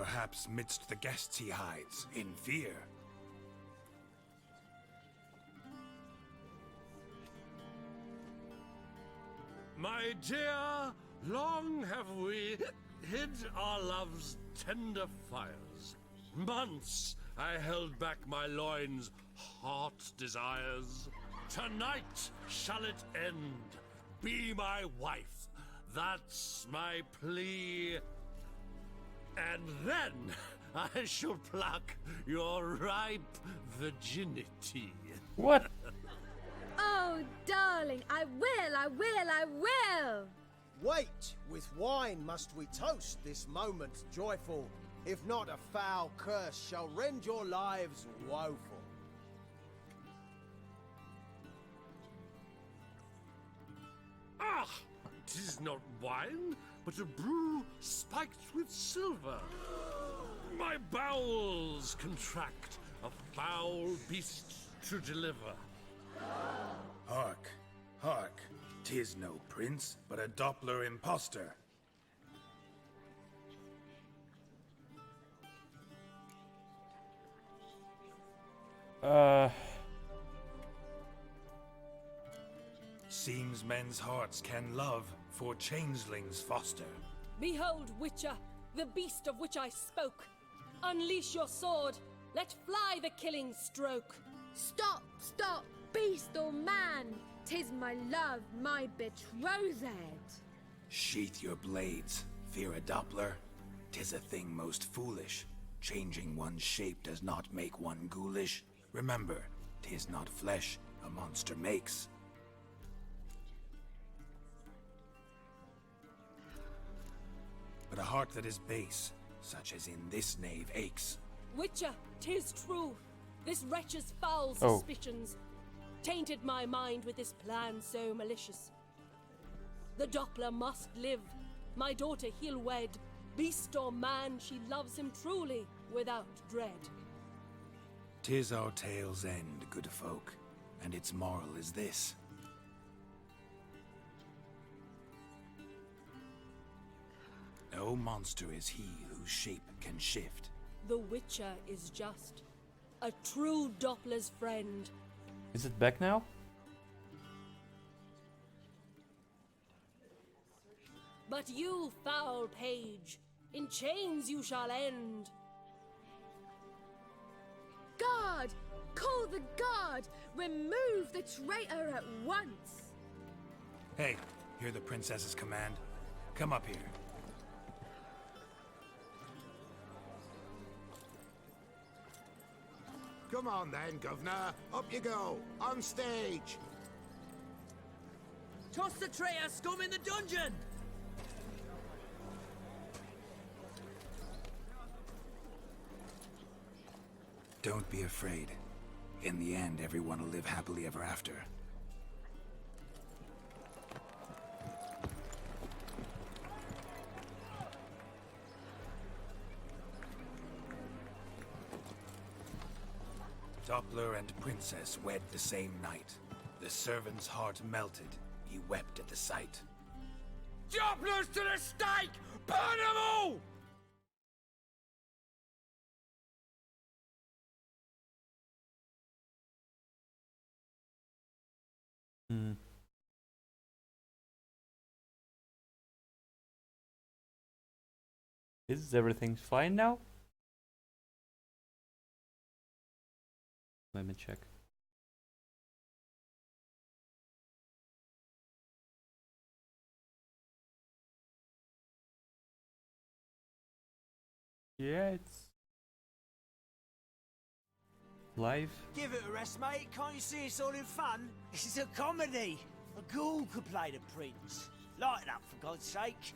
Perhaps midst the guests he hides, in fear. My dear, long have we hid our love's tender fires. Months I held back my loins' heart desires. Tonight shall it end. Be my wife. That's my plea. And then I shall pluck your ripe virginity. What? Oh, darling, I will! Wait, with wine must we toast this moment joyful. If not, a foul curse shall rend your lives woeful. Ah, 'tis not wine, but a brew spiked with silver. My bowels contract, a foul beast to deliver. Hark, hark. 'Tis no prince, but a Doppler impostor. Seems men's hearts can love, for changelings foster. Behold, Witcher, the beast of which I spoke. Unleash your sword. Let fly the killing stroke. Stop, stop, beast or man! 'Tis my love, my betrothed. Sheath your blades, fear a Doppler. 'Tis a thing most foolish. Changing one's shape does not make one ghoulish. Remember, 'tis not flesh a monster makes. But a heart that is base, such as in this knave aches. Witcher, 'tis true. This wretch's foul Oh. suspicions tainted my mind with this plan so malicious. The Doppler must live. My daughter he'll wed. Beast or man, she loves him truly, without dread. 'Tis our tale's end, good folk, and its moral is this. No monster is he whose shape can shift. The Witcher is just a true Doppler's friend. Is it back now? But you, foul page, in chains you shall end. Guard! Call the guard! Remove the traitor at once! Hey, hear the princess's command? Come up here. Come on then, Governor. Up you go. On stage. Toss the traitor scum in the dungeon! Don't be afraid. In the end, everyone will live happily ever after. Doppler and princess wed the same night. The servant's heart melted. He wept at the sight. Dopplers to the stake! Burn them all! Hmm. Is everything fine now? Let me check. Yeah, it's live. Give it a rest, mate. Can't you see it's all in fun? This is a comedy. A ghoul could play the prince. Lighten up, for God's sake.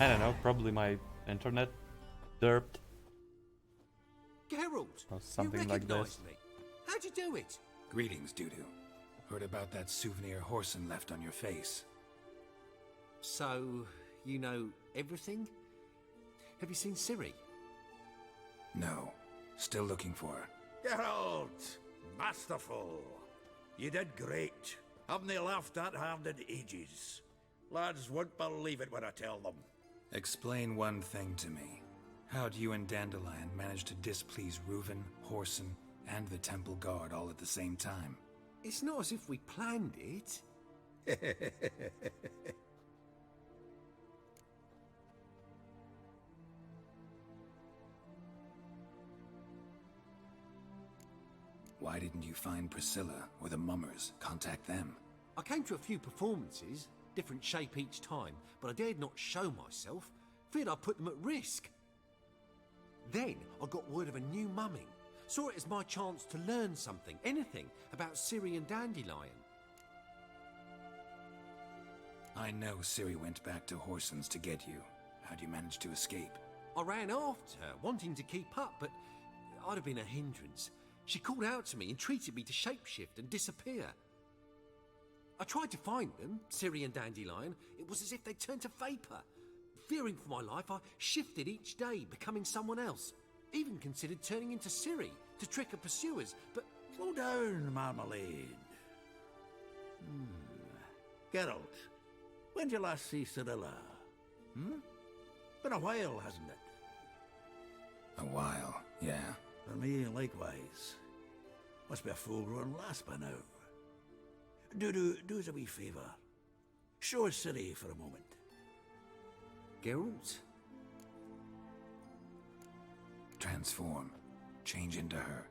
I don't know, probably my internet derped Geralt, or something you like this. recognise me. How'd you do it? Greetings, Dudu. Heard about that souvenir Horson left on your face. So, you know everything? Have you seen Ciri? No. Still looking for her. Geralt! Masterful! You did great. Haven't they laughed that hard in ages? Lads won't believe it when I tell them. Explain one thing to me. How do you and Dandelion manage to displease Reuven, Horson, and the Temple Guard all at the same time? It's not as if we planned it. Why didn't you find Priscilla or the Mummers? Contact them. I came to a few performances, different shape each time, but I dared not show myself, feared I'd put them at risk. Then I got word of a new mumming. Saw it as my chance to learn something, anything, about Ciri and Dandelion. I know Ciri went back to Horson's to get you. How'd you manage to escape? I ran after her, wanting to keep up, but I'd have been a hindrance. She called out to me, entreated me to shapeshift and disappear. I tried to find them, Ciri and Dandelion. It was as if they'd turned to vapour. Fearing for my life, I shifted each day, becoming someone else. Even considered turning into Ciri to trick her pursuers, but... Slow down, Marmalade. Geralt, when did you last see Cirilla? Been a while, hasn't it? A while, yeah. For me, likewise. Must be a full-grown lass by now. Do us a wee favour. Show us Ciri for a moment. Geralt? Transform. Change into her.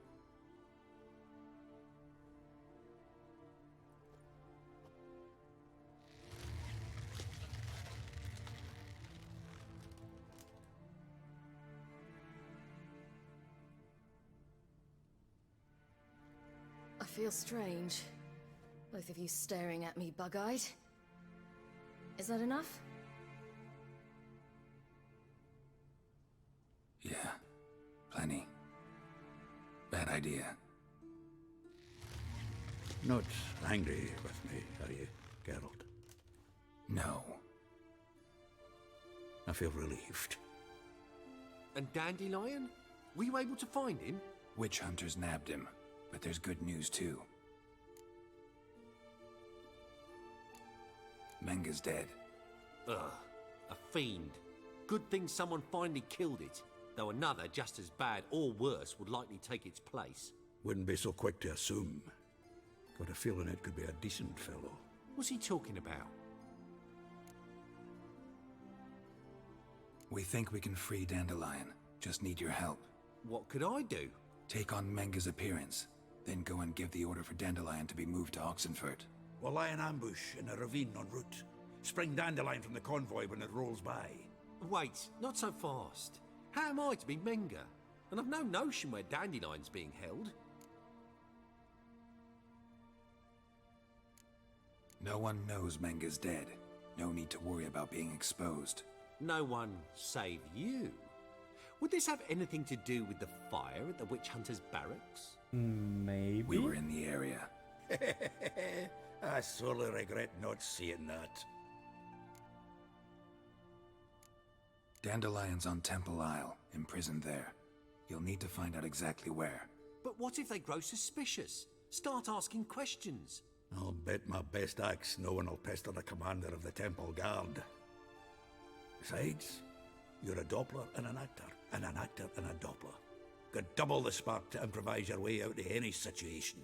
I feel strange. Both of you staring at me bug-eyed. Is that enough? Yeah. Plenty. Bad idea. Not angry with me, are you, Geralt? No. I feel relieved. And Dandelion? Were you able to find him? Witch hunters nabbed him, but there's good news too. Menga's dead. Ugh, a fiend. Good thing someone finally killed it, though another just as bad or worse would likely take its place. Wouldn't be so quick to assume. Got a feeling it could be a decent fellow. What's he talking about? We think we can free Dandelion. Just need your help. What could I do? Take on Menga's appearance, then go and give the order for Dandelion to be moved to Oxenfurt. We'll lie in ambush in a ravine en route. Spring Dandelion from the convoy when it rolls by. Wait, not so fast. How am I to be Menga? And I've no notion where Dandelion's being held. No one knows Menga's dead. No need to worry about being exposed. No one save you. Would this have anything to do with the fire at the Witch Hunters' barracks? Maybe. We were in the area. I sorely regret not seeing that. Dandelion's on Temple Isle, imprisoned there. You'll need to find out exactly where. But what if they grow suspicious? Start asking questions? I'll bet my best axe no one will pester the commander of the Temple Guard. Besides, you're a Doppler and an actor and a Doppler. Got double the spark to improvise your way out of any situation.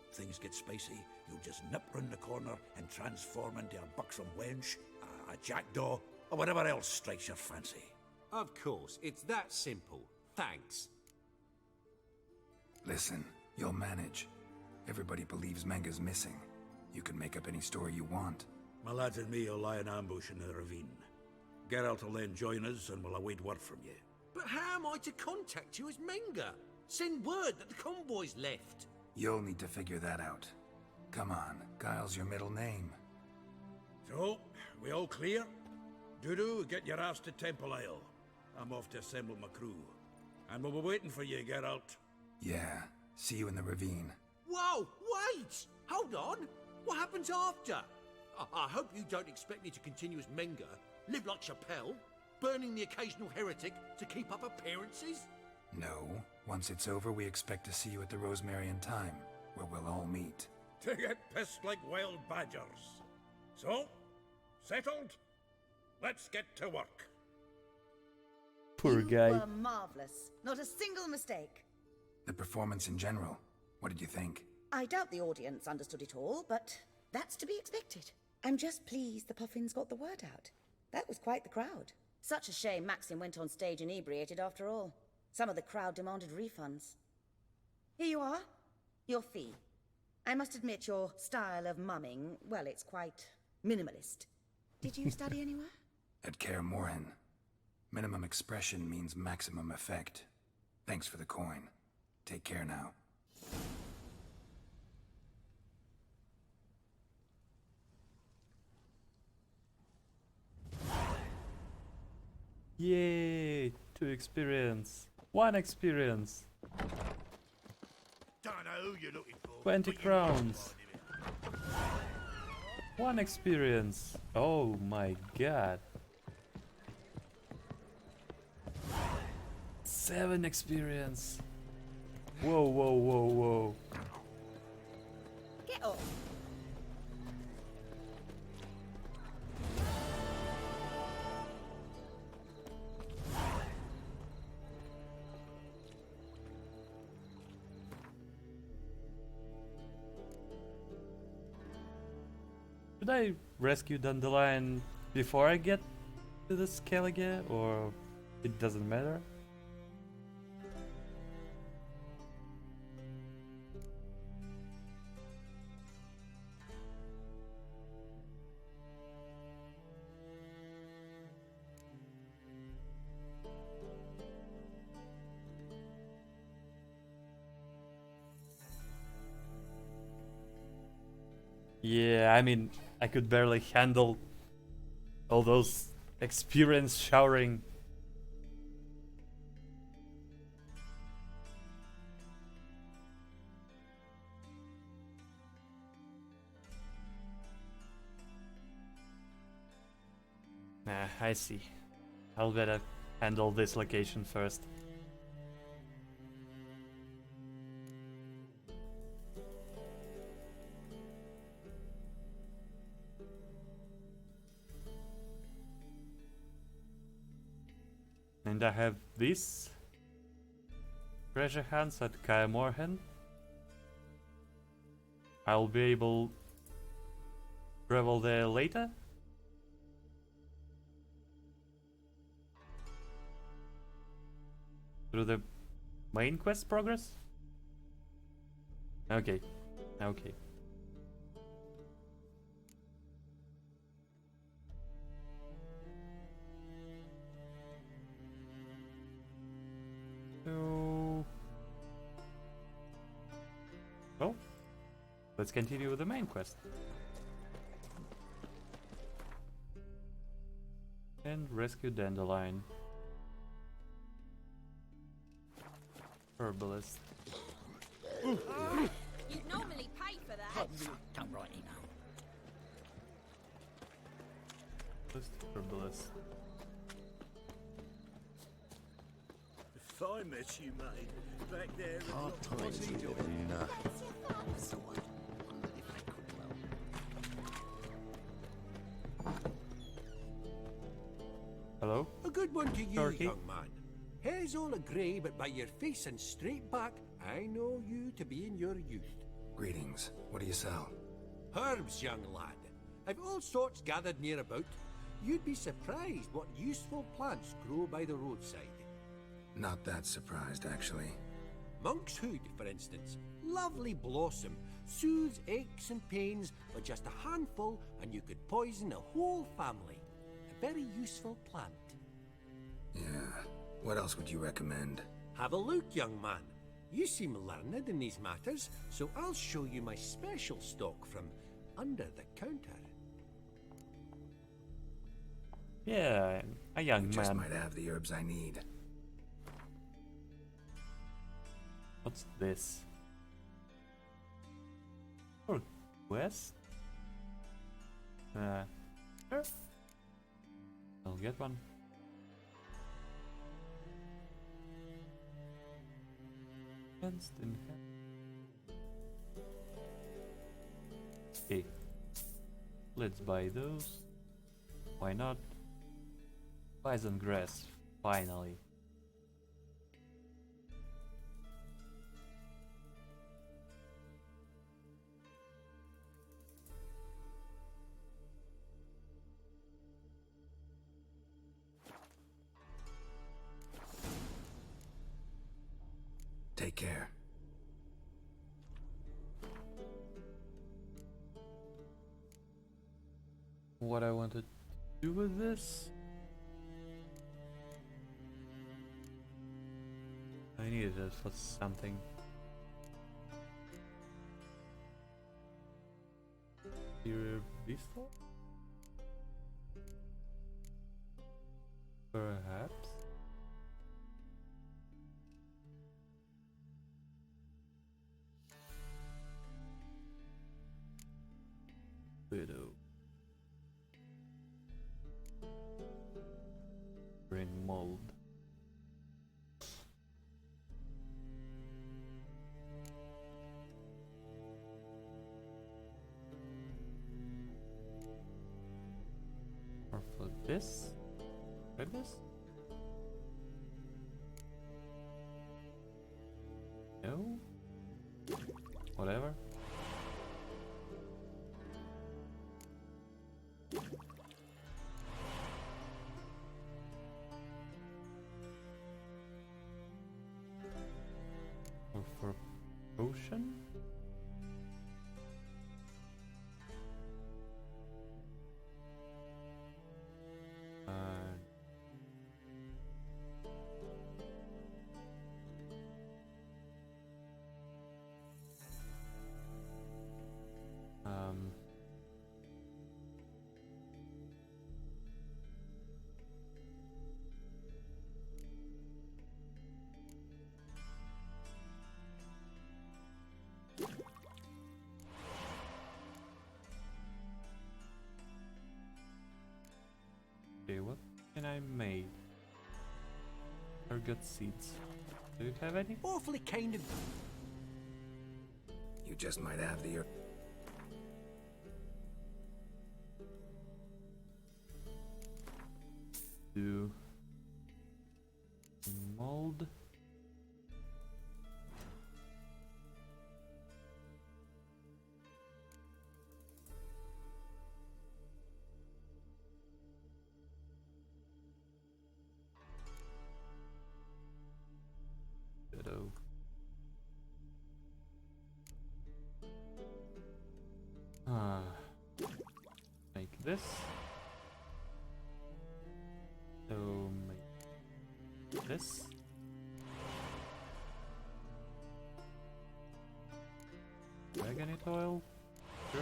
If things get spicy, you'll just nip round the corner and transform into a buxom wench, a jackdaw, or whatever else strikes your fancy. Of course, it's that simple. Thanks. Listen, you'll manage. Everybody believes Menga's missing. You can make up any story you want. My lads and me will lie in ambush in the ravine. Geralt will then join us and we'll await word from you. But how am I to contact you as Menga? Send word that the convoy's left. You'll need to figure that out. Come on, Guile's your middle name. So, we all clear? Dudu, get your ass to Temple Isle. I'm off to assemble my crew. And we'll be waiting for you, Geralt. Yeah, see you in the ravine. Whoa, wait! Hold on! What happens after? I hope you don't expect me to continue as Menga, live like Chappelle, burning the occasional heretic to keep up appearances? No. Once it's over, we expect to see you at the Rosemarian Time, where we'll all meet. To get pissed like wild badgers. So, settled? Let's get to work. Poor You guy. were marvelous. Not a single mistake. The performance in general, what did you think? I doubt the audience understood it all, but that's to be expected. I'm just pleased the Puffins got the word out. That was quite the crowd. Such a shame Maxim went on stage inebriated after all. Some of the crowd demanded refunds. Here you are. Your fee. I must admit your style of mumming, well, it's quite minimalist. Did you study anywhere? At Kaer Morhen. Minimum expression means maximum effect. Thanks for the coin. Take care now. Yay! 2 experience. 1 experience. Don't know who you're looking for. 20 crowns. 1 experience. Oh my god. 7 experience. Whoa, whoa, whoa, whoa. Get off. Should I rescue Dandelion before I get to the Skellige, or it doesn't matter? Yeah, I mean, I could barely handle all those experience showering. Nah, I see. I'll better handle this location first. And I have this treasure hunts at Kaer Morhen. I'll be able to travel there later. Through the main quest progress? Okay, okay. So... well, let's continue with the main quest. And rescue Dandelion. Herbalist. You'd normally pay for that. Don't rightly know. Just herbalist. If I met you, mate, back there at Hard times we live in. Hello? A good one to you, Shorty. young man. Hair's all a grey, but by your face and straight back, I know you to be in your youth. Greetings. What do you sell? Herbs, young lad. I've all sorts gathered near about. You'd be surprised what useful plants grow by the roadside. Not that surprised, actually. Monk's hood, for instance. Lovely blossom. Soothes aches and pains with just a handful, and you could poison a whole family. A very useful plant. Yeah. What else would you recommend? Have a look, young man. You seem learned in these matters, so I'll show you my special stock from under the counter. Yeah, a young Just man. might have the herbs I need. What's this? Or quest? Sure. I'll get one. Okay, let's buy those. Why not? Bison grass, finally. Take care. What I wanted to do with this? I needed it for something. Superior pistol? Perhaps? Widow. Bring mold. Or for this? Like this? No? Whatever. Or for potion? Um, okay, what can I make? Ergot seeds. Do you have any? Awfully kind of... You just might have the... Do mold. Ditto. Make this. So make this. Dragonite oil? Sure.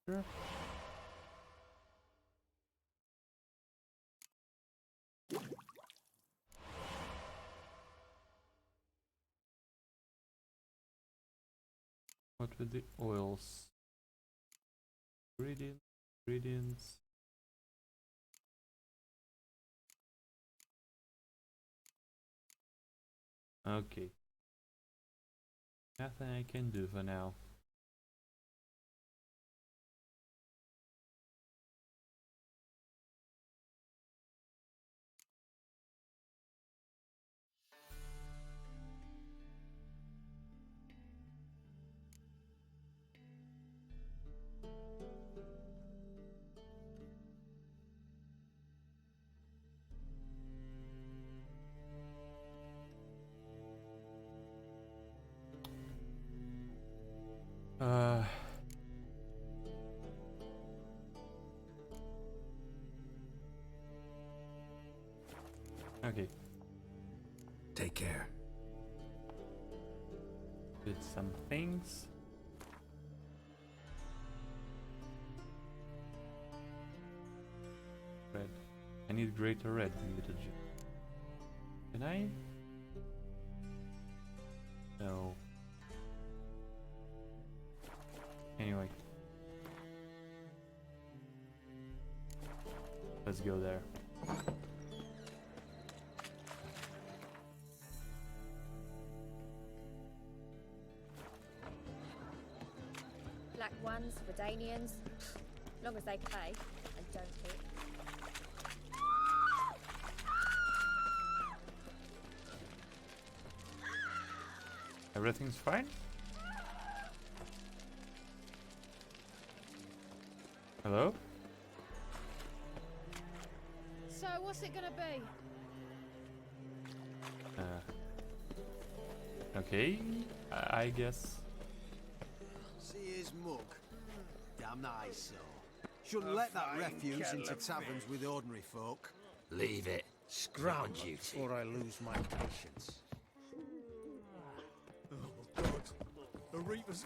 Sure. What with the oils? Ingredients. Okay. Nothing I can do for now. Okay. Take care. Did some things. Red. I need greater red mutagen. Can I? No. Anyway. Let's go there. Black ones, Redanians, long as they pay and don't hit. Everything's fine? Hello? So, what's it gonna be? Okay, I guess. See his mug. Damn nice, so. Shouldn't let that refuse into taverns with ordinary folk. Leave it. Scram on duty. before I lose my patience. Oh, God. The Reaper's...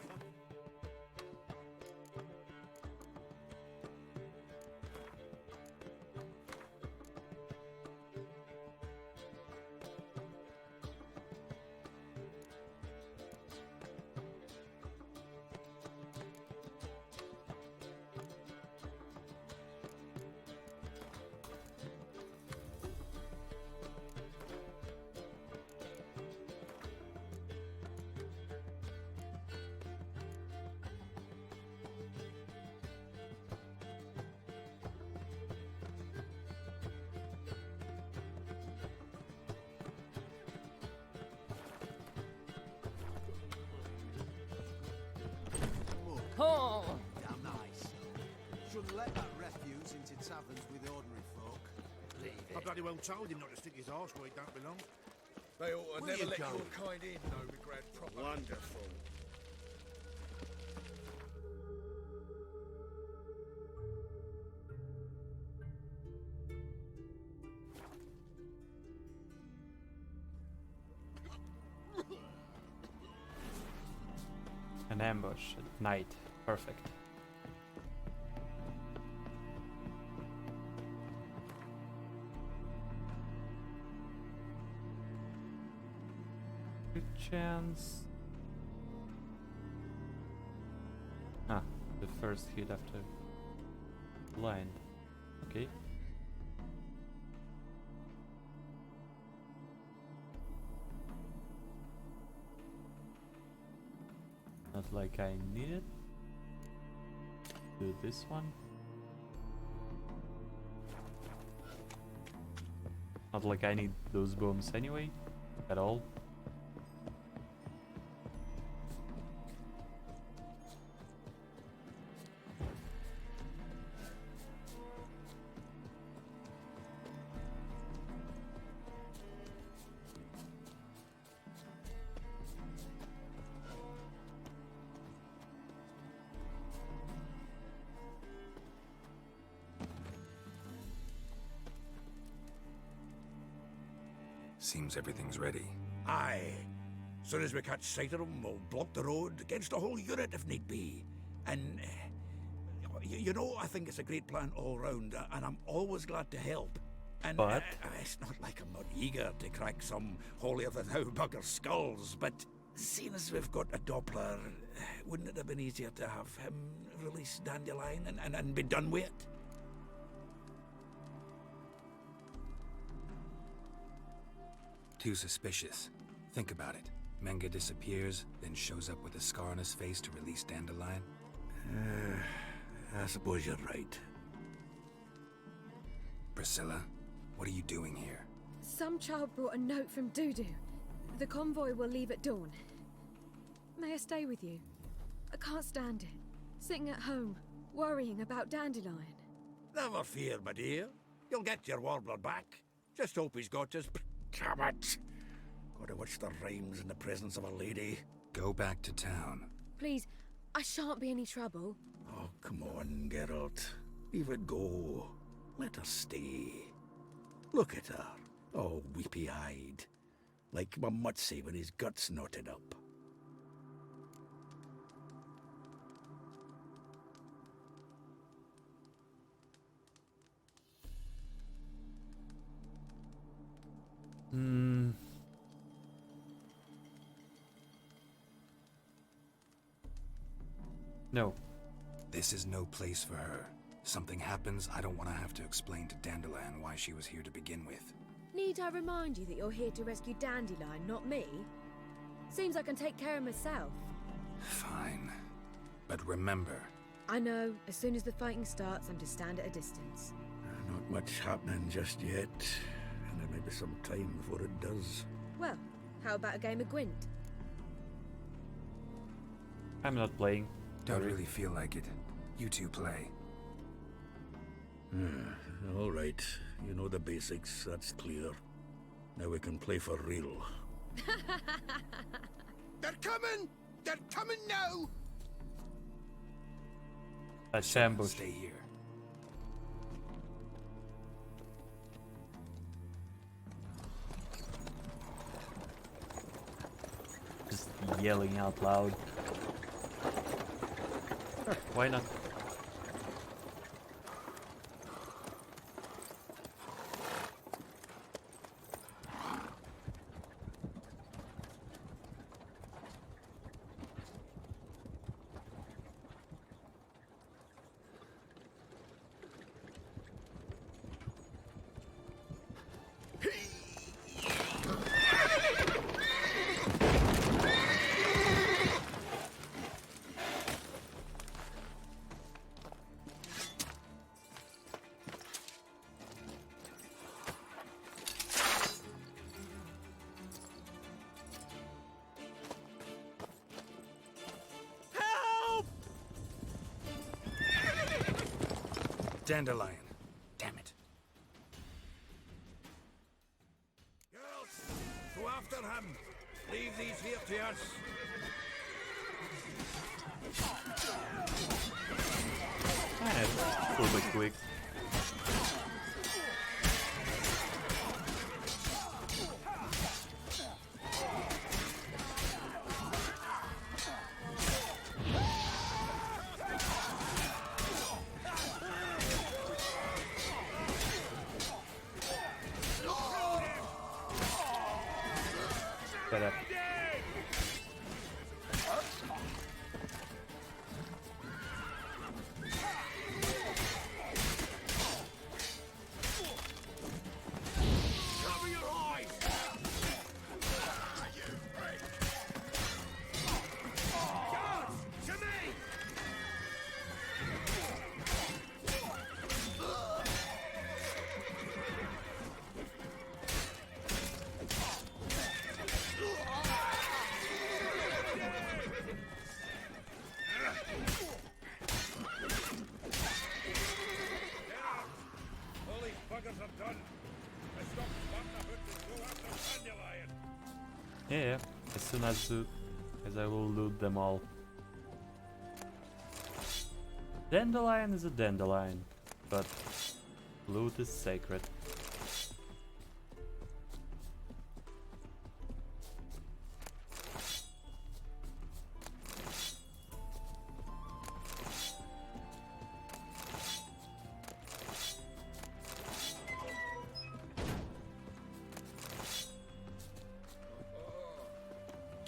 Oh! Damn nice. Shouldn't let that refuse into taverns with ordinary folk. Leave it. I bloody well told him not to stick his arse where he don't belong. They ought to Where never you let going? your kind in, Novigrad proper. Wonderful. An ambush at night. Perfect. Good chance. Ah, the first hit after blind. Okay. Not like I need it. Do this one. Not like I need those bombs anyway, at all. Seems everything's ready. Aye. Soon as we catch sight of them, we'll block the road against the whole unit if need be. And, you know, I think it's a great plan all round, and I'm always glad to help. And But- it's not like I'm not eager to crack some holier-than-thou bugger skulls, but seeing as we've got a Doppler, wouldn't it have been easier to have him release Dandelion and be done with it? Too suspicious. Think about it. Menga disappears, then shows up with a scar on his face to release Dandelion. I suppose you're right. Priscilla, what are you doing here? Some child brought a note from Dudu. The convoy will leave at dawn. May I stay with you? I can't stand it. Sitting at home, worrying about Dandelion. Never fear, my dear. You'll get your warbler back. Just hope he's got his... Damn it! Gotta watch the rhymes in the presence of a lady. Go back to town. Please, I shan't be any trouble. Oh, come on, Geralt. Leave it go. Let her stay. Look at her. Oh, weepy-eyed. Like my mutsy with his guts knotted up. No. This is no place for her. Something happens, I don't want to have to explain to Dandelion why she was here to begin with. Need I remind you that you're here to rescue Dandelion, not me? Seems I can take care of myself. Fine. But remember... I know, as soon as the fighting starts, I'm to stand at a distance. Not much happening just yet. And there may be some time before it does. Well, how about a game of Gwent? I'm not playing. Don't really feel like it. You two play. All right. You know the basics, that's clear. Now we can play for real. They're coming! They're coming now! That's ambush. Stay here. Just yelling out loud. Sure, why not? Dandelion. Damn it. Girls, go after him. Leave these here to us. A little bit quick. Better. Cover your eyes! Guards, to me! All these buggers are done. I stopped Spartacus to go after Dandelion. Yeah, as soon as I will loot them all. Dandelion is a dandelion, but loot is sacred.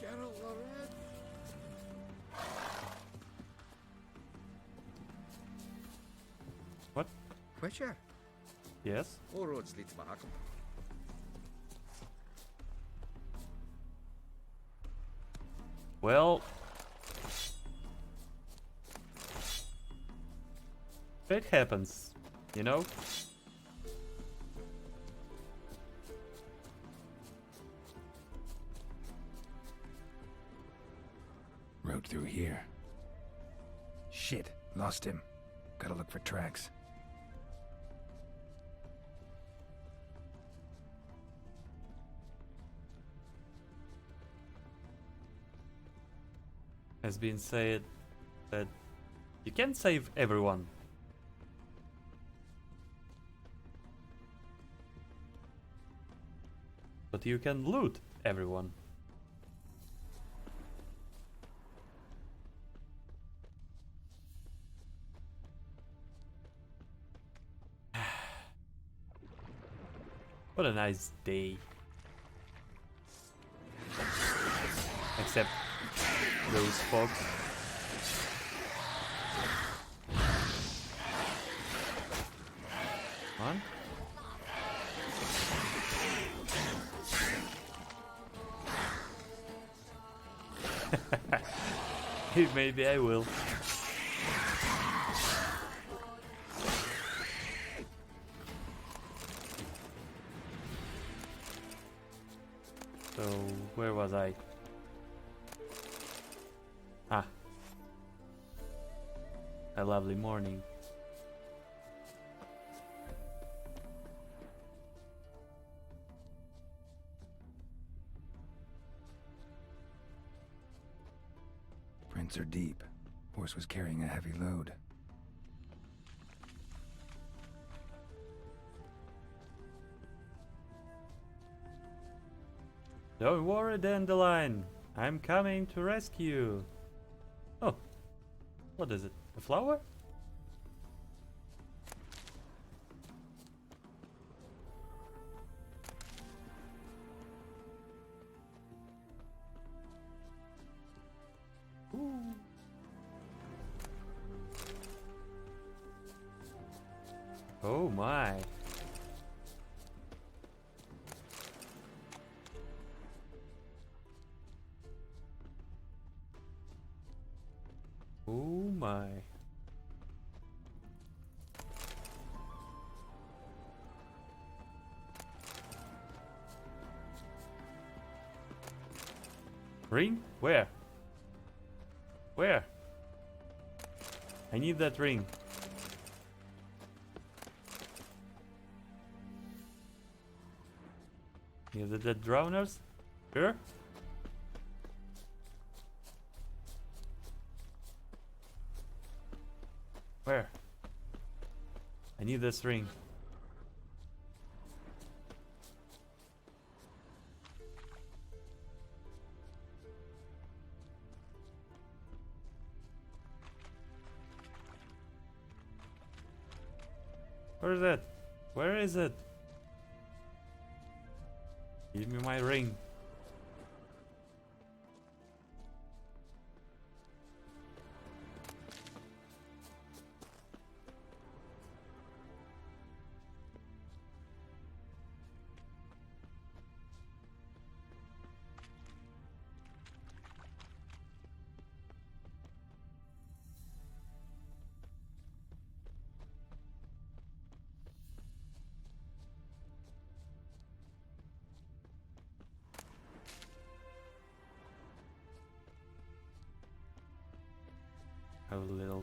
Geralt the Red. What? Witcher? Yes? All roads lead to Mahakam. Well, it happens, you know? Road through here. Shit, lost him. Gotta look for tracks. Has been said that you can't save everyone. But you can loot everyone. What a nice day. Except those folks. Come on. Maybe I will. So, where was I? Ah. A lovely morning. Prints are deep. Horse was carrying a heavy load. Don't worry, Dandelion. I'm coming to rescue. Oh. What is it? A flower? Ooh. Oh my. Oh my. Ring? Where? Where? I need that ring. Is it the drowners? Sure. Where? I need this ring. Where is it? Where is it? Give me my ring. Have a little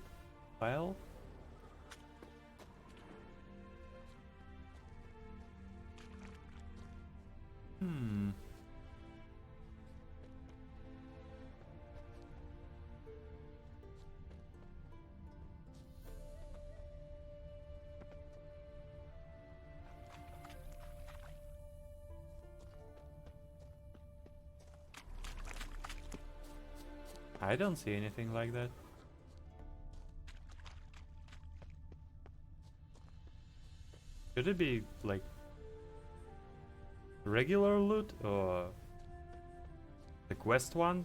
file. I don't see anything like that. Should it be like regular loot or the quest one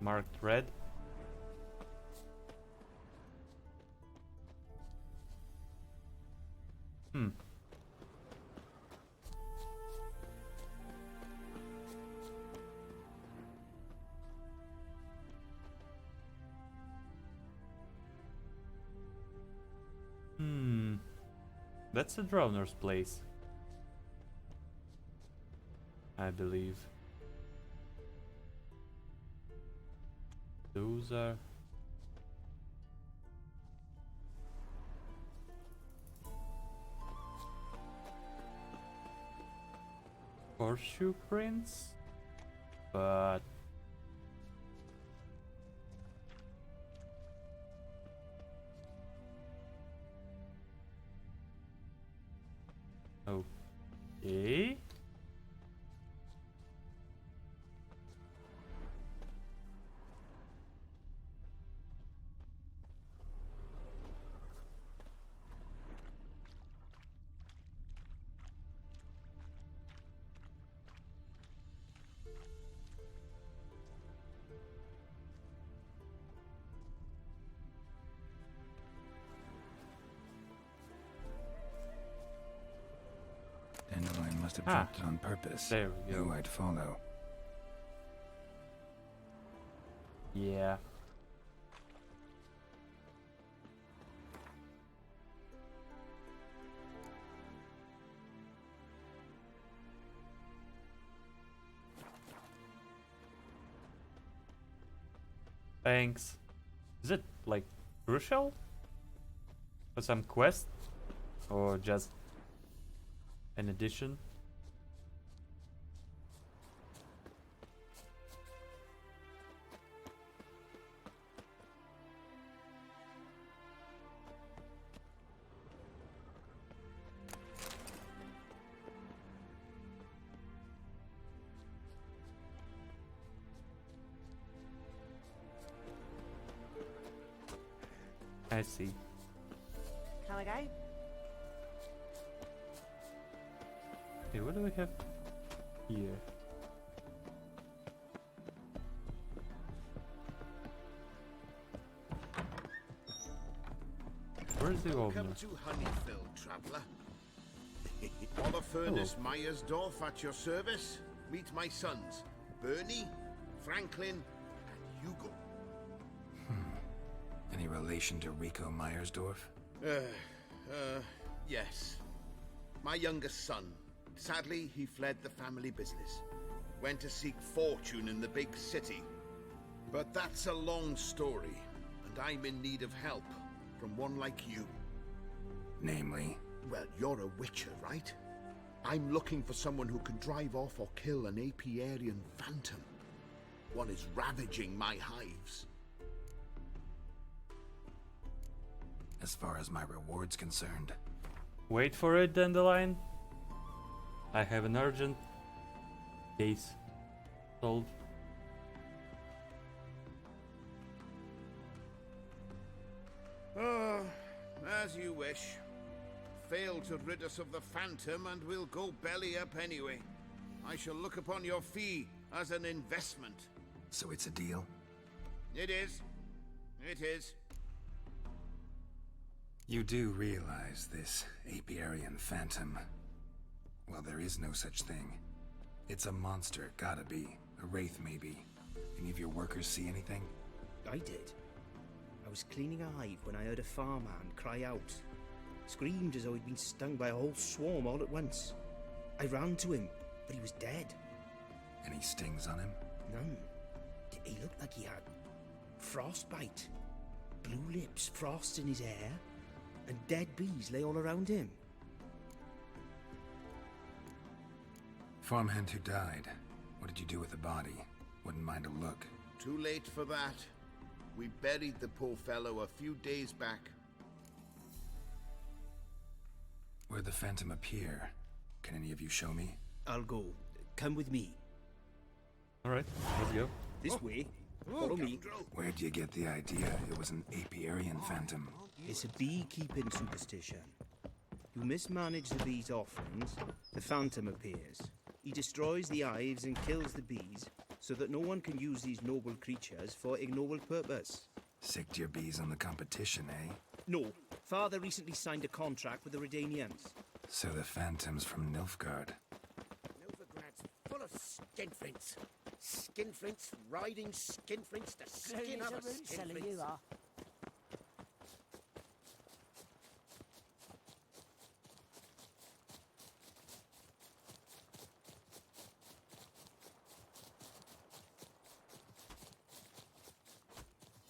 marked red? That's the droner's place, I believe. Those are... horseshoe prints? But... okay. dropped it on purpose. There we go. Knew I'd follow. Yeah. Thanks. Is it like crucial for some quest or just an addition? I see. Can I go? Okay, what do we have here? Where's the Welcome owner? to Honeyfield, traveller. Oliver Myersdorf at your service. Meet my sons, Bernie, Franklin, and Hugo. Any relation to Rico Myersdorf? Yes. My youngest son. Sadly, he fled the family business. Went to seek fortune in the big city. But that's a long story, and I'm in need of help from one like you. Namely? Well, you're a witcher, right? I'm looking for someone who can drive off or kill an Apiarian phantom. One is ravaging my hives. As far as my reward's concerned. Wait for it, Dandelion. I have an urgent case. Solve. As you wish. Fail to rid us of the phantom and we'll go belly up anyway. I shall look upon your fee as an investment. So it's a deal? It is. It is. You do realize this Apiarian phantom? Well, there is no such thing. It's a monster, gotta be. A wraith, maybe. Any of your workers see anything? I did. I was cleaning a hive when I heard a farmhand cry out. Screamed as though he'd been stung by a whole swarm all at once. I ran to him, but he was dead. Any stings on him? None. He looked like he had frostbite. Blue lips, frost in his hair, and dead bees lay all around him. Farmhand who died. What did you do with the body? Wouldn't mind a look. Too late for that. We buried the poor fellow a few days back. Where'd the phantom appear? Can any of you show me? I'll go. Come with me. Alright, let's go. This way. Follow me. Where'd you get the idea it was an Apiarian phantom? It's a beekeeping superstition. You mismanage the bees' offerings, the phantom appears. He destroys the hives and kills the bees, so that no one can use these noble creatures for ignoble purpose. Sicked your bees on the competition, eh? No. Father recently signed a contract with the Redanians. So the phantom's from Nilfgaard. Novigrad's full of skinflints. Skinflints riding skinflints to skin other skinflints. You are.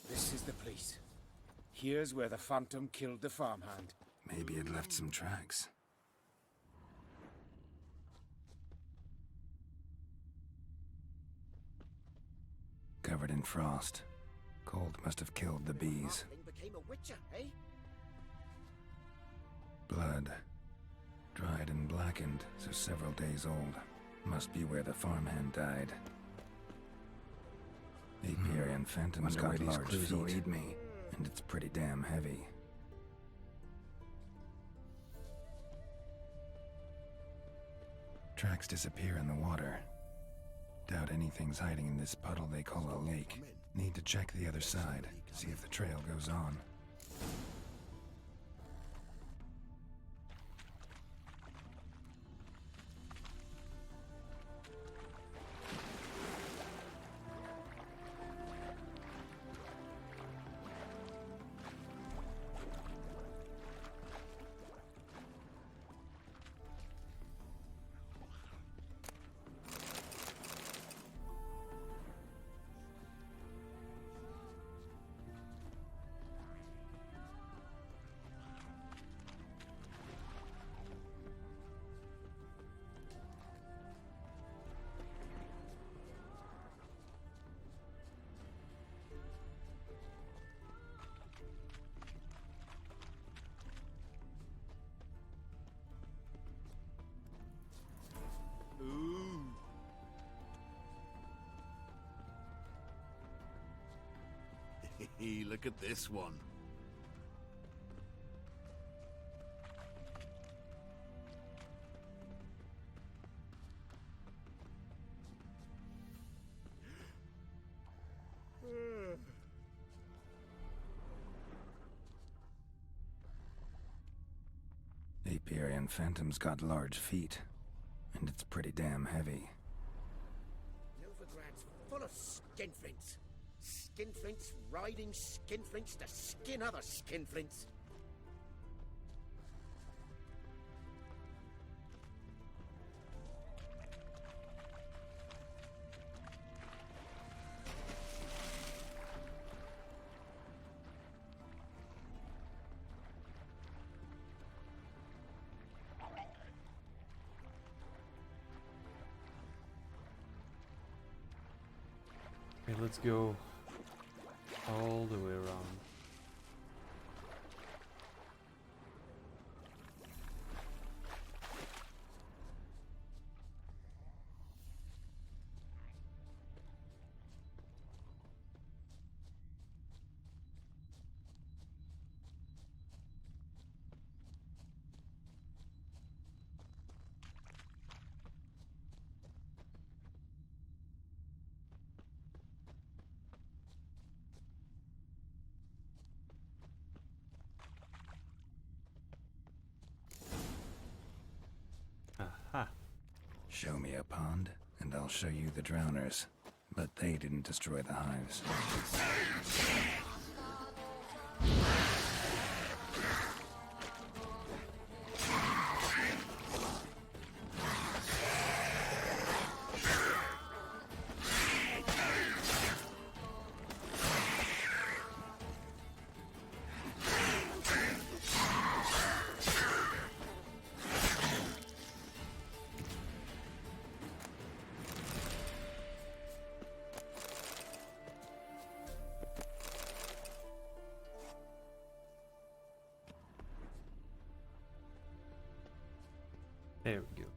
This is the place. Here's where the phantom killed the farmhand. Maybe it left some tracks. Covered in frost. Cold must have killed the bees. Became a witcher, eh? Blood. Dried and blackened, so several days old. Must be where the farmhand died. Apiarian phantoms got large feet, eat me, and it's pretty damn heavy. Tracks disappear in the water. Doubt anything's hiding in this puddle they call a lake. Need to check the other side, see if the trail goes on. Look at this one. Apiarian Phantom's got large feet, and it's pretty damn heavy. Novigrad's full of skinflints. Skinflints riding skinflints to skin other skinflints. Okay, let's go all the way around. Aha. Show me a pond, and I'll show you the drowners. But they didn't destroy the hives. There we go.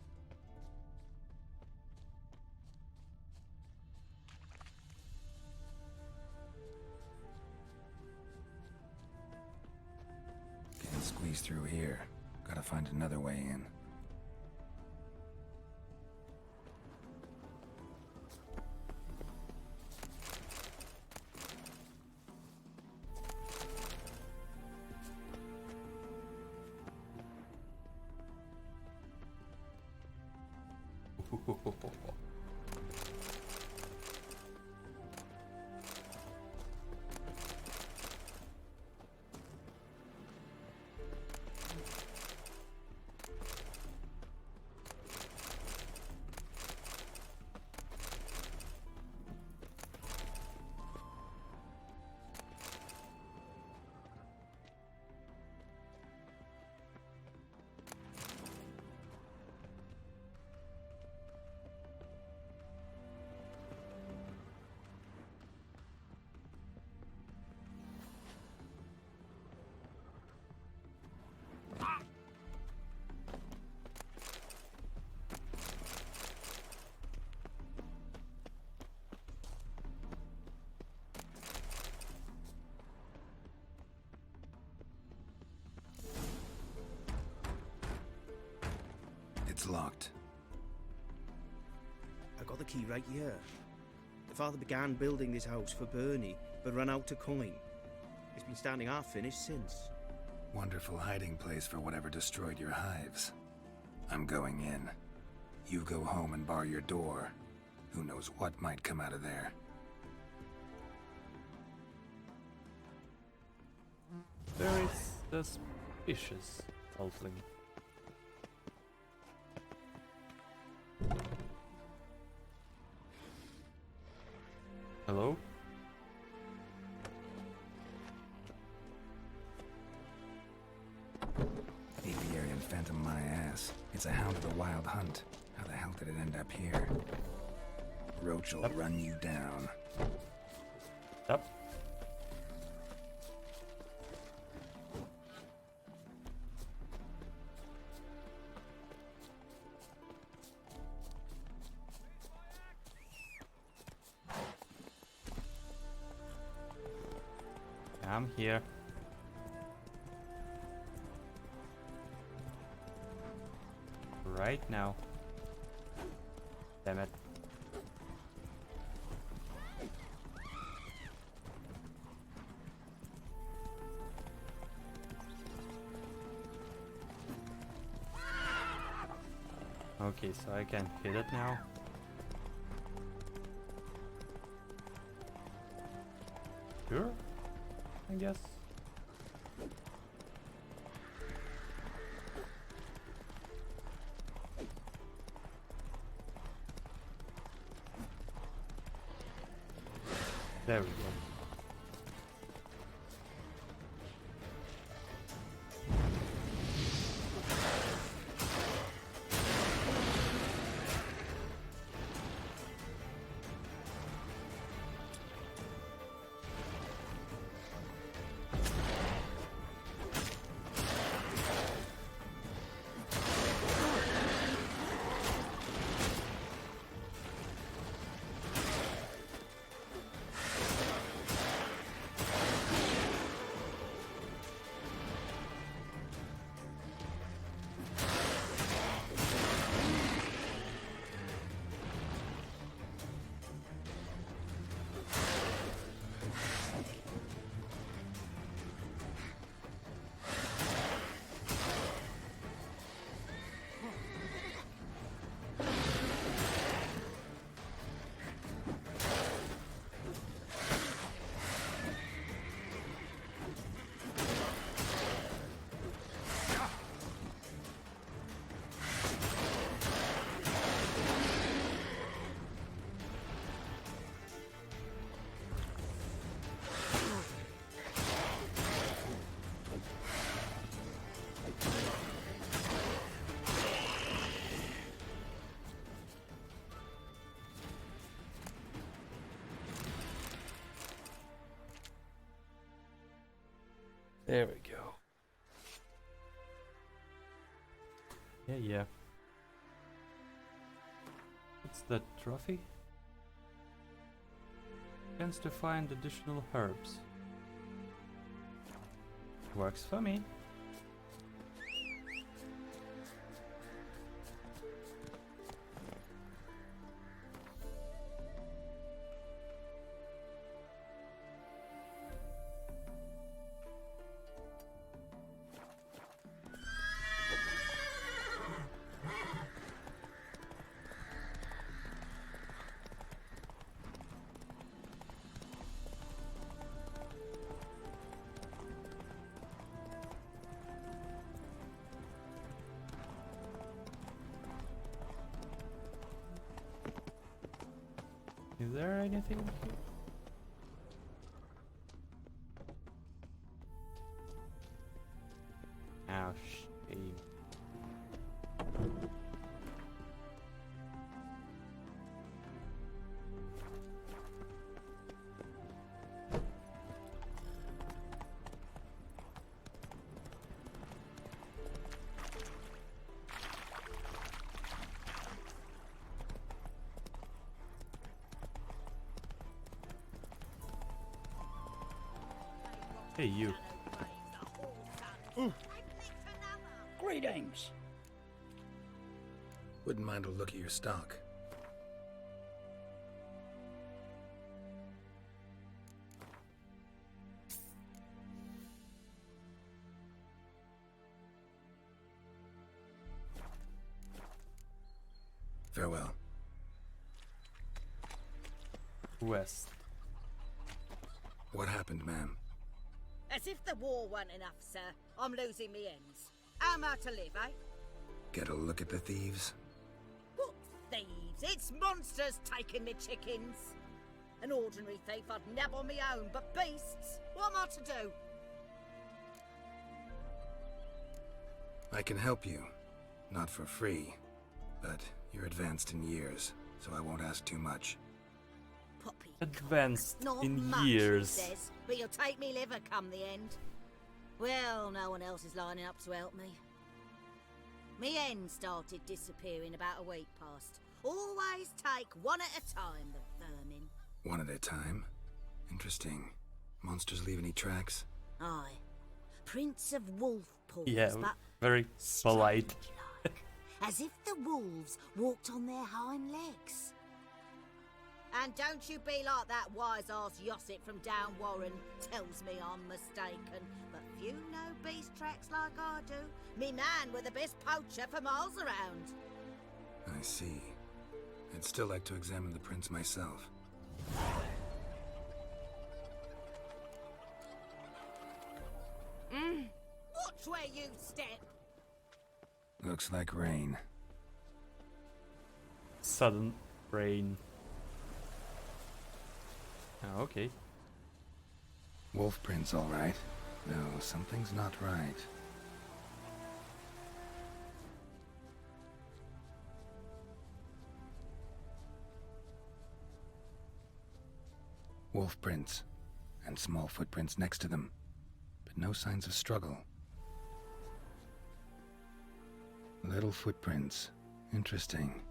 Can't squeeze through here. Gotta find another way in. It's locked. I got the key right here. The father began building this house for Bernie, but ran out of coin. It's been standing half finished since. Wonderful hiding place for whatever destroyed your hives. I'm going in. You go home and bar your door. Who knows what might come out of there. Very suspicious, Halfling. Hello? Apiarian Phantom my ass. It's a hound of the Wild Hunt. How the hell did it end up here? Roach will run you down. Up. I'm here. Right now. Damn it. Okay, so I can hit it now. Sure, I guess. There we go. There we go. Yeah. What's that trophy? Chance to find additional herbs. Works for me. Is there anything here? Oh, shame. Hey, you. Greetings. Wouldn't mind a look at your stock. Farewell. West. What happened, ma'am? As if the war weren't enough, sir. I'm losing me ends. How am I to live, eh? Get a look at the thieves? What thieves? It's monsters taking me chickens. An ordinary thief I'd nab on me own, but beasts? What am I to do? I can help you. Not for free. But you're advanced in years, so I won't ask too much. Poppy. Advanced Not in much, years. he says, but you'll take me liver come the end. Well, no one else is lining up to help me. Me hen started disappearing about a week past. Always take one at a time, the vermin. One at a time? Interesting. Monsters leave any tracks? Aye. Prints of wolf paws, Yeah, but very polite. as if the wolves walked on their hind legs. And don't you be like that wise-ass Yossit from down Warren tells me I'm mistaken. But few know beast tracks like I do. Me man were the best poacher for miles around. I see. I'd still like to examine the prints myself. Watch where you step. Looks like rain. Sudden rain. Oh, okay. Wolf prints, all right. No, something's not right. Wolf prints, and small footprints next to them, but no signs of struggle. Little footprints. Interesting.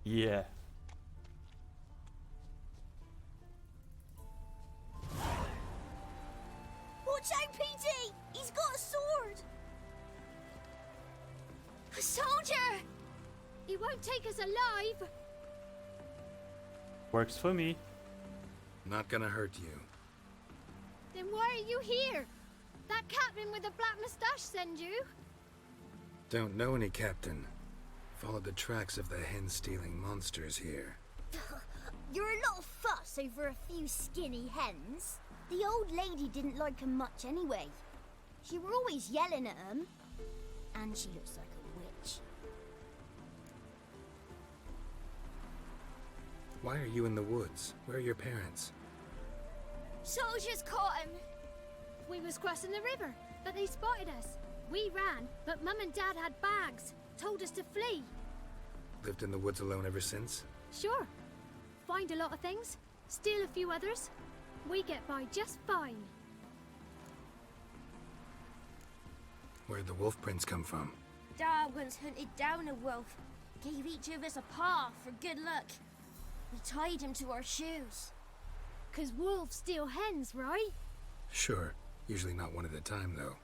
Yeah. Watch out, PD! He's got a sword! A soldier! He won't take us alive! Works for me. Not gonna hurt you. Then why are you here? That captain with the black moustache send you? Don't know any captain. Followed the tracks of the hen-stealing monsters here. You're a little fuss over a few skinny hens. The old lady didn't like 'em much anyway. She were always yelling at 'em. And she looks like a witch. Why are you in the woods? Where are your parents? Soldiers caught 'em. We was crossing the river, but they spotted us. We ran, but Mum and Dad had bags. Told us to flee. Lived in the woods alone ever since? Sure. Find a lot of things, steal a few others. We get by just fine. Where'd the wolf prints come from? Dad once hunted down a wolf. Gave each of us a paw for good luck. We tied him to our shoes. 'Cause wolves steal hens, right? Sure. Usually not one at a time, though.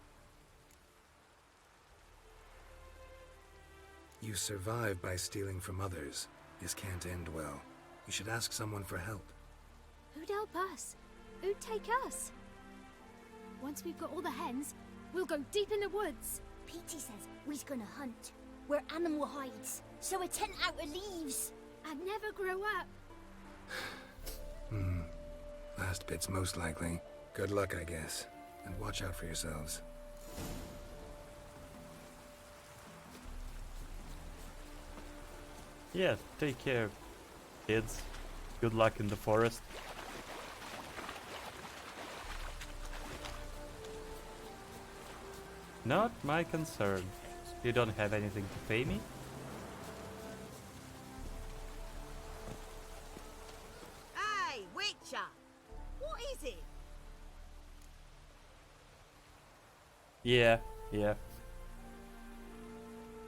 You survive by stealing from others. This can't end well. You should ask someone for help. Who'd help us? Who'd take us? Once we've got all the hens, we'll go deep in the woods. Petey says we's gonna hunt. Where animal hides. So a tent out of leaves. And never grow up. Last bit's most likely. Good luck, I guess. And watch out for yourselves. Yeah, take care, kids. Good luck in the forest. Not my concern. You don't have anything to pay me? Hey, Witcher! What is it? Yeah.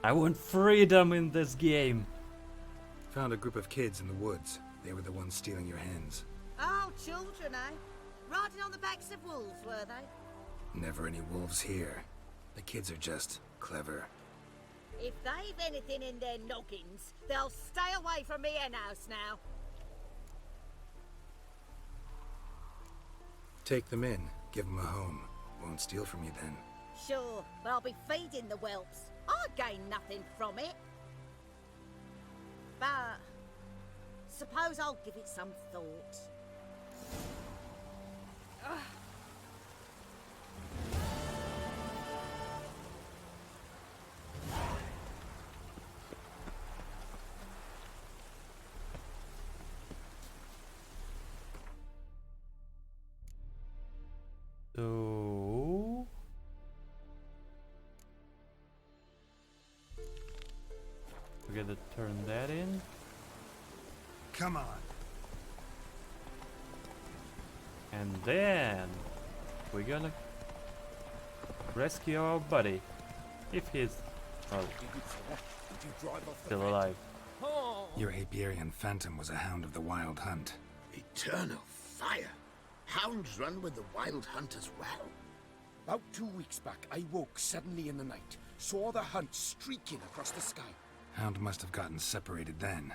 I want freedom in this game. Found a group of kids in the woods. They were the ones stealing your hens. Oh, children, eh? Riding on the backs of wolves, were they? Never any wolves here. The kids are just clever. If they've anything in their noggins, they'll stay away from me hen house now. Take them in. Give them a home. Won't steal from you then. Sure, but I'll be feeding the whelps. I gain nothing from it. But suppose I'll give it some thought. So we gotta turn that in. Come on. And then we're gonna rescue our buddy. If he's still alive. Your Apiarian Phantom was a hound of the Wild Hunt. Eternal fire! Hounds run with the Wild Hunt as well. About 2 weeks back, I woke suddenly in the night, saw the hunt streaking across the sky. Hound must have gotten separated then.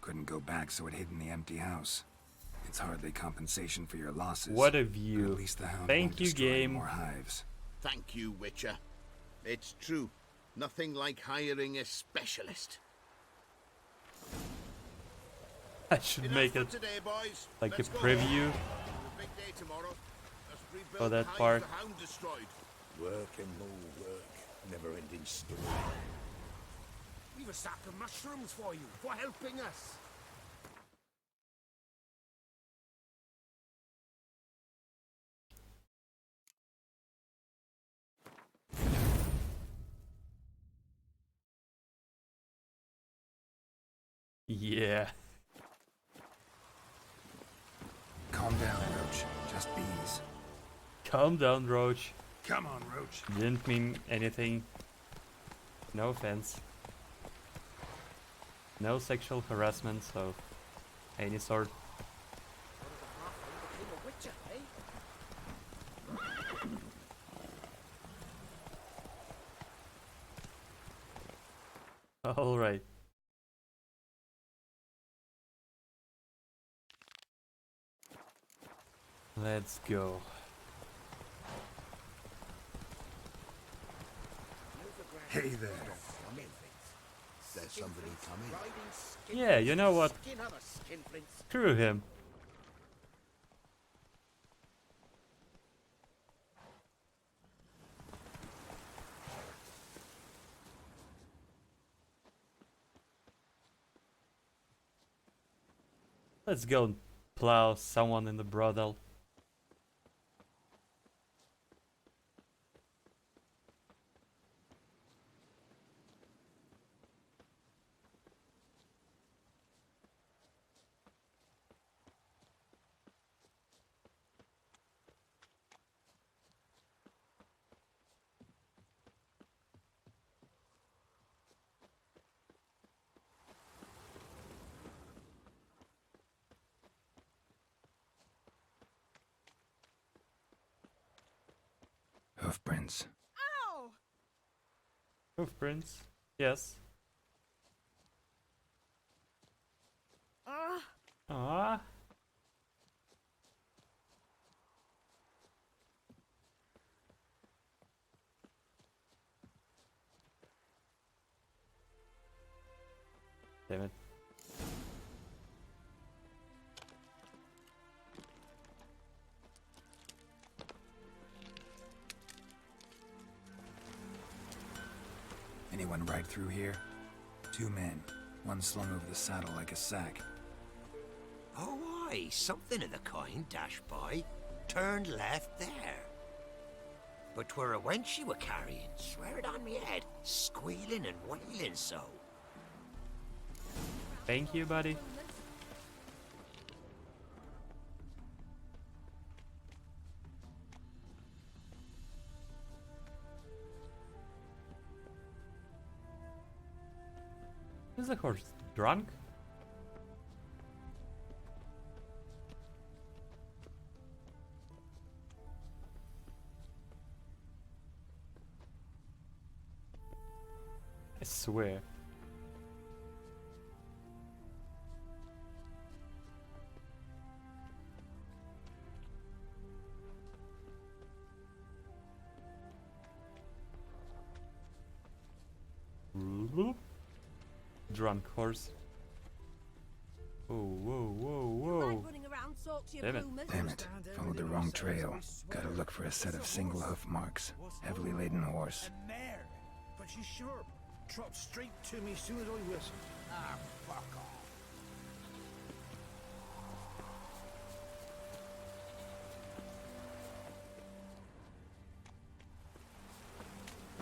Couldn't go back, so it hid in the empty house. It's hardly compensation for your losses. What a view. But at least the hound Thank won't you, destroy game. more hives. Thank you, Witcher. It's true. Nothing like hiring a specialist. I should make it today, boys. like Let's a go preview home. Big day tomorrow. Let's rebuild for that the hive part. the hound destroyed. Work and more work. Never-ending story. We've a sack of mushrooms for you, for helping us. Yeah. Calm down, Roach. Just bees. Calm down, Roach. Come on, Roach. Didn't mean anything. No offense. No sexual harassment, so any sort. All right. Let's go. Hey there. There's somebody coming. Yeah, you know what? Skin other skinflints. Screw him. Let's go and plow someone in the brothel. Hoofprints. Ow! Hoofprints. Yes. Ah. Damn it. Anyone ride through here? 2 men. One slung over the saddle like a sack. Oh, aye, something of the kind dashed by. Turned left there. But 'twere a wench you were carrying, swear it on me head, squealing and wailing so. Thank you, buddy. Is the horse drunk? I swear. Drunk horse. Whoa, whoa, whoa, whoa. Damn it. Damn it. Followed the wrong trail. Gotta look for a set of single hoof marks. Heavily laden horse. A mare, but she's sharp. Trot straight to me soon as I whistle. Ah, fuck off.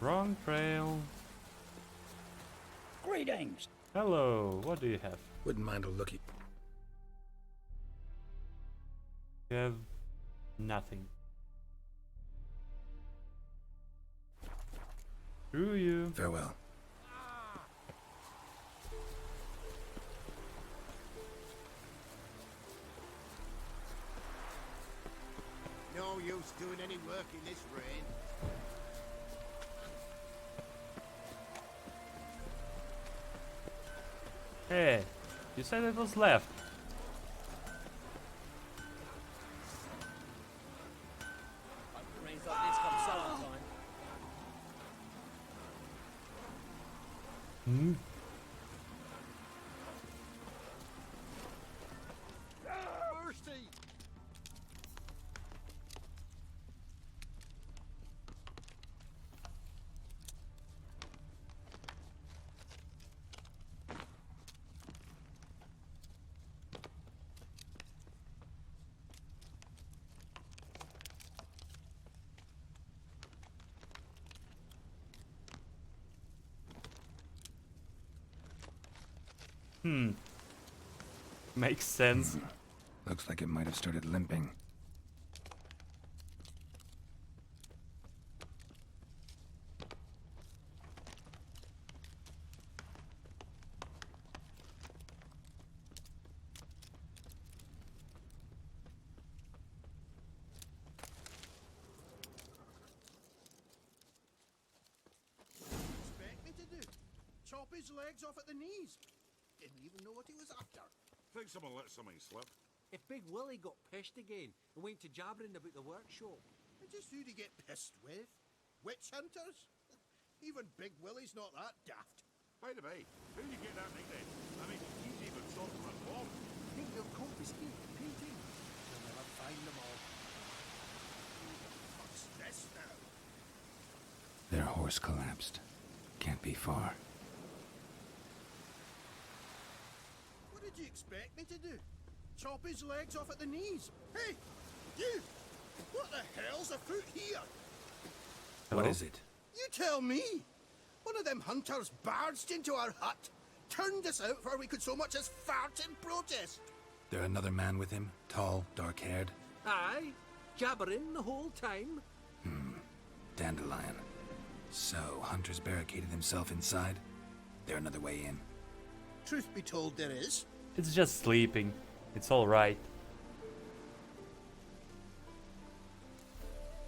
Wrong trail. Greetings. Hello, what do you have? Wouldn't mind a looky. You have Nothing. Screw you. Farewell. No use doing any work in this rain. Hey, you said it was left. Rains like this come summertime. Hmm. Mercy! Makes sense. Looks like it might have started limping. Expect me to do? Chop his legs off at the knees. Didn't even know what he was after. Think someone let something slip. If Big Willie got pissed again and went to jabbering about the workshop. And just who'd he get pissed with? Witch hunters? Even Big Willie's not that daft. By the way, who did you get that nickname? I mean, he's even short from a bomb. Think they'll confiscate the painting? You'll never find them all. What's this now? Their horse collapsed. Can't be far. What did you expect me to do? Chop his legs off at the knees? Hey, you! What the hell's afoot here? What is it? You tell me! One of them hunters barged into our hut, turned us out before we could so much as fart in protest. There another man with him? Tall, dark-haired? Aye, jabbering the whole time. Dandelion. So, Hunter's barricaded himself inside? There another way in? Truth be told, there is. It's just sleeping. It's alright.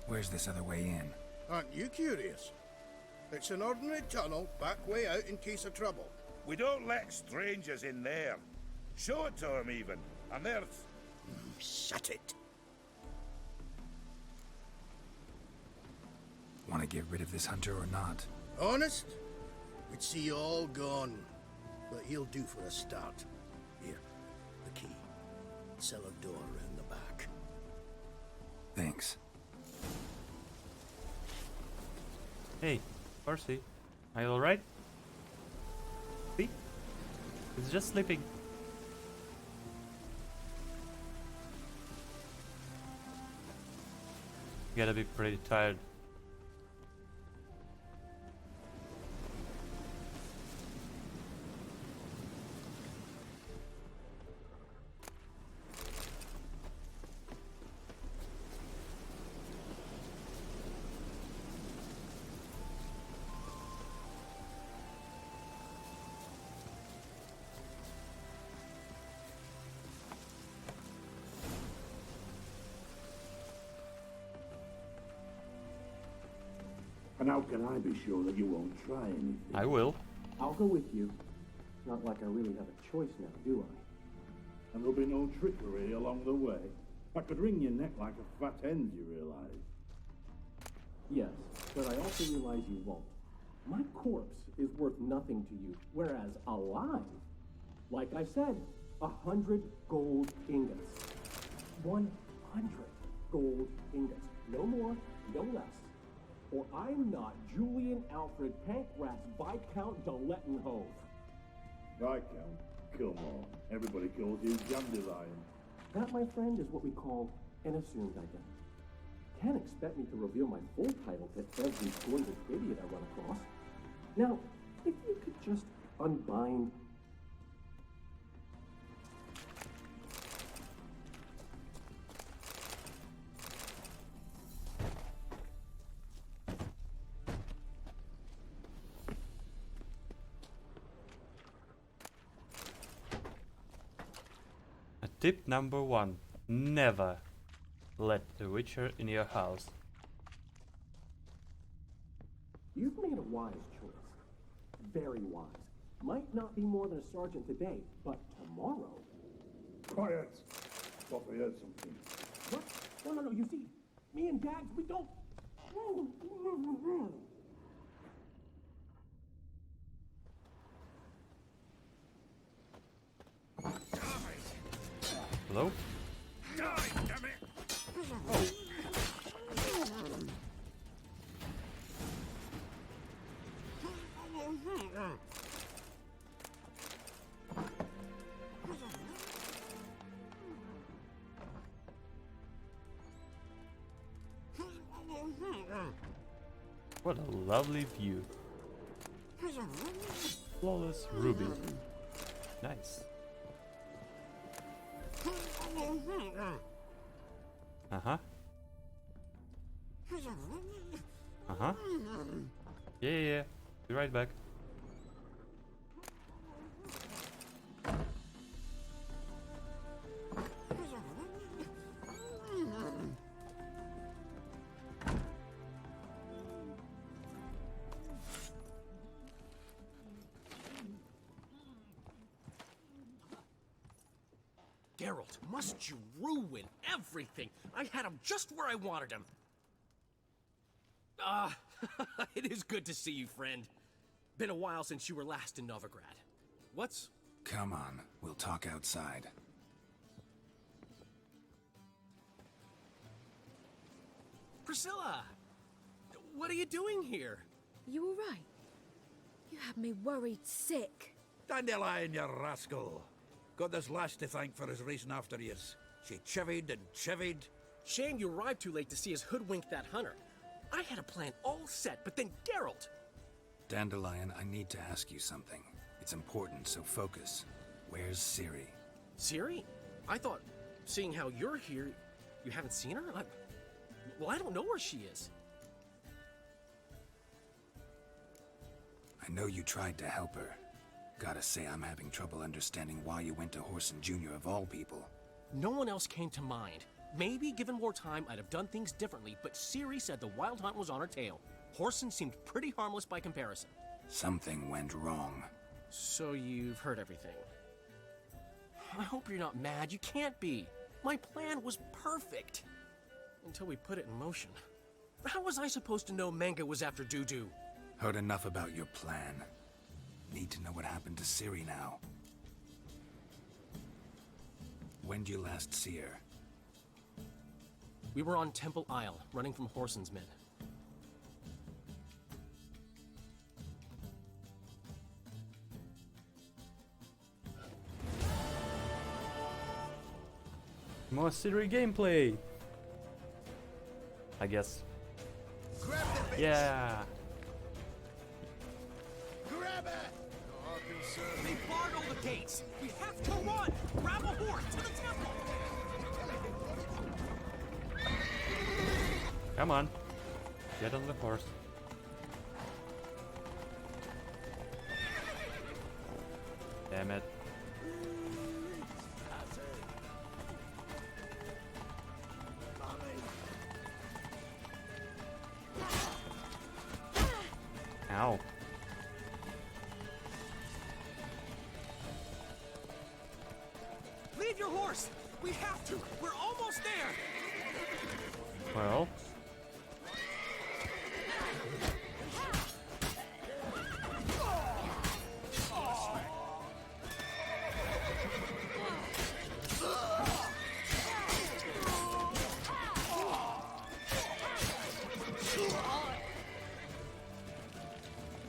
Where's this other way in? Aren't you curious? It's an ordinary tunnel, back way out in case of trouble. We don't let strangers in there. Show it to them even. And there's... Shut it. Want to get rid of this hunter or not? Honest? We'd see you all gone. But he'll do for a start. Here, the key. Cellar door round the back. Thanks. Hey, Percy, are you alright? See? It's just sleeping. You gotta be pretty tired. And how can I be sure that you won't try anything? I will. I'll go with you. Not like I really have a choice now, do I? And there'll be no trickery along the way. I could wring your neck like a fat hen, you realise? Yes, but I also realize you won't. My corpse is worth nothing to you, whereas alive, like I said, 100 gold ingots. 100 gold ingots. No more, no less. Or I'm not Julian Alfred Pankratz Viscount de Lettenhove. Viscount? Come on. Everybody calls you Dandelion. That, my friend, is what we call an assumed identity. Can't expect me to reveal my full title to every splendid idiot I run across. Now, if you could just unbind... Tip number 1. Never let the Witcher in your house. You've made a wise choice. Very wise. Might not be more than a sergeant today, but tomorrow... Quiet! Thought we heard something. What? No, you see, me and Dags, we don't... Hello? Die, damn it! What a lovely view. Flawless ruby. Nice. Uh-huh. Uh-huh. Yeah. Be right back. Geralt, must you ruin everything? I had him just where I wanted him. It is good to see you, friend. Been a while since you were last in Novigrad. What's... Come on, we'll talk outside. Priscilla! What are you doing here? You all right? You had me worried sick. Dandelion, you rascal. Got this lass to thank for his racing after years. She chivied and chivied. Shame you arrived too late to see us hoodwink that hunter. I had a plan all set, but then Geralt... Dandelion, I need to ask you something. It's important, so focus. Where's Ciri? Ciri? I thought, seeing how you're here, you haven't seen her? Well, I don't know where she is. I know you tried to help her. Gotta say, I'm having trouble understanding why you went to Whoreson Jr. of all people. No one else came to mind. Maybe, given more time, I'd have done things differently, but Ciri said the Wild Hunt was on her tail. Whoreson seemed pretty harmless by comparison. Something went wrong. So you've heard everything. I hope you're not mad. You can't be. My plan was perfect. Until we put it in motion. How was I supposed to know Manga was after Dudu? Heard enough about your plan. Need to know what happened to Ciri now. When did you last see her? We were on Temple Isle, running from Whoreson's men. More Ciri gameplay! I guess. Yeah! Grab it! They barred all the gates! We have to run! Grab a horse to the temple! Come on. Get on the horse. Damn it. Ow. Leave your horse! We have to! We're almost there! Well.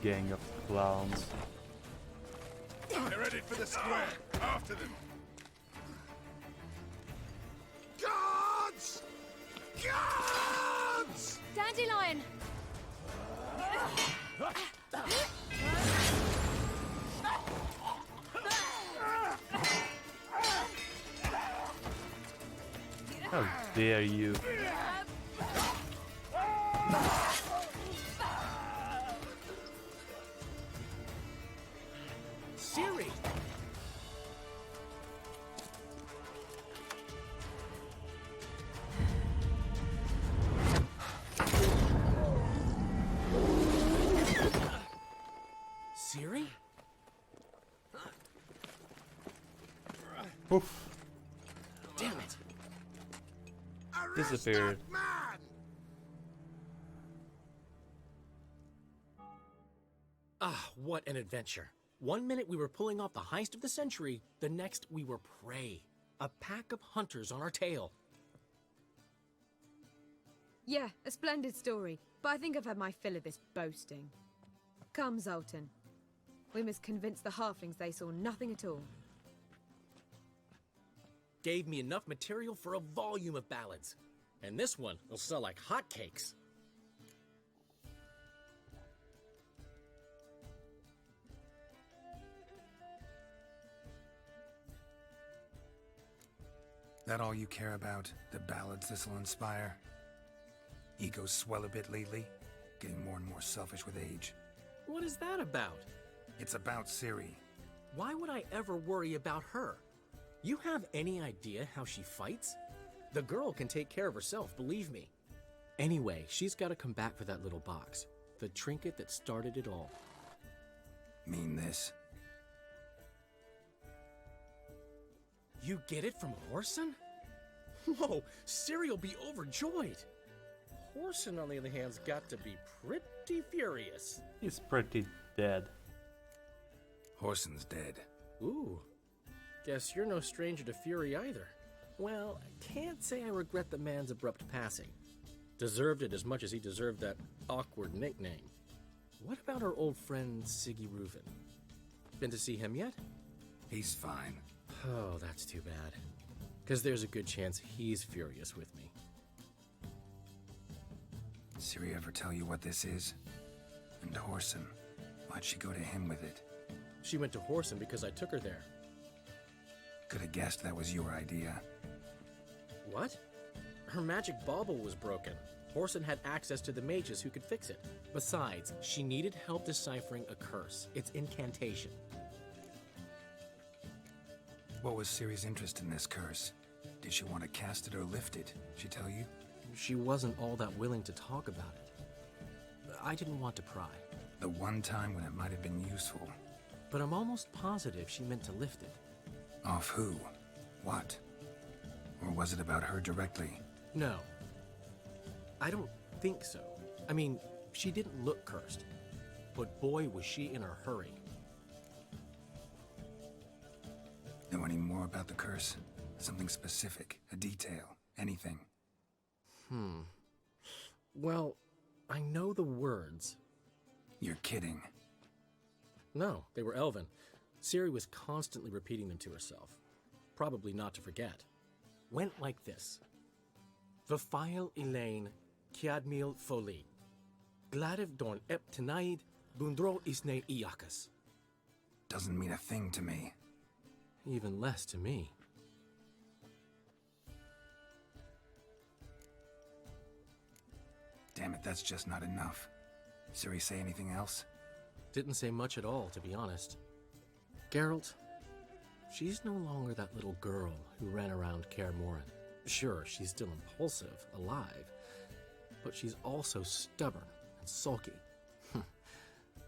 Gang of clowns. They're headed for the square. After them. Guards! Guards! Dandelion! How dare you? Ciri! Oof. Damn it! Disappeared. Ah, what an adventure. 1 minute we were pulling off the heist of the century, the next we were prey. A pack of hunters on our tail. Yeah, a splendid story, but I think I've had my fill of this boasting. Come, Zoltan. We must convince the halflings they saw nothing at all. Gave me enough material for a volume of ballads. And this one will sell like hotcakes. That all you care about? The ballads this'll inspire? Egos swell a bit lately? Getting more and more selfish with age. What is that about? It's about Ciri. Why would I ever worry about her? You have any idea how she fights? The girl can take care of herself, believe me. Anyway, she's got to come back for that little box. The trinket that started it all. Mean this? You get it from Whoreson? Whoa, Ciri will be overjoyed. Whoreson, on the other hand's got to be pretty furious. He's pretty dead. Whoreson's dead. Ooh. Guess you're no stranger to fury either. Well, I can't say I regret the man's abrupt passing. Deserved it as much as he deserved that awkward nickname. What about our old friend Siggy Reuven? Been to see him yet? He's fine. Oh, that's too bad. Because there's a good chance he's furious with me. Ciri ever tell you what this is? And Whoreson, why'd she go to him with it? She went to Whoreson because I took her there. Could have guessed that was your idea. What? Her magic bauble was broken. Whoreson had access to the mages who could fix it. Besides, she needed help deciphering a curse. It's incantation. What was Ciri's interest in this curse? Did she want to cast it or lift it? She tell you? She wasn't all that willing to talk about it. I didn't want to pry. The one time when it might have been useful. But I'm almost positive she meant to lift it. Off who? What? Or was it about her directly? No. I don't think so. I mean, she didn't look cursed. But boy, was she in a hurry. Know any more about the curse? Something specific, a detail, anything? Well, I know the words. You're kidding. No, they were Elven. Ciri was constantly repeating them to herself. Probably not to forget. Went like this. Vafile Elaine Kiadmil Foli. Gladiv Dorn Ep Tenaid Bundro Isne Iakas. Doesn't mean a thing to me. Even less to me. Damn it, that's just not enough. Ciri say anything else? Didn't say much at all, to be honest. Geralt, she's no longer that little girl who ran around Kaer Morhen. Sure, she's still impulsive, alive, but she's also stubborn and sulky.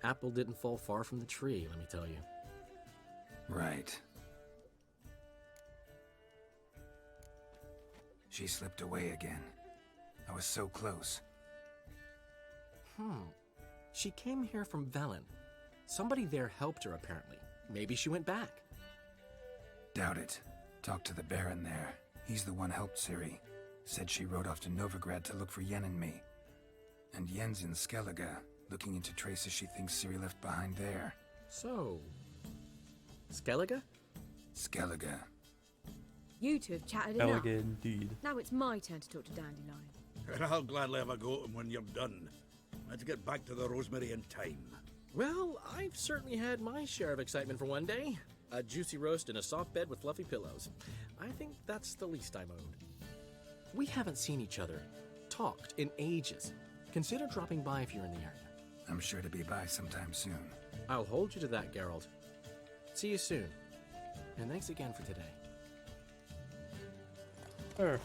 Apple didn't fall far from the tree, let me tell you. Right. She slipped away again. I was so close. She came here from Velen. Somebody there helped her, apparently. Maybe she went back. Doubt it. Talked to the Baron there. He's the one helped Ciri. Said she rode off to Novigrad to look for Yen and me. And Yen's in Skellige, looking into traces she thinks Ciri left behind there. So... Skellige? Skellige. You two have chatted enough. Skellige indeed. Now it's my turn to talk to Dandelion. And I'll gladly have a go at him when you're done. Let's get back to the Rosemary in time. Well, I've certainly had my share of excitement for one day. A juicy roast in a soft bed with fluffy pillows. I think that's the least I'm owed. We haven't seen each other, talked in ages. Consider dropping by if you're in the area. I'm sure to be by sometime soon. I'll hold you to that, Geralt. See you soon. And thanks again for today. Sure.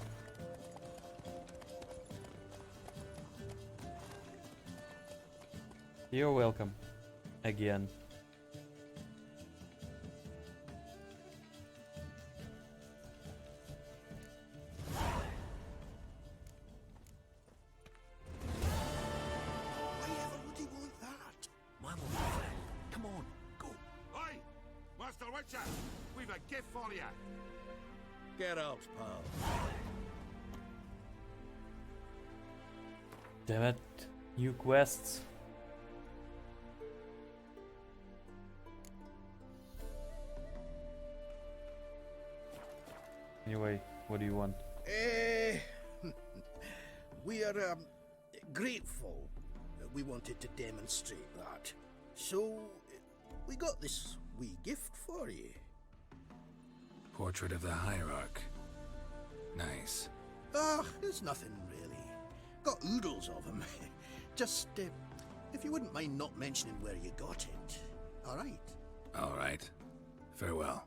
You're welcome. Again. Butcher, we've a gift for you. Get out, pal. Damn it. New quests. Anyway, what do you want? We are grateful that we wanted to demonstrate that. So, we got this wee gift for you. Portrait of the Hierarch. Nice. Ah, it's nothing really. Got oodles of them. Just, if you wouldn't mind not mentioning where you got it. All right? All right. Farewell.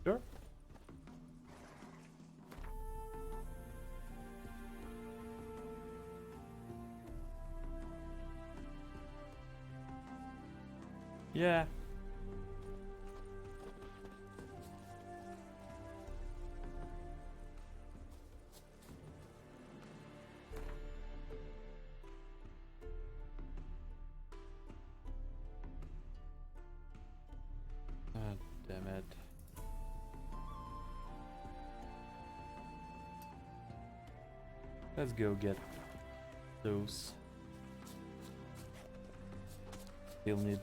Sure. Yeah. Ah, damn it. Let's go get those. Still need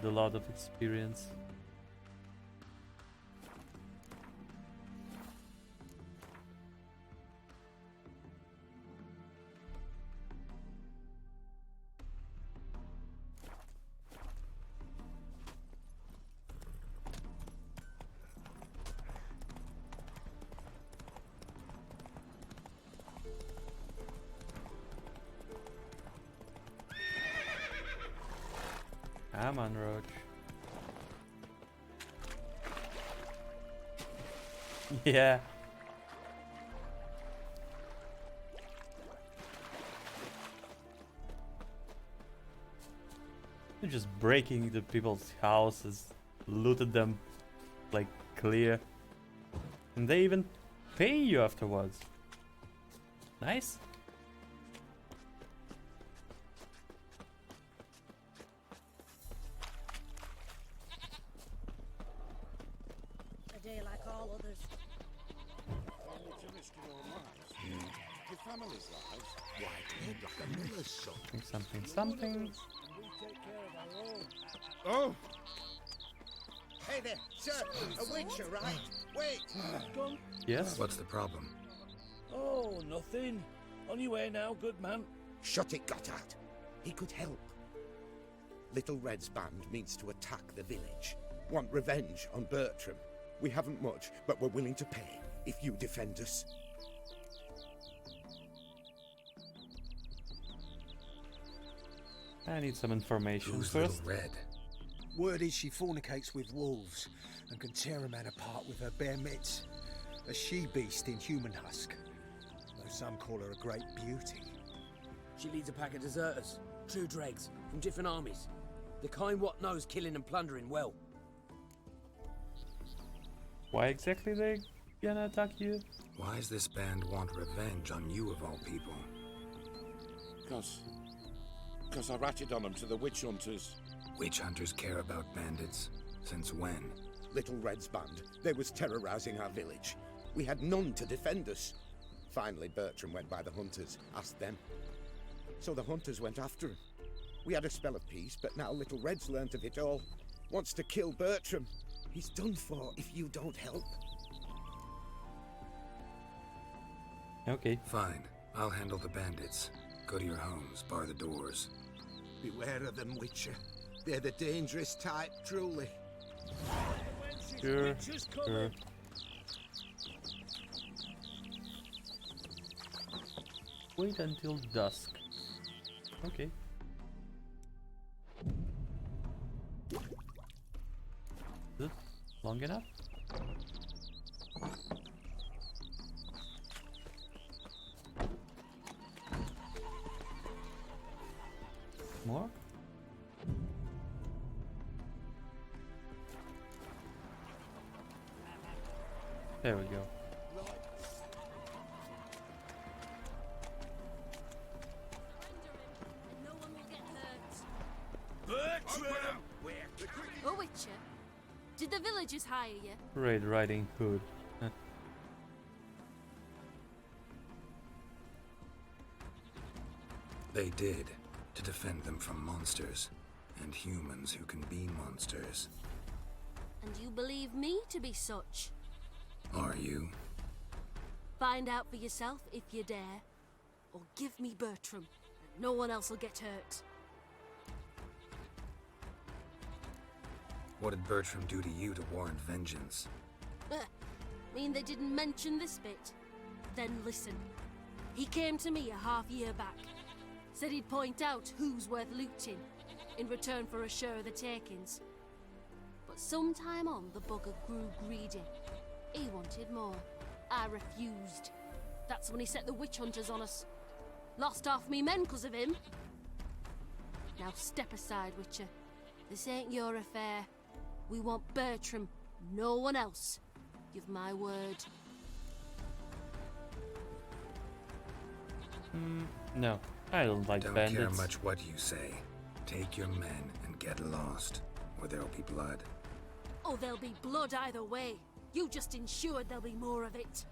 a lot of experience. Come on, Roach. Yeah. You're just breaking the people's houses, looted them like clear. And they even pay you afterwards. Nice. A day like all others. Your family's lives, white-haired like a miller's son. Something. Oh! Hey there, sir! A witcher, right? Wait! Yes? What's the problem? Oh, nothing. On your way now, good man. Shut it, Gotthard. He could help. Little Red's band means to attack the village. Want revenge on Bertram. We haven't much, but we're willing to pay if you defend us. I need some information Who's first. Little Red? Word is she fornicates with wolves and can tear a man apart with her bare mitts. A she-beast in human husk. Though some call her a great beauty. She leads a pack of deserters, true dregs, from different armies. The kind what knows killing and plundering well. Why exactly they gonna attack you? Why does this band want revenge on you of all people? Because I ratted on them to the witch hunters. Witch hunters care about bandits. Since when? Little Red's band. They was terrorizing our village. We had none to defend us. Finally, Bertram went by the hunters, asked them. So the hunters went after him. We had a spell of peace, but now Little Red's learnt of it all. Wants to kill Bertram. He's done for if you don't help. Okay. Fine. I'll handle the bandits. Go to your homes, bar the doors. Beware of them, Witcher. They're the dangerous type, truly. Sure. Wait until dusk. Okay. Is it long enough? More? There we go. Bertram! Did the villagers hire you? Red Riding Hood. Huh. They did, to defend them from monsters, and humans who can be monsters. And you believe me to be such? Are you? Find out for yourself if you dare. Or give me Bertram, and no one else will get hurt. What did Bertram do to you to warrant vengeance? Mean they didn't mention this bit? Then listen. He came to me a half year back. Said he'd point out who's worth looting, in return for a share of the takings. But sometime on, the bugger grew greedy. He wanted more. I refused. That's when he set the witch hunters on us. Lost half me men 'cause of him. Now step aside, Witcher. This ain't your affair. We want Bertram, no one else. Give my word. No, I don't like bandits. Don't care much what you say. Take your men and get lost, or there'll be blood. Oh, there'll be blood either way. You just ensured there'll be more of it.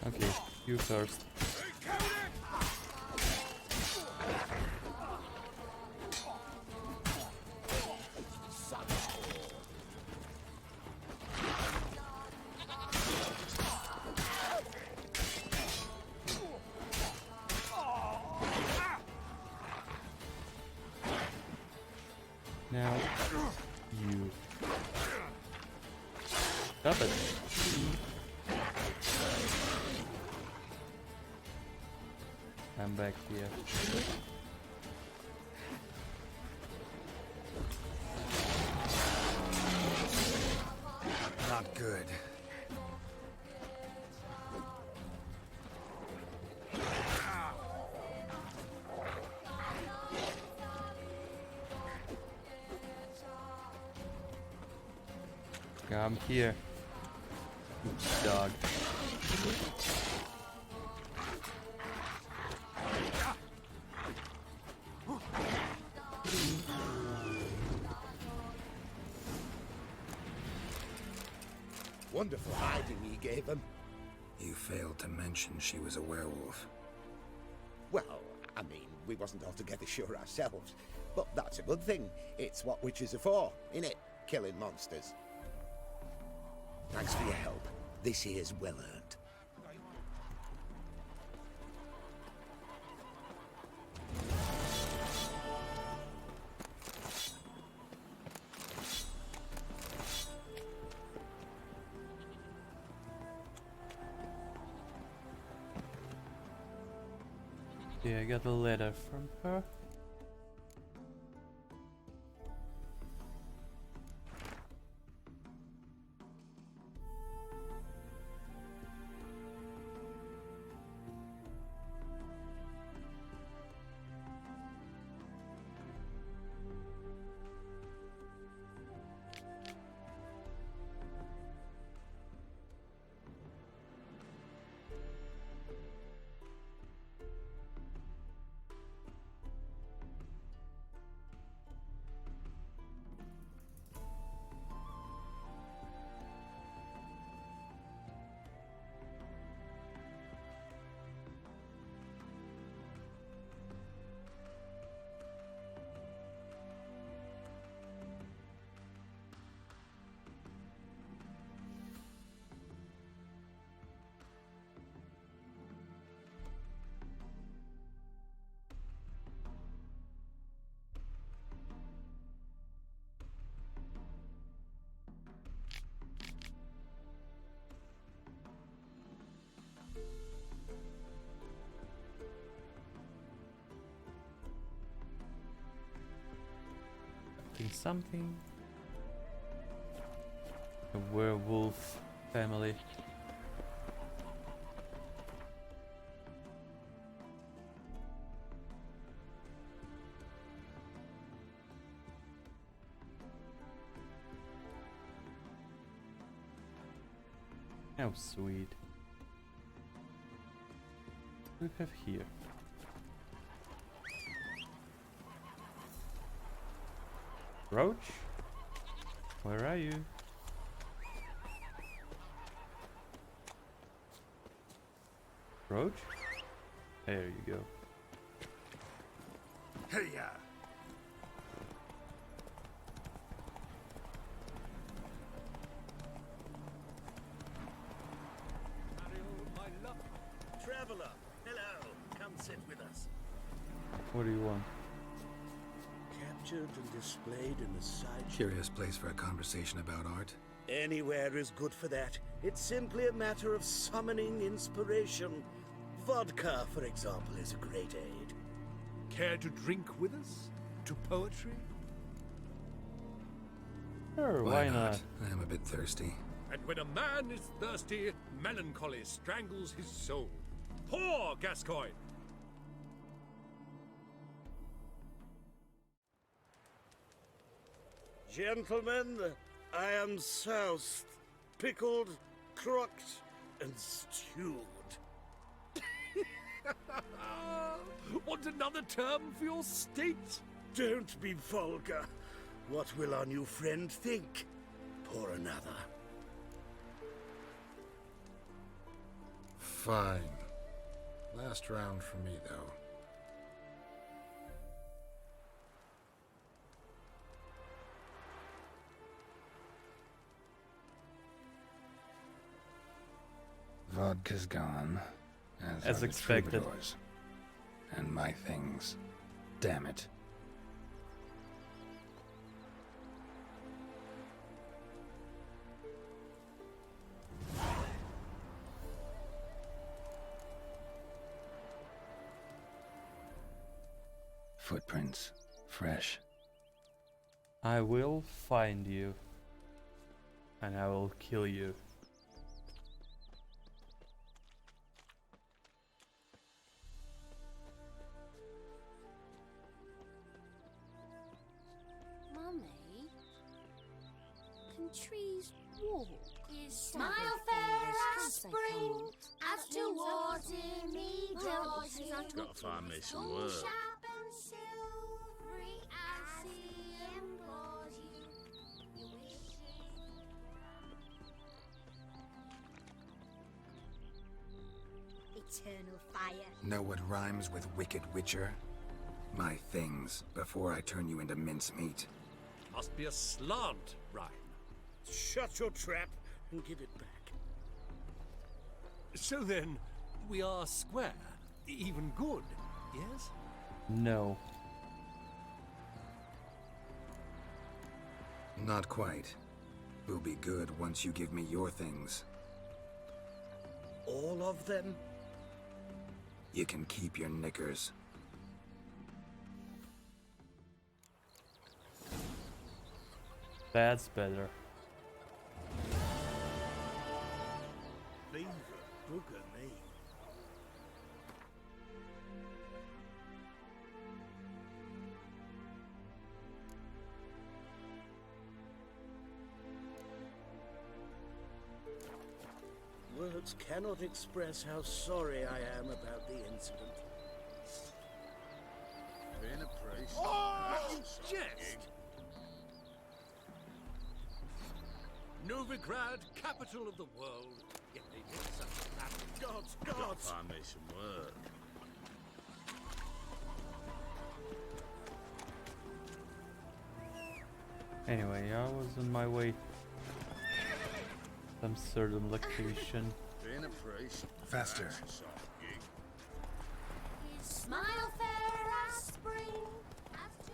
Okay, you first. Now, you. Stop it. I'm back here. Not good. Come here, dog. Wonderful hiding you gave him. You failed to mention she was a werewolf. Well, I mean, we wasn't altogether sure ourselves. But that's a good thing. It's what witches are for, innit? Killing monsters. Thanks for your help. This here's well earned. Yeah, I got a letter from her. Something. A werewolf family. How sweet. we have here? Roach? Where are you? Roach? There you go. Hey ya! Traveler, hello. Come sit with us. What do you want? Captured and displayed in a sideshow. Curious place for a conversation about art. Anywhere is good for that. It's simply a matter of summoning inspiration. Vodka, for example, is a great aid. Care to drink with us? To poetry? Sure, why not? I am a bit thirsty. And when a man is thirsty, melancholy strangles his soul. Pour, Gascoigne! Gentlemen, I am soused, pickled, crocked, and stewed. Want another term for your state? Don't be vulgar. What will our new friend think? Pour another. Fine. Last round for me, though. Vodka's gone. As are the expected. troubadours. And my things. Damn it. Footprints. Fresh. I will find you. And I will kill you. Mummy, can trees walk? Smile fair as spring, as towards me dodging. Gotta find me some work. Sharp and silvery as he implores you. You Eternal fire. Know what rhymes with Wicked Witcher? My things, before I turn you into mincemeat. Must be a slant rhyme. Shut your trap and give it back. So then, we are square, even good, yes? No. Not quite. We'll be good once you give me your things. All of them? You can keep your knickers. That's better. Beaver, booger me. Words cannot express how sorry I am about the incident. Being a priest. Oh, you jest! Novigrad, capital of the world. Yet they did such a bad. Gotta Gods! find me some work. Anyway, I was on my way to some certain location. Being a priest. Faster. That's a soft gig. Smile fair as spring, as to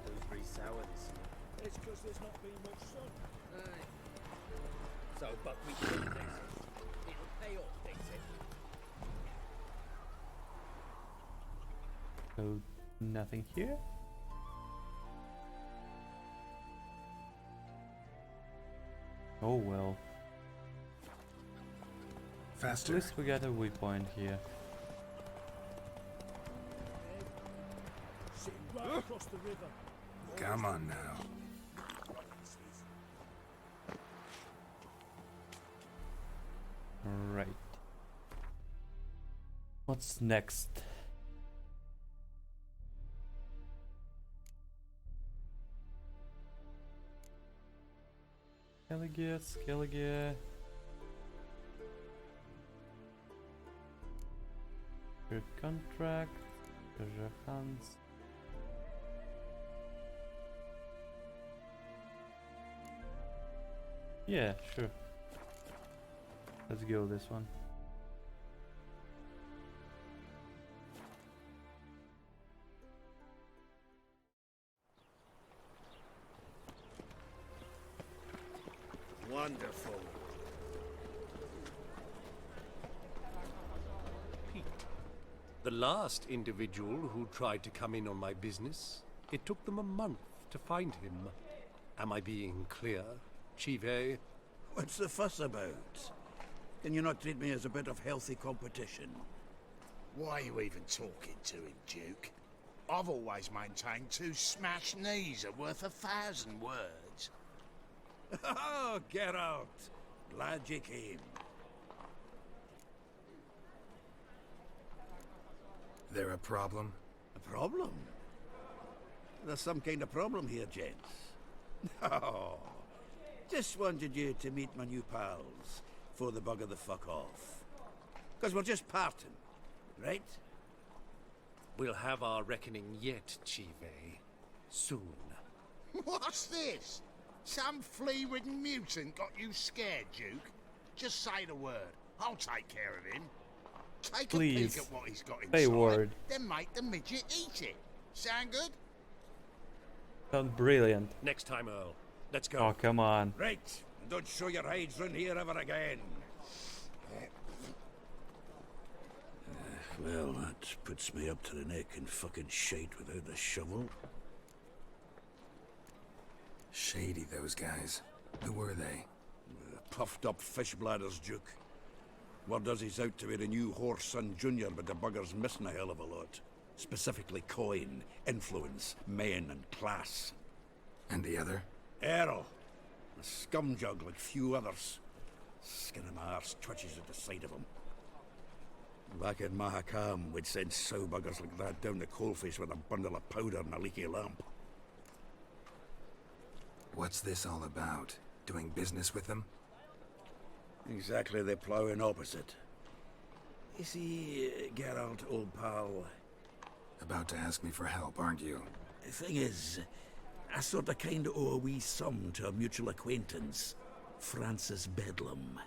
Dewsbury sour this year. It's because there's not been much sun. So, but we can fix it. It'll pay off, fix it. So, nothing here? Oh well. Faster. At least we got a waypoint here. sitting right across the river. Come on now. Right. What's next? Skellige. Good contract. Treasure hunts. Yeah, sure. Let's go this one. Wonderful. The last individual who tried to come in on my business, it took them a month to find him. Am I being clear, Chive? What's the fuss about? Can you not treat me as a bit of healthy competition? Why are you even talking to him, Duke? I've always maintained 2 smashed knees are worth 1,000 words. Oh, get out! Glad you came. There a problem? A problem? There's some kind of problem here, gents. Oh, just wanted you to meet my new pals before they bugger the fuck off. Because we're just parting, right? We'll have our reckoning yet, Chive. Soon. What's this? Some flea-ridden mutant got you scared, Duke? Just say the word. I'll take care of him. Take Please. a peek at what he's got Say inside, word. then make the midget eat it. Sound good? Sounds brilliant. Next time, Earl. Let's go. Oh, come on. Right, and don't show your hides round here ever again. Well, that puts me up to the neck in fucking shite without the shovel. Shady, those guys. Who were they? Puffed up fish bladders, Duke. Word does he's out to be the new Whoreson Jr., but the bugger's missing a hell of a lot. Specifically coin, influence, men, and class. And the other? Errol. A scumjug like few others. Skin of my arse twitches at the sight of him. Back in Mahakam, we'd send sow buggers like that down the coalface with a bundle of powder and a leaky lamp. What's this all about? Doing business with them? Exactly the ploughing opposite. You see, Geralt, old pal... About to ask me for help, aren't you? The thing is, I sort of kind of owe a wee sum to a mutual acquaintance. Francis Bedlam,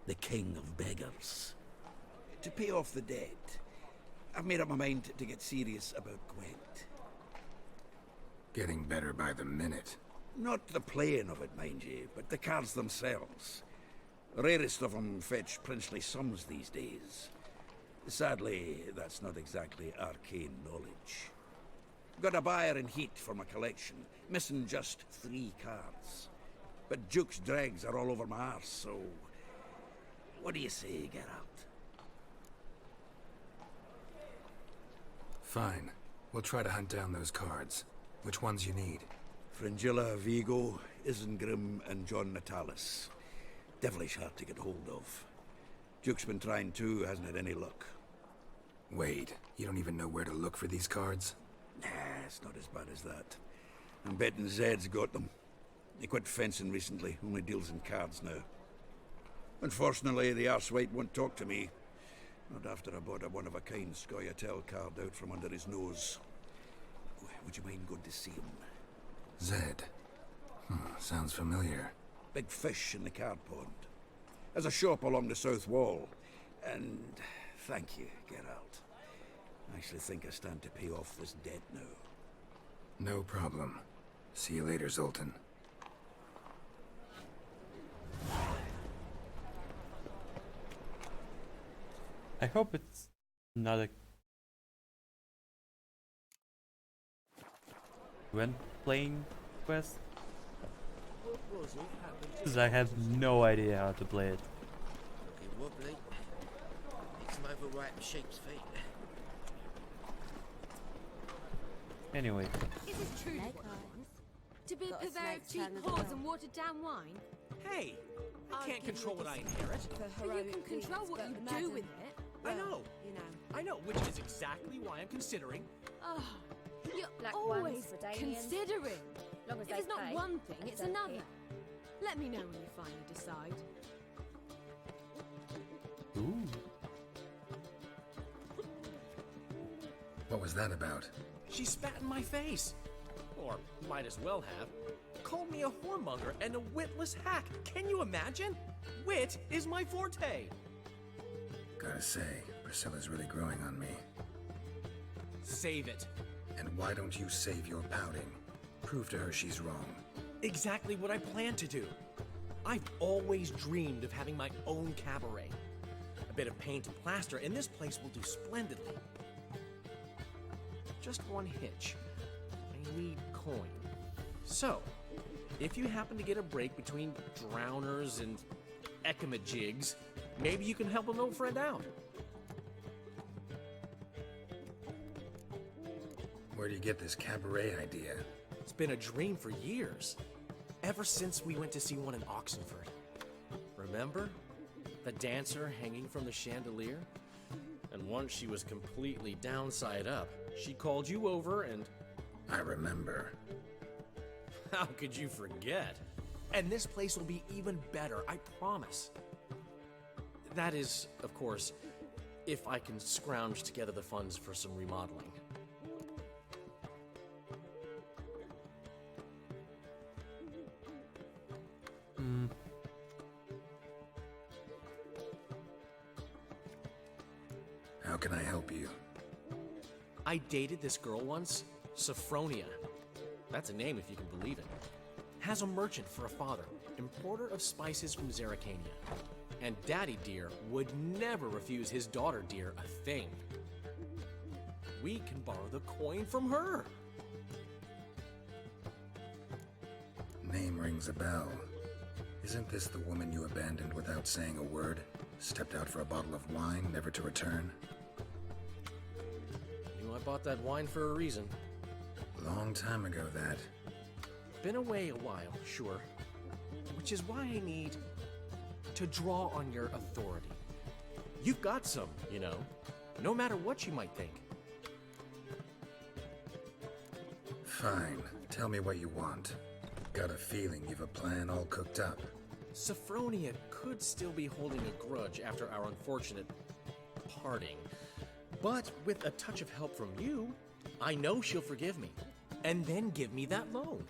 the king of beggars. To pay off the debt, I've made up my mind to get serious about Gwent. Getting better by the minute. Not the playing of it, mind you, but the cards themselves. The rarest of them fetch princely sums these days. Sadly, that's not exactly arcane knowledge. Got a buyer in heat for my collection, missing just 3 cards. But Duke's dregs are all over my arse, so... What do you say, Geralt? Fine. We'll try to hunt down those cards. Which ones you need? Fringilla, Vigo, Isengrim, and John Natalis. Devilish hard to get hold of. Duke's been trying too, hasn't had any luck. Wait, you don't even know where to look for these cards? Nah, it's not as bad as that. I'm betting Zed's got them. He quit fencing recently, only deals in cards now. Unfortunately, the arsewite won't talk to me. Not after I bought a one-of-a-kind Scoia'tael card out from under his nose. Would you mind going to see him? Zed. Sounds familiar. Big fish in the card pond. There's a shop along the south wall. And thank you, Geralt. I actually think I stand to pay off this debt now. No problem. See you later, Zoltan. I hope it's not a Gwent playing quest, What was it? Happened to because I have no idea how to play it. Looking wobbly. Need some overripe sheep's feet. Anyway, Is it true what I want? To be Got a preserved snake's cheap tongue as whores well. and watered down wine? Hey, I can't control what I inherit. But you can control what you do with it. I know. You know. I know, which is exactly why I'm considering. Oh, you're Black ones always for Dalians. considering. Long as If they it's not pay one thing, and it's don't another. hit. Let me know when you finally decide. ooh, What was that about? She spat in my face. Or might as well have. Called me a whoremonger and a witless hack. Can you imagine? Wit is my forte. Gotta say, Priscilla's really growing on me. Save it. And why don't you save your pouting? Prove to her she's wrong. Exactly what I plan to do. I've always dreamed of having my own cabaret. A bit of paint and plaster, and this place will do splendidly. Just one hitch. I need coin. So, if you happen to get a break between drowners and ekamajigs, maybe you can help an old friend out. Where do you get this cabaret idea? It's been a dream for years. Ever since we went to see one in Oxenford. Remember? The dancer hanging from the chandelier? And once she was completely downside up, she called you over and... I remember. How could you forget? And this place will be even better, I promise. That is, of course, if I can scrounge together the funds for some remodeling. How can I help you? I dated this girl once, Sophronia. That's a name if you can believe it. Has a merchant for a father, importer of spices from Zerrikania. And Daddy Dear would never refuse his daughter Dear a thing. We can borrow the coin from her. Name rings a bell. Isn't this the woman you abandoned without saying a word? Stepped out for a bottle of wine, never to return? You know, I bought that wine for a reason. Long time ago, that. Been away a while, sure. Which is why I need to draw on your authority. You've got some, you know, no matter what you might think. Fine. Tell me what you want. Got a feeling you've a plan all cooked up. Sophronia could still be holding a grudge after our unfortunate parting. But with a touch of help from you, I know she'll forgive me. And then give me that loan.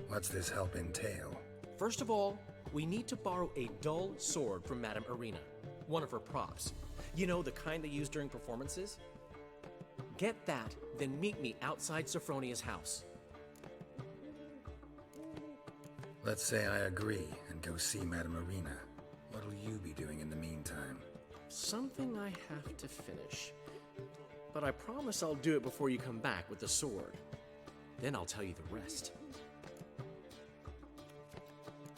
What's this help entail? First of all, we need to borrow a dull sword from Madame Arena. One of her props. You know, the kind they use during performances? Get that, then meet me outside Sophronia's house. Let's say I agree and go see Madame Arena. What'll you be doing in the meantime? Something I have to finish. But I promise I'll do it before you come back with the sword. Then I'll tell you the rest.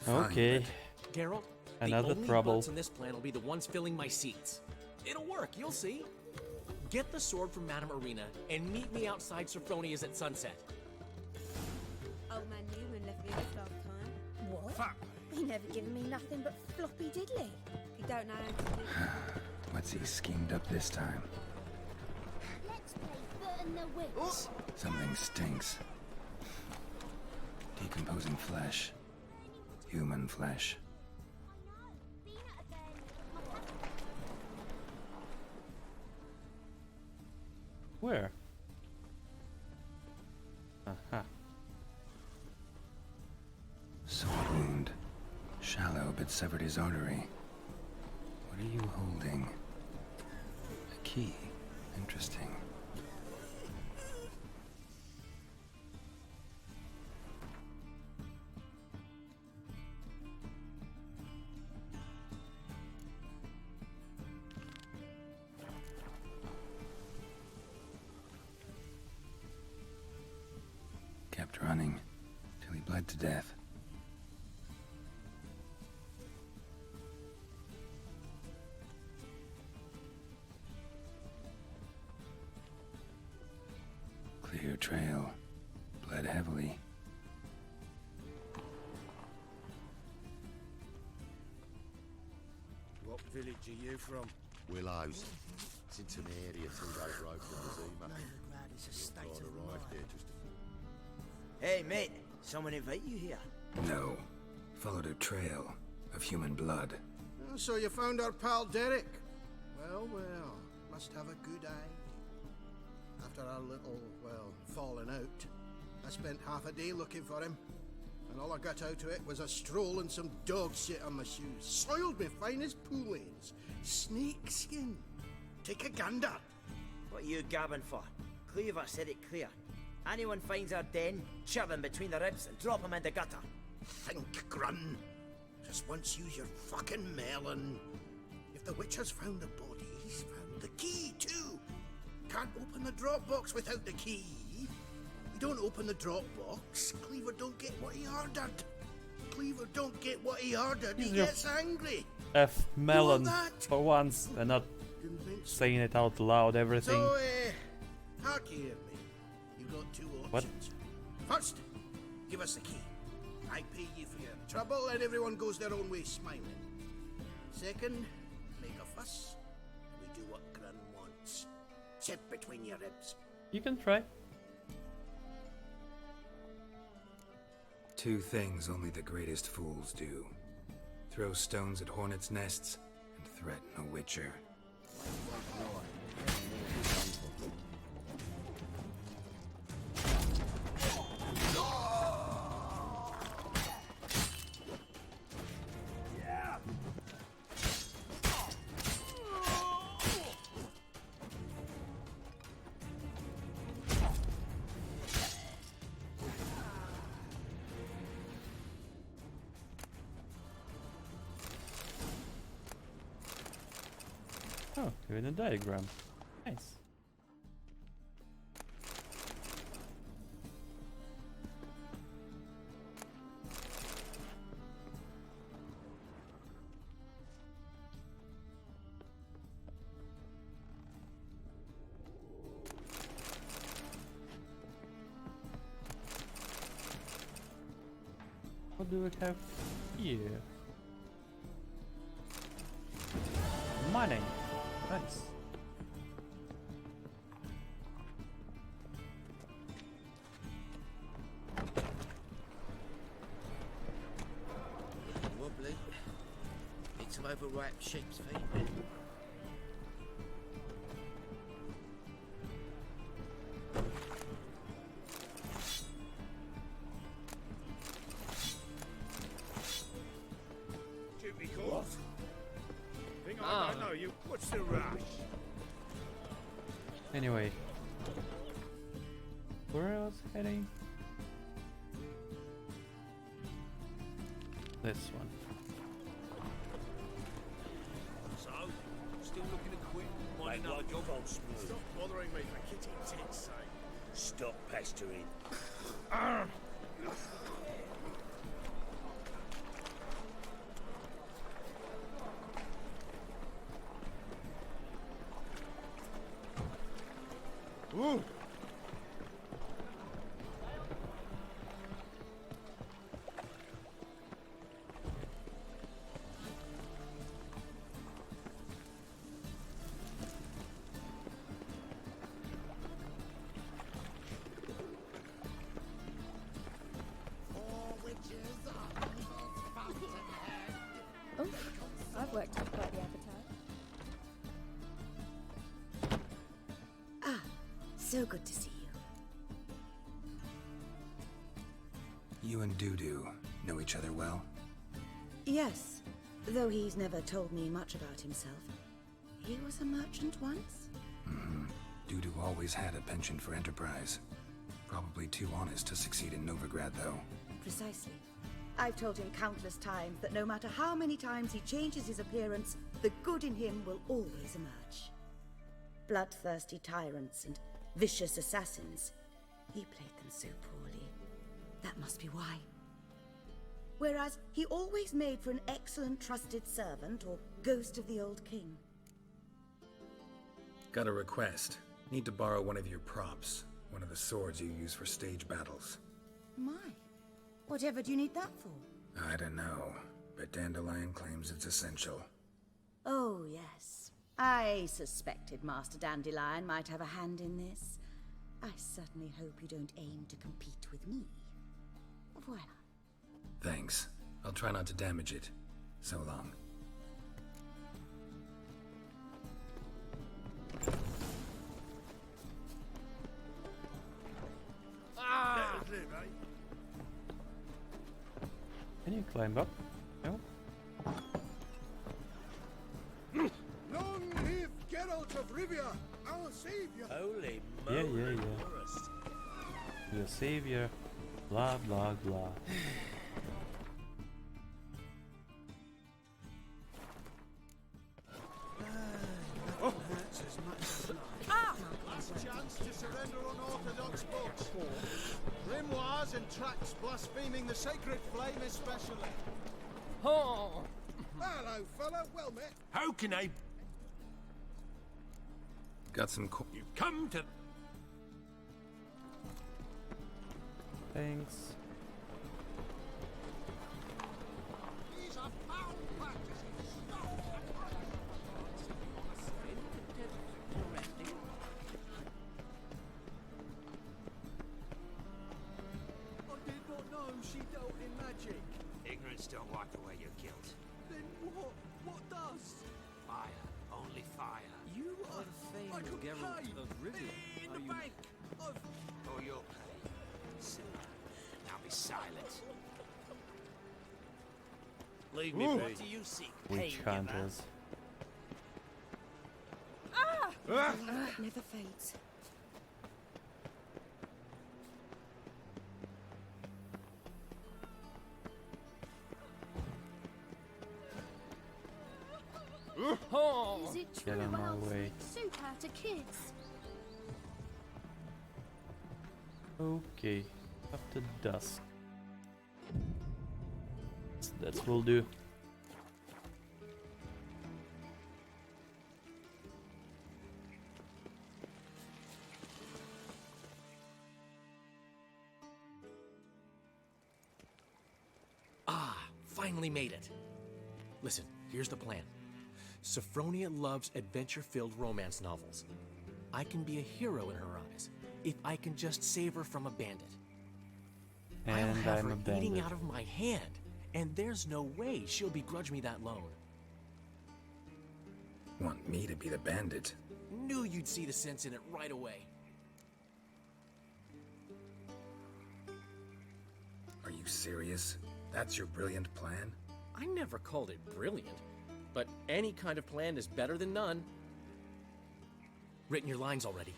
okay. Geralt, Another the only trouble. butts in this plan will be the ones filling my seats. It'll work, you'll see. Get the sword from Madame Arena and meet me outside Sophronia's at sunset. Old man Newman left me off last time. What? Fuck. He never given me nothing but floppy diddly. You don't know how to do What's he schemed up this time? Let's play Burn the Witch. Something stinks. Decomposing flesh. Human flesh. Where? Aha. Sword wound. Shallow, but severed his artery. What are you holding? A key. Interesting. Kept running till he bled to death. Clear trail. Bled heavily. What village are you from? Willows. It's in Temeria, 2 days road from Zima. It's a state of arrived here just Hey, mate. Someone invite you here? No. Followed a trail of human blood. Oh, so you found our pal Derek? Well, well, must have a good eye. After our little, well, falling out, I spent half a day looking for him. And all I got out of it was a stroll and some dog shit on my shoes. Soiled me finest pool lanes. Snake skin. Take a gander. What are you gabbing for? Cleaver said it clear. Anyone finds our den, shove him between the ribs and drop him in the gutter. Think, Grun. Just once use your fucking melon. If the witch has found the body, he's found the key too. Can't open the drop box without the key. You don't open the drop box, Cleaver don't get what he ordered. Cleaver don't get what he ordered, he gets angry. F melon for once and not saying it out loud, everything. So, hark here, mate. You've got 2 options. First, give us the key. I pay you for your trouble and everyone goes their own way smiling. Second, make a fuss. We do what Grun wants. Sit between your ribs. You can try. 2 things only the greatest fools do. Throw stones at hornets' nests and threaten a witcher. Oh, even a diagram. Nice. What do we have here? Money. Nice. Wobbly. Need some overripe sheep's feet. Jimmy calls. Think I don't know you. What's the rush? Anyway. Where else heading? This one. So, still looking to quit? Find another job on smooth. Stop bothering me for kitty tits' sake. Stop pestering. Ooh. Oh, I've worked up quite the appetite. Ah, so good to see you. You and Dudu know each other well? Yes, though he's never told me much about himself. He was a merchant once? Mm-hmm. Dudu always had a penchant for enterprise. Probably too honest to succeed in Novigrad, though. Precisely. I've told him countless times that no matter how many times he changes his appearance, the good in him will always emerge. Bloodthirsty tyrants and vicious assassins. He played them so poorly. That must be why. Whereas he always made for an excellent trusted servant or ghost of the old king. Got a request. Need to borrow one of your props. One of the swords you use for stage battles. My. Whatever do you need that for? I don't know, but Dandelion claims it's essential. Oh, yes. I suspected Master Dandelion might have a hand in this. I certainly hope you don't aim to compete with me. Voilà. Thanks. I'll try not to damage it. So long. Can you climb up? No? Long live Geralt of Rivia, our savior! Holy Yeah. Your savior. Blah, blah, blah. Last chance to surrender unorthodox books. Grimoires and tracts blaspheming the sacred flame especially. Oh! Hello, fella. Well met. How can I... Got some You come to... Thanks. These are foul practices. Stop. I did not know she dealt in magic. Ignorance don't wipe away your guilt. Then what? What does? Fire. Only fire. You are I famed could Geralt pay. of Rivia. In Are the you... bank. I've... Oh, you'll pay. Silver. Now be silent. Leave me Ooh. be. What do you seek? Witch hunters. The light that never fades. Oh! Is it Get true on my elves way. make soup out of kids? Okay. Up to dusk. That will do. Ah, finally made it. Listen, here's the plan. Sophronia loves adventure-filled romance novels. I can be a hero in her eyes if I can just save her from a bandit. I'll And have I'm her a bandit. eating out of my hand, and there's no way she'll begrudge me that loan. Want me to be the bandit? Knew you'd see the sense in it right away. Are you serious? That's your brilliant plan? I never called it brilliant, but any kind of plan is better than none. Written your lines already.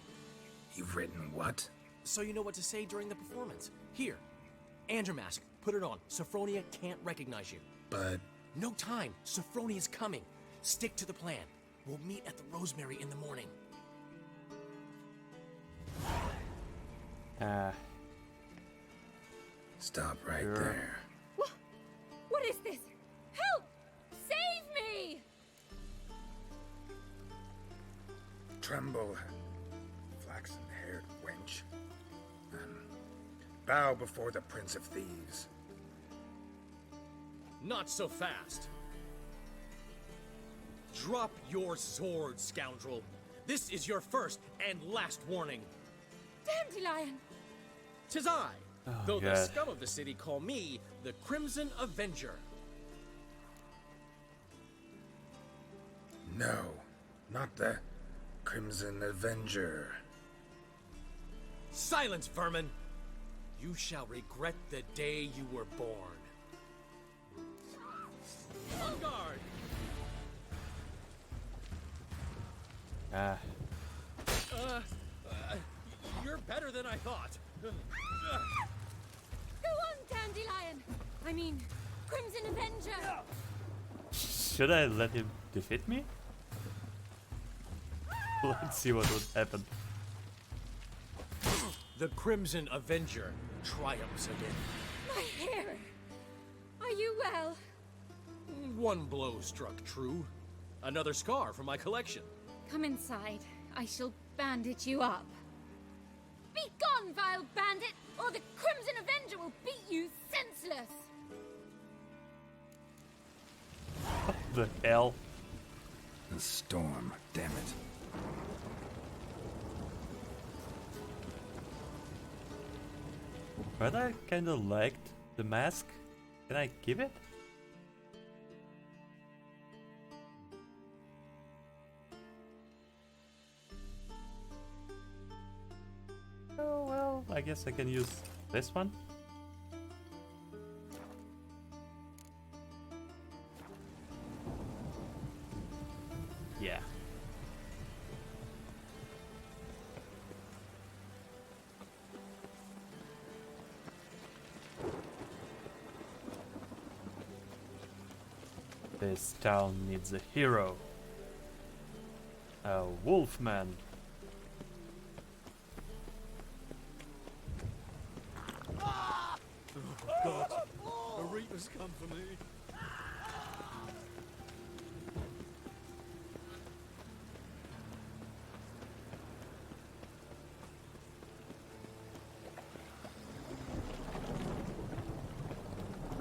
You've written what? So you know what to say during the performance. Here, Andromask, put it on. Sophronia can't recognize you. But... No time. Sophronia's coming. Stick to the plan. We'll meet at the Rosemary in the morning. Ah. Stop right Sure. there. What is this? Help! Save me! Tremble, flaxen-haired wench. Bow before the Prince of Thieves. Not so fast. Drop your sword, scoundrel. This is your first and last warning. Dandelion! 'Tis I, Oh, though the God. scum of the city call me the Crimson Avenger. No, not the Crimson Avenger. Silence, vermin! You shall regret the day you were born. On guard! Ah. You're better than I thought. Go on, Dandelion! I mean, Crimson Avenger! Should I let him defeat me? Let's see what would happen. The Crimson Avenger triumphs again. My hair! Are you well? One blow struck true. Another scar from my collection. Come inside. I shall bandage you up. Be gone, vile bandit, or the Crimson Avenger will beat you senseless! What the hell? The storm, damn it. But I kinda liked the mask. Can I keep it? Oh well, I guess I can use this one. Yeah. This town needs a hero. A wolfman. God, the Reapers come for me.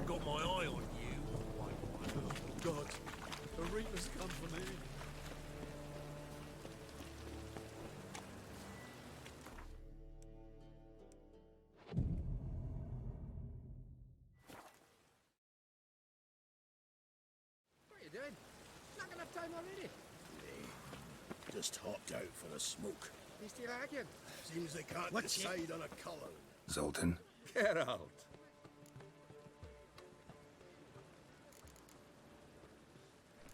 Got my eye on you. Oh, God, the Reapers come for me. What are you doing? Not enough time already. Just hopped out for a smoke. You still arguing? Seems they can't What's decide on a colour. Zoltan? Get out.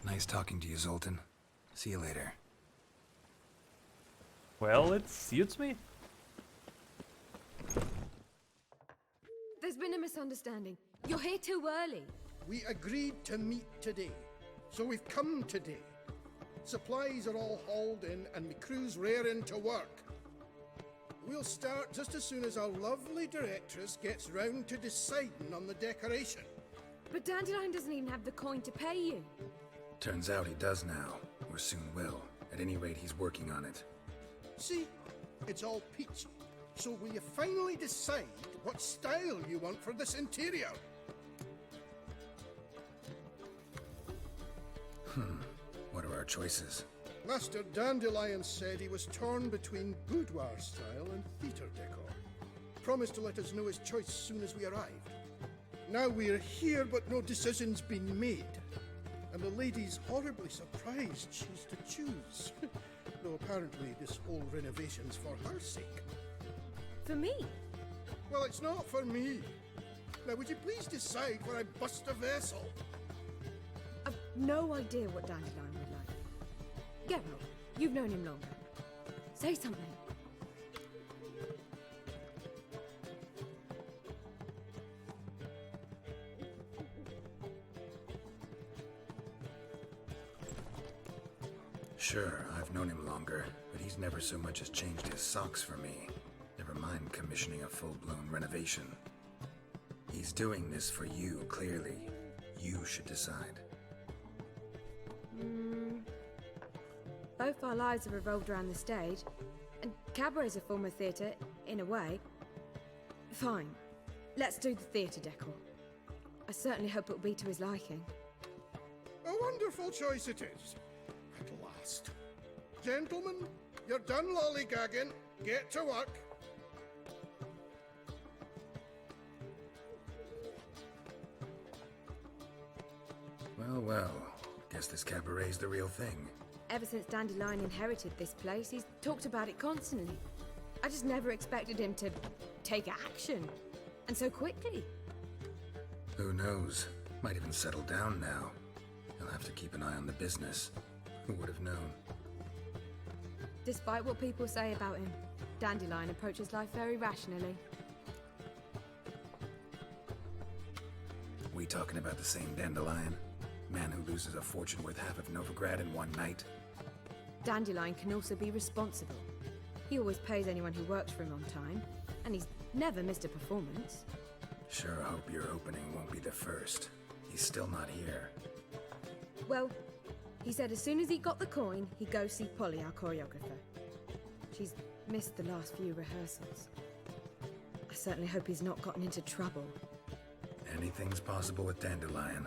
Nice talking to you, Zoltan. See you later. Well, it suits me. There's been a misunderstanding. You're here too early. We agreed to meet today, so we've come today. Supplies are all hauled in and the crew's raring to work. We'll start just as soon as our lovely directress gets round to deciding on the decoration. But Dandelion doesn't even have the coin to pay you. Turns out he does now, or soon will. At any rate, he's working on it. See, it's all peachy. So will you finally decide what style you want for this interior? What are our choices? Master Dandelion said he was torn between boudoir style and theatre decor. Promised to let us know his choice as soon as we arrived. Now we're here, but no decision's been made. And the lady's horribly surprised she's to choose. Though apparently this whole renovation's for her sake. For me? Well, it's not for me. Now, would you please decide where I bust a vessel? I've no idea what Dandelion would like. Geralt, you've known him longer. Say something. Sure, I've known him longer, but he's never so much as changed his socks for me. Never mind commissioning a full-blown renovation. He's doing this for you, clearly. You should decide. Both our lives have revolved around the stage, and cabaret's a form of theatre, in a way. Fine. Let's do the theatre decor. I certainly hope it'll be to his liking. A wonderful choice it is. At last. Gentlemen, you're done lollygagging. Get to work. Well, well. Guess this cabaret's the real thing. Ever since Dandelion inherited this place, he's talked about it constantly. I just never expected him to take action. And so quickly. Who knows? Might even settle down now. He'll have to keep an eye on the business. Who would have known? Despite what people say about him, Dandelion approaches life very rationally. We talking about the same Dandelion? Man who loses a fortune worth half of Novigrad in one night? Dandelion can also be responsible. He always pays anyone who works for him on time, and he's never missed a performance. Sure hope your opening won't be the first. He's still not here. Well, he said as soon as he got the coin, he'd go see Polly, our choreographer. She's Missed the last few rehearsals. I certainly hope he's not gotten into trouble. Anything's possible with Dandelion.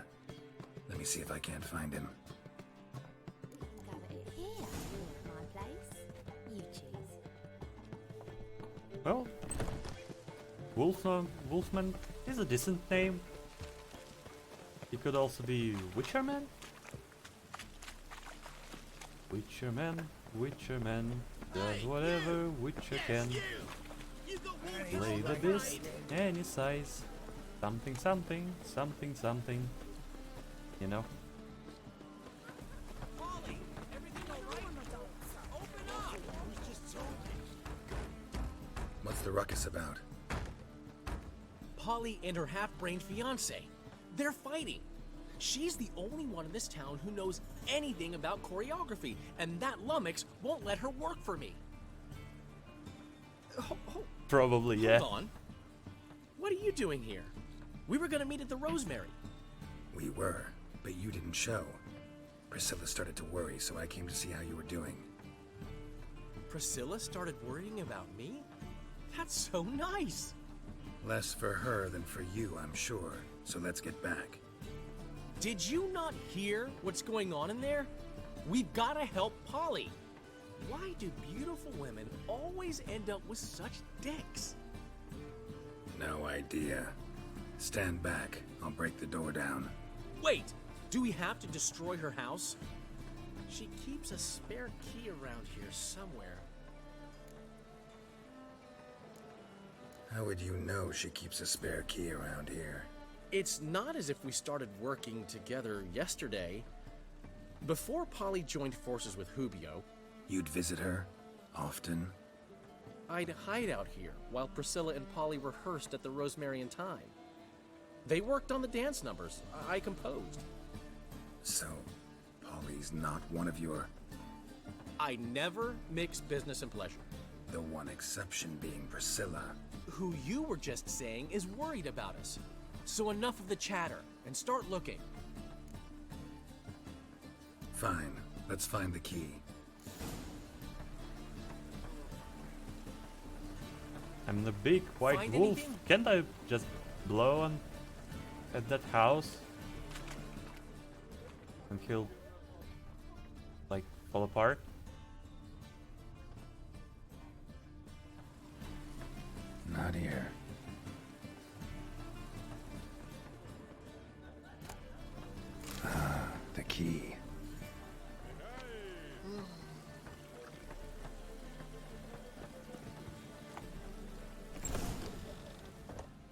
Let me see if I can't find him. Here, my place. You choose. Well, Wolfman is a decent name. He could also be Witcherman. Witcherman does whatever Witcher can. Play the beast, any size. Something, something, something, something. You know? What's the ruckus about? Polly and her half-brained fiancé. They're fighting. She's the only one in this town who knows anything about choreography, and that lummox won't let her work for me. Probably, yeah. Hold on. What are you doing here? We were gonna meet at the Rosemary. We were, but you didn't show. Priscilla started to worry, so I came to see how you were doing. Priscilla started worrying about me? That's so nice. Less for her than for you, I'm sure. So let's get back. Did you not hear what's going on in there? We've gotta help Polly. Why do beautiful women always end up with such dicks? No idea. Stand back. I'll break the door down. Wait! Do we have to destroy her house? She keeps a spare key around here somewhere. How would you know she keeps a spare key around here? It's not as if we started working together yesterday. Before Polly joined forces with Hubio, You'd visit her? Often? I'd hide out here while Priscilla and Polly rehearsed at the Rosemary in Time. They worked on the dance numbers I composed. So, Polly's not one of your... I never mix business and pleasure. The one exception being Priscilla. Who you were just saying is worried about us. So enough of the chatter, and start looking. Fine. Let's find the key. I'm the big white Find wolf. anything? Can't I just blow on at that house and he'll like fall apart? Not here. Ah, the key.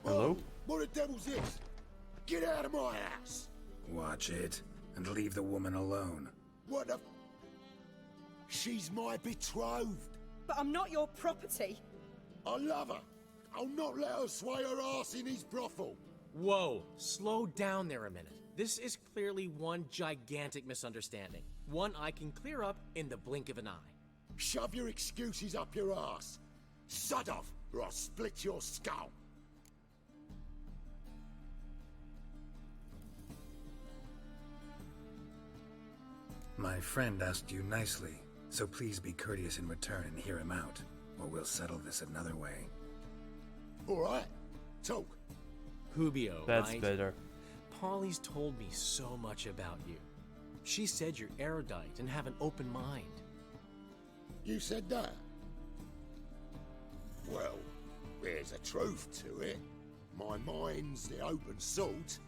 Hello? What the devil's this? Get out of my house! Watch it, and leave the woman alone. What the... She's my betrothed. But I'm not your property. I love her. I'll not let her sway her ass in his brothel. Whoa, slow down there a minute. This is clearly one gigantic misunderstanding. One I can clear up in the blink of an eye. Shove your excuses up your ass. Sod off, or I'll split your skull. My friend asked you nicely, so please be courteous in return and hear him out, or we'll settle this another way. All right, talk. Hubio, That's right? better. Polly's told me so much about you. She said you're erudite and have an open mind. You said that? Well, there's a truth to it. My mind's the open salt,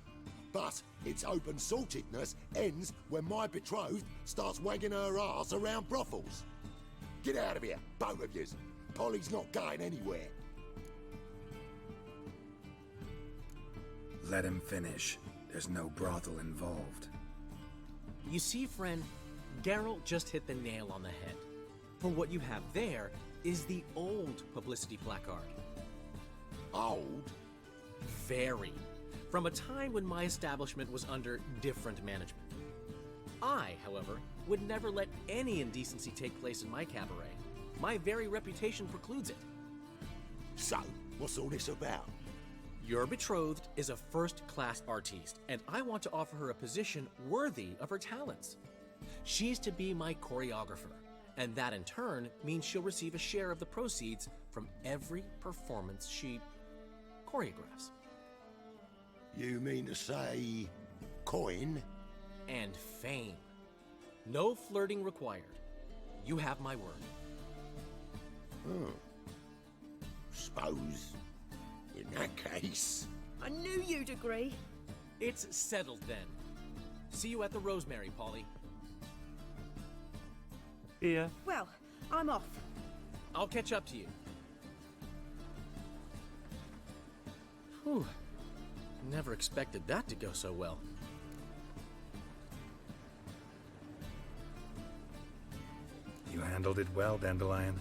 but its open saltedness ends when my betrothed starts wagging her ass around brothels. Get out of here, both of yous. Polly's not going anywhere. Let him finish. There's no brothel involved. You see, friend, Geralt just hit the nail on the head. For what you have there is the old publicity placard. Old? Very. From a time when my establishment was under different management. I, however, would never let any indecency take place in my cabaret. My very reputation precludes it. So, what's all this about? Your betrothed is a first-class artiste, and I want to offer her a position worthy of her talents. She's to be my choreographer, And that in turn means she'll receive a share of the proceeds from every performance she choreographs. You mean to say coin? And fame. No flirting required. You have my word. Oh. Suppose, in that case... I knew you'd agree. It's settled then. See you at the Rosemary, Polly. Yeah. Well, I'm off. I'll catch up to you. Whew. Never expected that to go so well. You handled it well, Dandelion.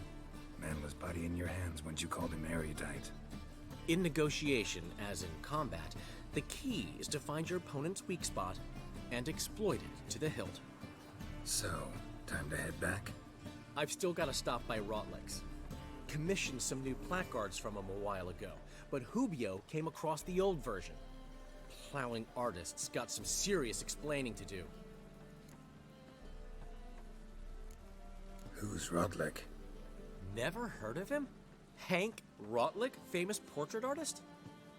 Man was body in your hands once you called him erudite. In negotiation, as in combat, the key is to find your opponent's weak spot and exploit it to the hilt. So, time to head back? I've still got to stop by Rotlex. Commissioned some new placards from him a while ago, but Hubio came across the old version. Plowing artists got some serious explaining to do. Who's Rodlick? Never heard of him? Hank Rotlick, famous portrait artist?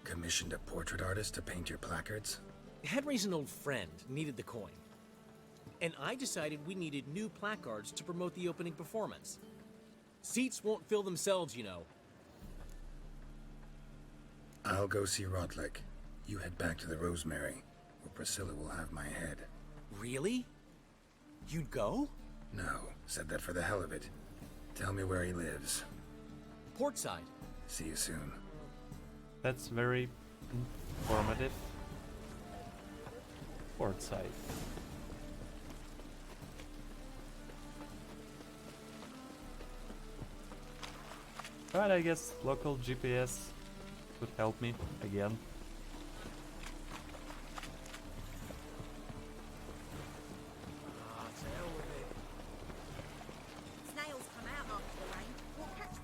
Commissioned a portrait artist to paint your placards? Henry's an old friend, needed the coin. And I decided we needed new placards to promote the opening performance. Seats won't fill themselves, you know. I'll go see Rodlick. You head back to the Rosemary, where Priscilla will have my head. Really? You'd go? No, said that for the hell of it. Tell me where he lives. Portside. See you soon. That's very informative. Portside. But I guess local GPS could help me again. Snails come out after the rain. We'll catch them.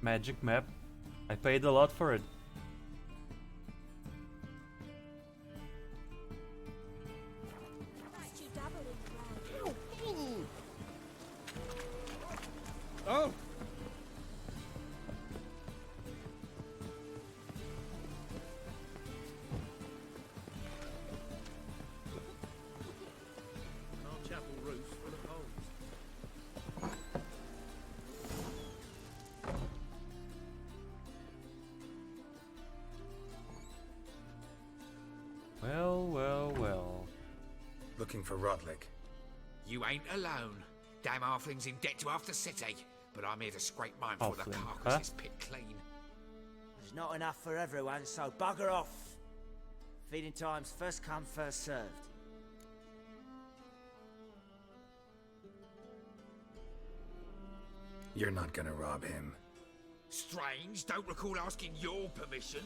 Magic map. I paid a lot for it. Oh! Chapel roof's full of holes. Well, well, well. Looking for Rodlick. You ain't alone. Damn halfling's in debt to half the city, but I'm here to scrape mine before the Halfling, carcass huh? is picked clean. There's not enough for everyone, so bugger off. Feeding time's first come, first served. You're not gonna rob him. Strange, don't recall asking your permission.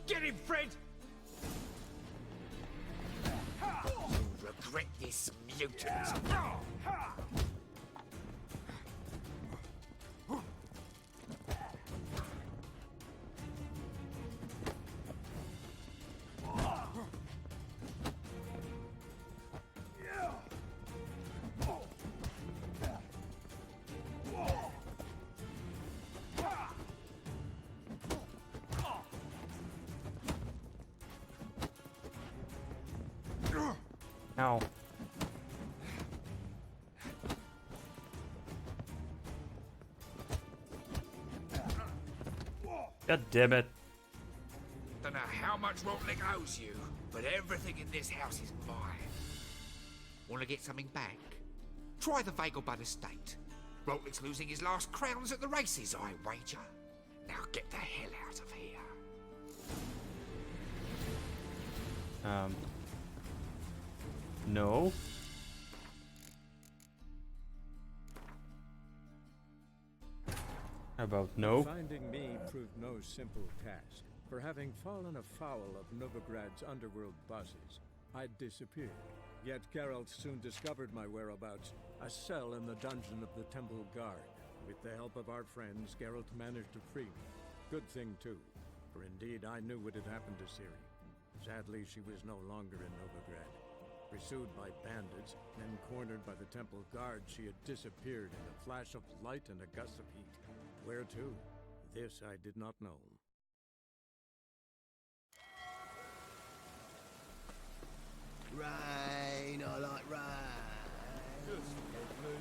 Get him, Fred! You'll regret this, mutant. Ow. God damn it. Don't know how much Rotlick owes you, but everything in this house is mine. Want to get something back? Try the Vagelbud estate. Rotlick's losing his last crowns at the races, I wager. Now get the hell out of here. No. How about no? Finding me proved no simple task. For having fallen afoul of Novigrad's underworld bosses, I'd disappeared. Yet Geralt soon discovered my whereabouts, a cell in the dungeon of the Temple Guard. With the help of our friends, Geralt managed to free me. Good thing, too, for indeed I knew what had happened to Ciri. Sadly, she was no longer in Novigrad. Pursued by bandits, then cornered by the temple guard, she had disappeared in a flash of light and a gust of heat. Where to? This I did not know. Rain, I like rain. Just lovely.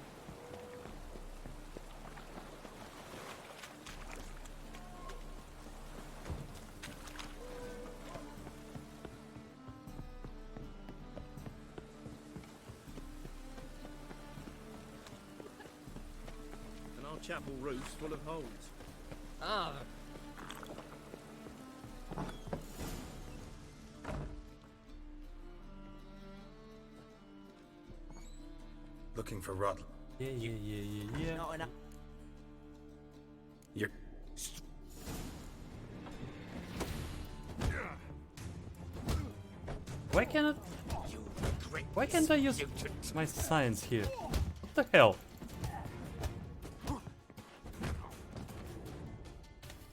And our chapel roof's full of holes. Ah, Looking for Rod. Yeah. Not enough. You're... Why cannot... Why can't I use my science here? What the hell?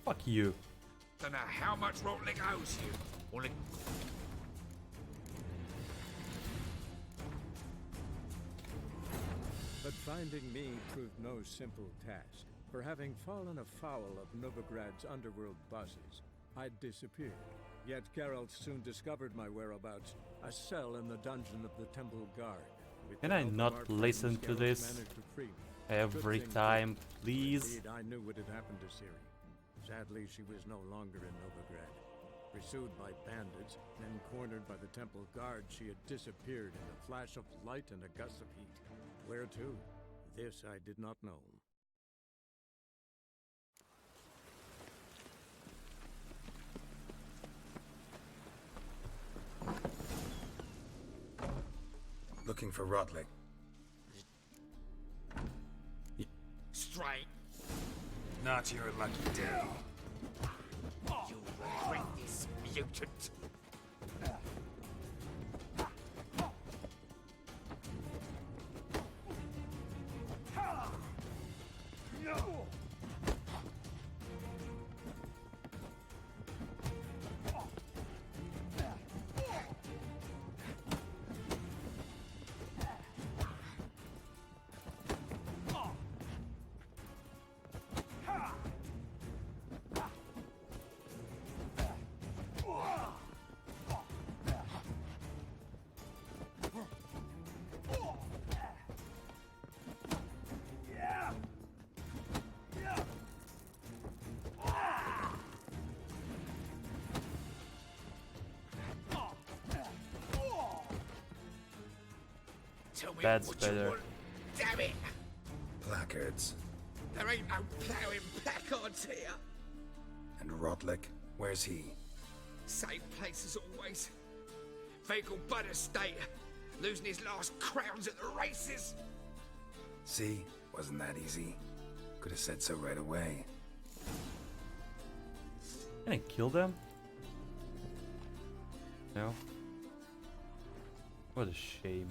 Fuck you. Don't know how much Rotlick owes you. Wanna... But finding me proved no simple task. For having fallen afoul of Novigrad's underworld bosses, I'd disappeared. Yet Geralt soon discovered my whereabouts, a cell in the dungeon of the Temple Guard. With Can the I help of not our friends, listen to Geralt this managed to free me. every Good thing time, that please? indeed I knew what had happened to Ciri. Sadly, she was no longer in Novigrad. Pursued by bandits, then cornered by the Temple Guard, she had disappeared in a flash of light and a gust of heat. Where to? This I did not know. Looking for Rodlick. Straight. Not your lucky day. You'll regret this, mutant. Tell me That's what better. you want. Damn it! Placards. There ain't no ploughing placards here. And Rodlick, where's he? Same place as always. Vegal Bud Estate. Losing his last crowns at the races. See? Wasn't that easy? Could have said so right away. Can I kill them? No. What a shame.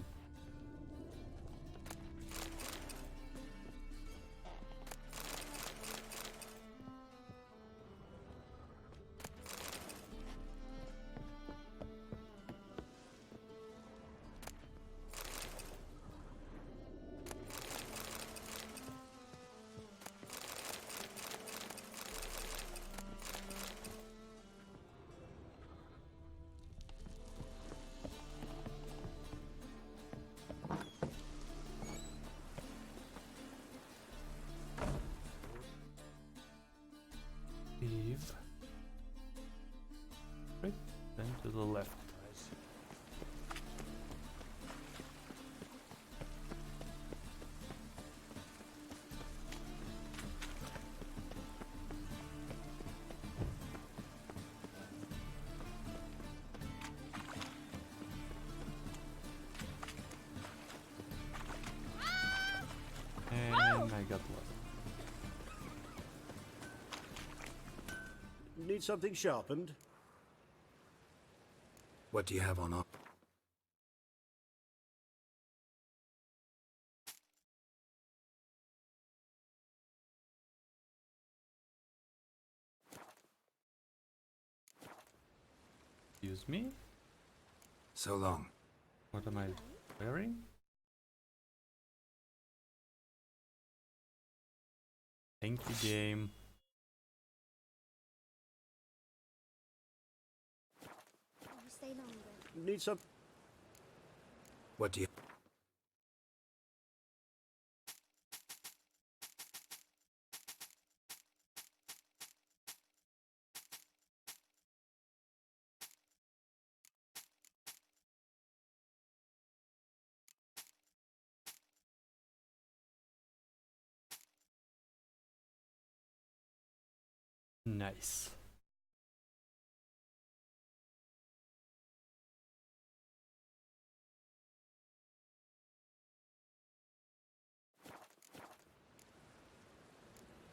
Leave. Right, then to the left. And I got lost. Need something sharpened? What do you have on up? Excuse me? So long. What am I wearing? Thank you, game. I'll stay longer. Need some? What do you... Nice.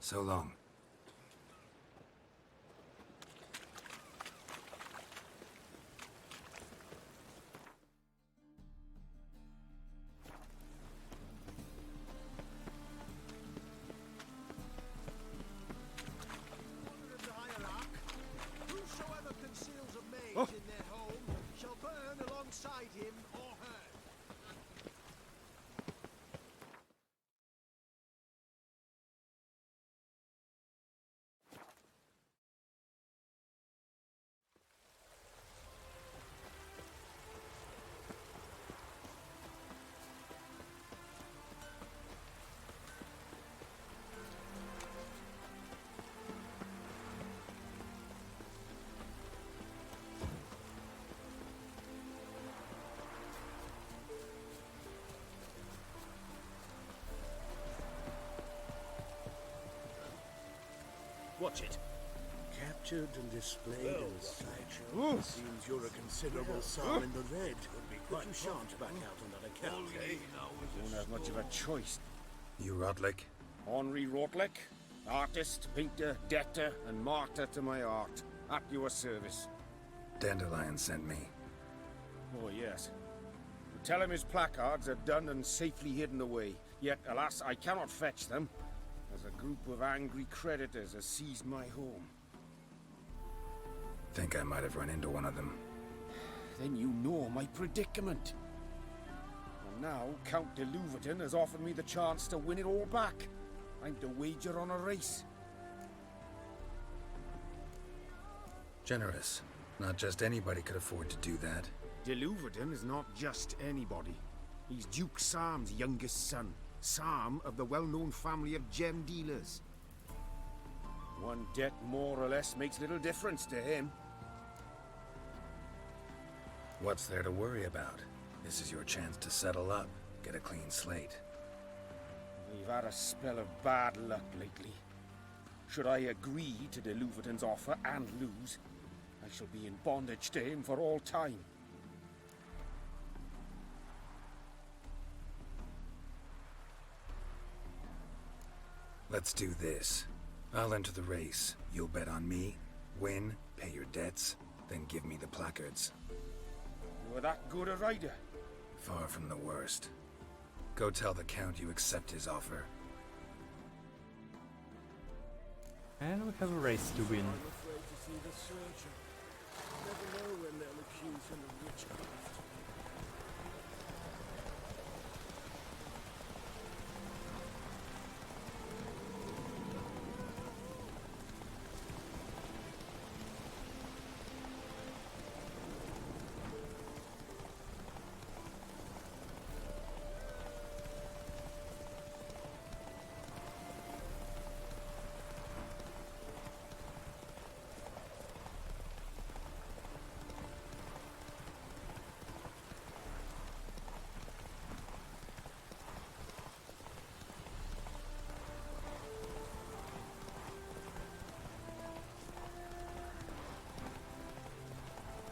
So long. Whosoever conceals a mage in their home shall burn alongside him or her. Watch it. Captured and displayed in a sideshow. Seems you're a considerable sum in the red. But you shan't back out on that account, eh? Won't have much of a choice. You Rotlick? Henri Rotlick, artist, painter, debtor, and martyr to my art. At your service. Dandelion sent me. Oh, yes. Tell him his placards are done and safely hidden away. Yet, alas, I cannot fetch them, as a group of angry creditors has seized my home. Think I might have run into one of them. Then you know my predicament. And now, Count de Louverton has offered me the chance to win it all back. I'm to wager on a race. Generous. Not just anybody could afford to do that. De Louverton is not just anybody. He's Duke Sam's youngest son. Sam of the well-known family of gem dealers. One debt more or less makes little difference to him. What's there to worry about? This is your chance to settle up, get a clean slate. We've had a spell of bad luck lately. Should I agree to de Louverton's offer and lose, I shall be in bondage to him for all time. Let's do this. I'll enter the race. You'll bet on me, win, pay your debts, then give me the placards. You are that good a rider? Far from the worst. Go tell the Count you accept his offer. And we have a race to win. I'm afraid to see the surgeon. Never know when they'll accuse him of witchcraft.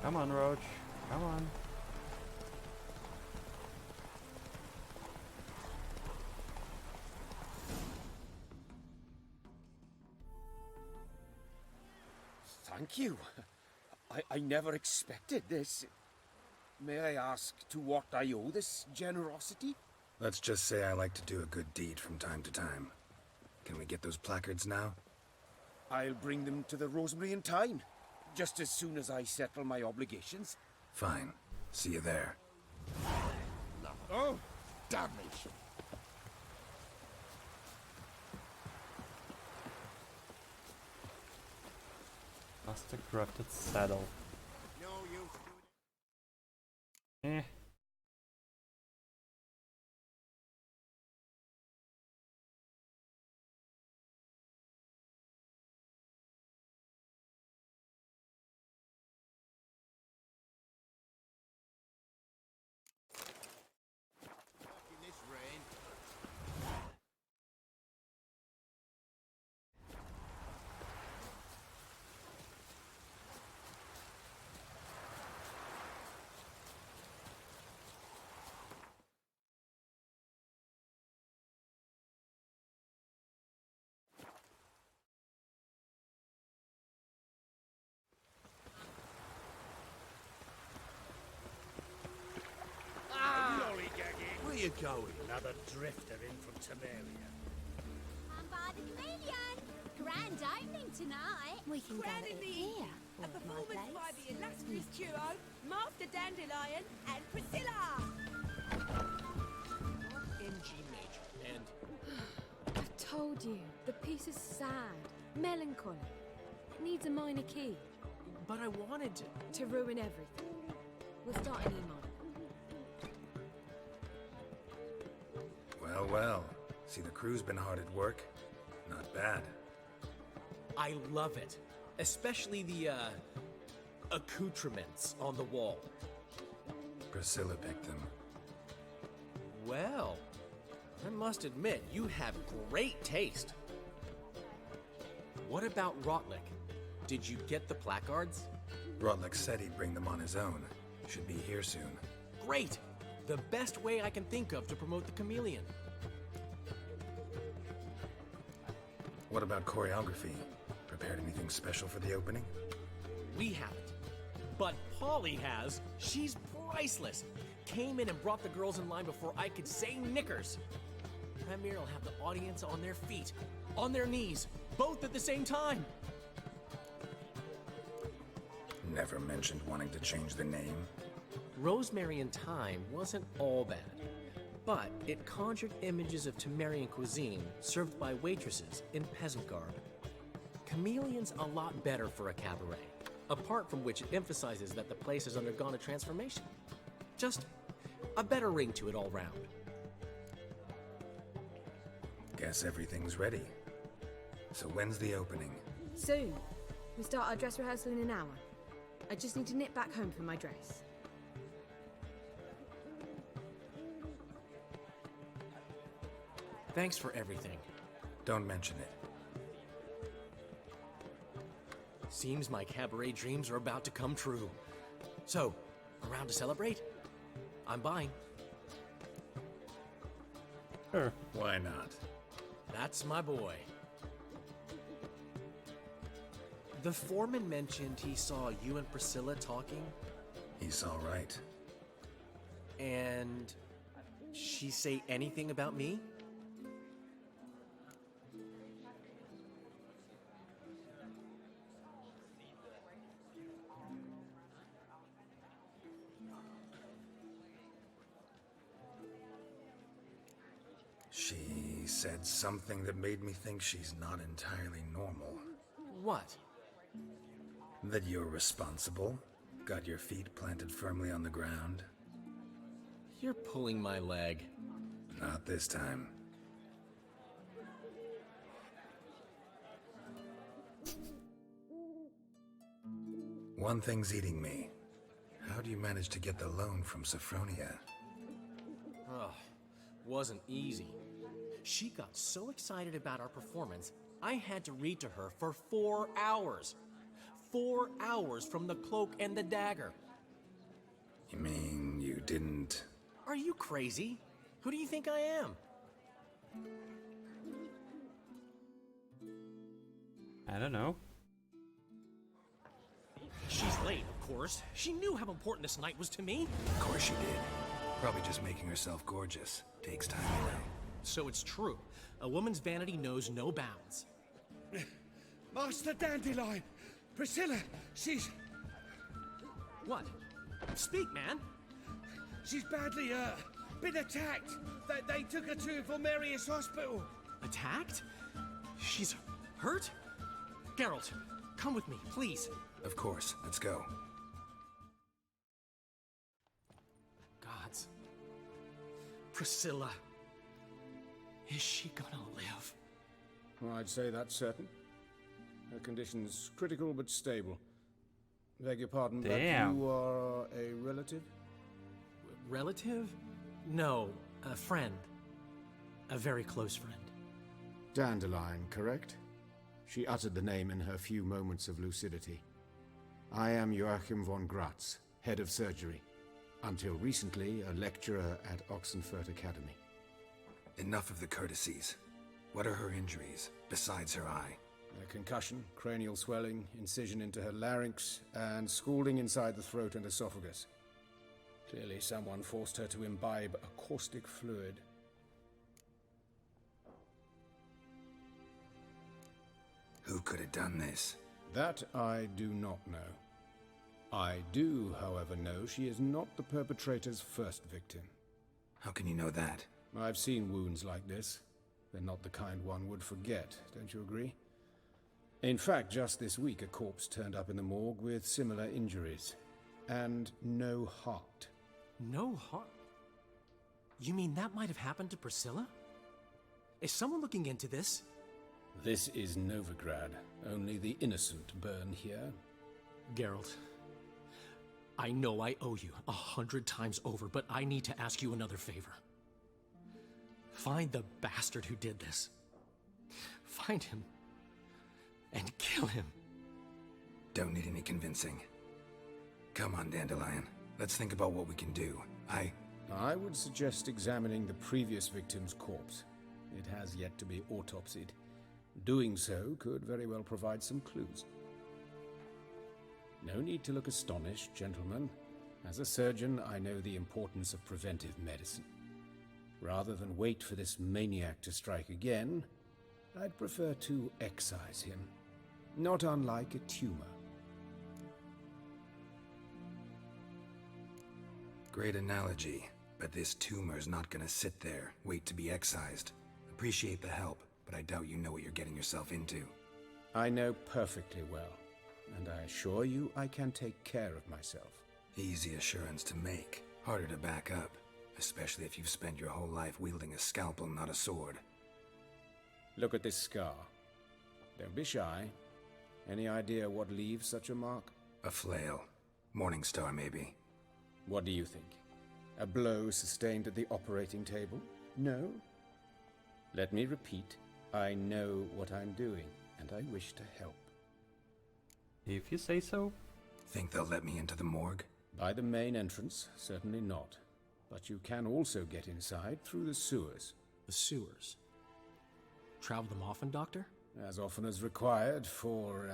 Come on, Roach. Come on. Thank you. I never expected this. May I ask to what I owe this generosity? Let's just say I like to do a good deed from time to time. Can we get those placards now? I'll bring them to the Rosemary in time, just as soon as I settle my obligations. Fine. See you there. Oh, damnation! Master crafted saddle. Eh. In this rain. Where you going? Another drifter in from Temeria. I'm by the chameleon. Grand opening tonight. We can Grand go in to the here. evening, a or at my performance by place. the illustrious duo, Master Dandelion and Priscilla. NG Major. And I've told you, the piece is sad, melancholy. It needs a minor key. but I wanted to. To ruin everything. We'll start an email. Well, well. See, the crew's been hard at work. Not bad. I love it. Especially the, accoutrements on the wall. Priscilla picked them. Well, I must admit, you have great taste. What about Rotlick? Did you get the placards? Rotlick said he'd bring them on his own. Should be here soon. Great! The best way I can think of to promote the chameleon. What about choreography? Prepared anything special for the opening? We haven't. But Polly has. She's priceless. Came in and brought the girls in line before I could say knickers. Premier will have the audience on their feet, on their knees, both at the same time. Never mentioned wanting to change the name. Rosemary and Thyme wasn't all bad, but it conjured images of Temerian cuisine served by waitresses in peasant garb. Chameleon's a lot better for a cabaret, apart from which it emphasizes that the place has undergone a transformation. Just a better ring to it all round. Guess everything's ready. So when's the opening? Soon. We start our dress rehearsal in an hour. I just need to nip back home for my dress. Thanks for everything. Don't mention it. Seems my cabaret dreams are about to come true. So, around to celebrate? I'm buying. Sure. Why not? That's my boy. The foreman mentioned he saw you and Priscilla talking. He's all right. And she say anything about me? She said something that made me think she's not entirely normal. What? That you're responsible, got your feet planted firmly on the ground. You're pulling my leg. Not this time. One thing's eating me. How do you manage to get the loan from Sophronia? Ugh, wasn't easy. She got so excited about our performance, I had to read to her for 4 hours. 4 hours from the Cloak and the Dagger. You mean you didn't... Are you crazy? Who do you think I am? I don't know. She's late, of course. She knew how important this night was to me. Of course she did. Probably just making herself gorgeous. Takes time, you know. So it's true. A woman's vanity knows no bounds. Master Dandelion! Priscilla, she's... What? Speak, man! She's badly, Been attacked! They took her to Vulmerius Hospital! Attacked? She's hurt? Geralt, come with me, please. Of course, let's go. Gods. Priscilla. Is she gonna live? Well, I'd say that's certain. Her condition's critical but stable. Beg your pardon, Damn. but you are a relative? Relative? No, a friend. A very close friend. Dandelion, correct? She uttered the name in her few moments of lucidity. I am Joachim von Gratz, head of surgery. Until recently, a lecturer at Oxenfurt Academy. Enough of the courtesies. What are her injuries, besides her eye? A concussion, cranial swelling, incision into her larynx, and scalding inside the throat and esophagus. Clearly someone forced her to imbibe a caustic fluid. Who could have done this? That I do not know. I do, however, know she is not the perpetrator's first victim. How can you know that? I've seen wounds like this. They're not the kind one would forget, don't you agree? In fact, just this week a corpse turned up in the morgue with similar injuries. And no heart. No heart? You mean that might have happened to Priscilla? Is someone looking into this? This is Novigrad. Only the innocent burn here. Geralt, I know I owe you 100 times over, but I need to ask you another favor. Find the bastard who did this. Find him and kill him. Don't need any convincing. Come on, Dandelion. Let's think about what we can do. I would suggest examining the previous victim's corpse. It has yet to be autopsied. Doing so could very well provide some clues. No need to look astonished, gentlemen. As a surgeon, I know the importance of preventive medicine. Rather than wait for this maniac to strike again, I'd prefer to excise him. Not unlike a tumor. Great analogy, but this tumor's not gonna sit there, wait to be excised. Appreciate the help, but I doubt you know what you're getting yourself into. I know perfectly well, and I assure you I can take care of myself. Easy assurance to make, harder to back up, especially if you've spent your whole life wielding a scalpel, not a sword. Look at this scar. Don't be shy. Any idea what leaves such a mark? A flail. Morningstar, maybe. What do you think? A blow sustained at the operating table? No? Let me repeat. I know what I'm doing, and I wish to help. If you say so. Think they'll let me into the morgue? By the main entrance, certainly not. But you can also get inside through the sewers. The sewers? Travel them often, Doctor? As often as required for,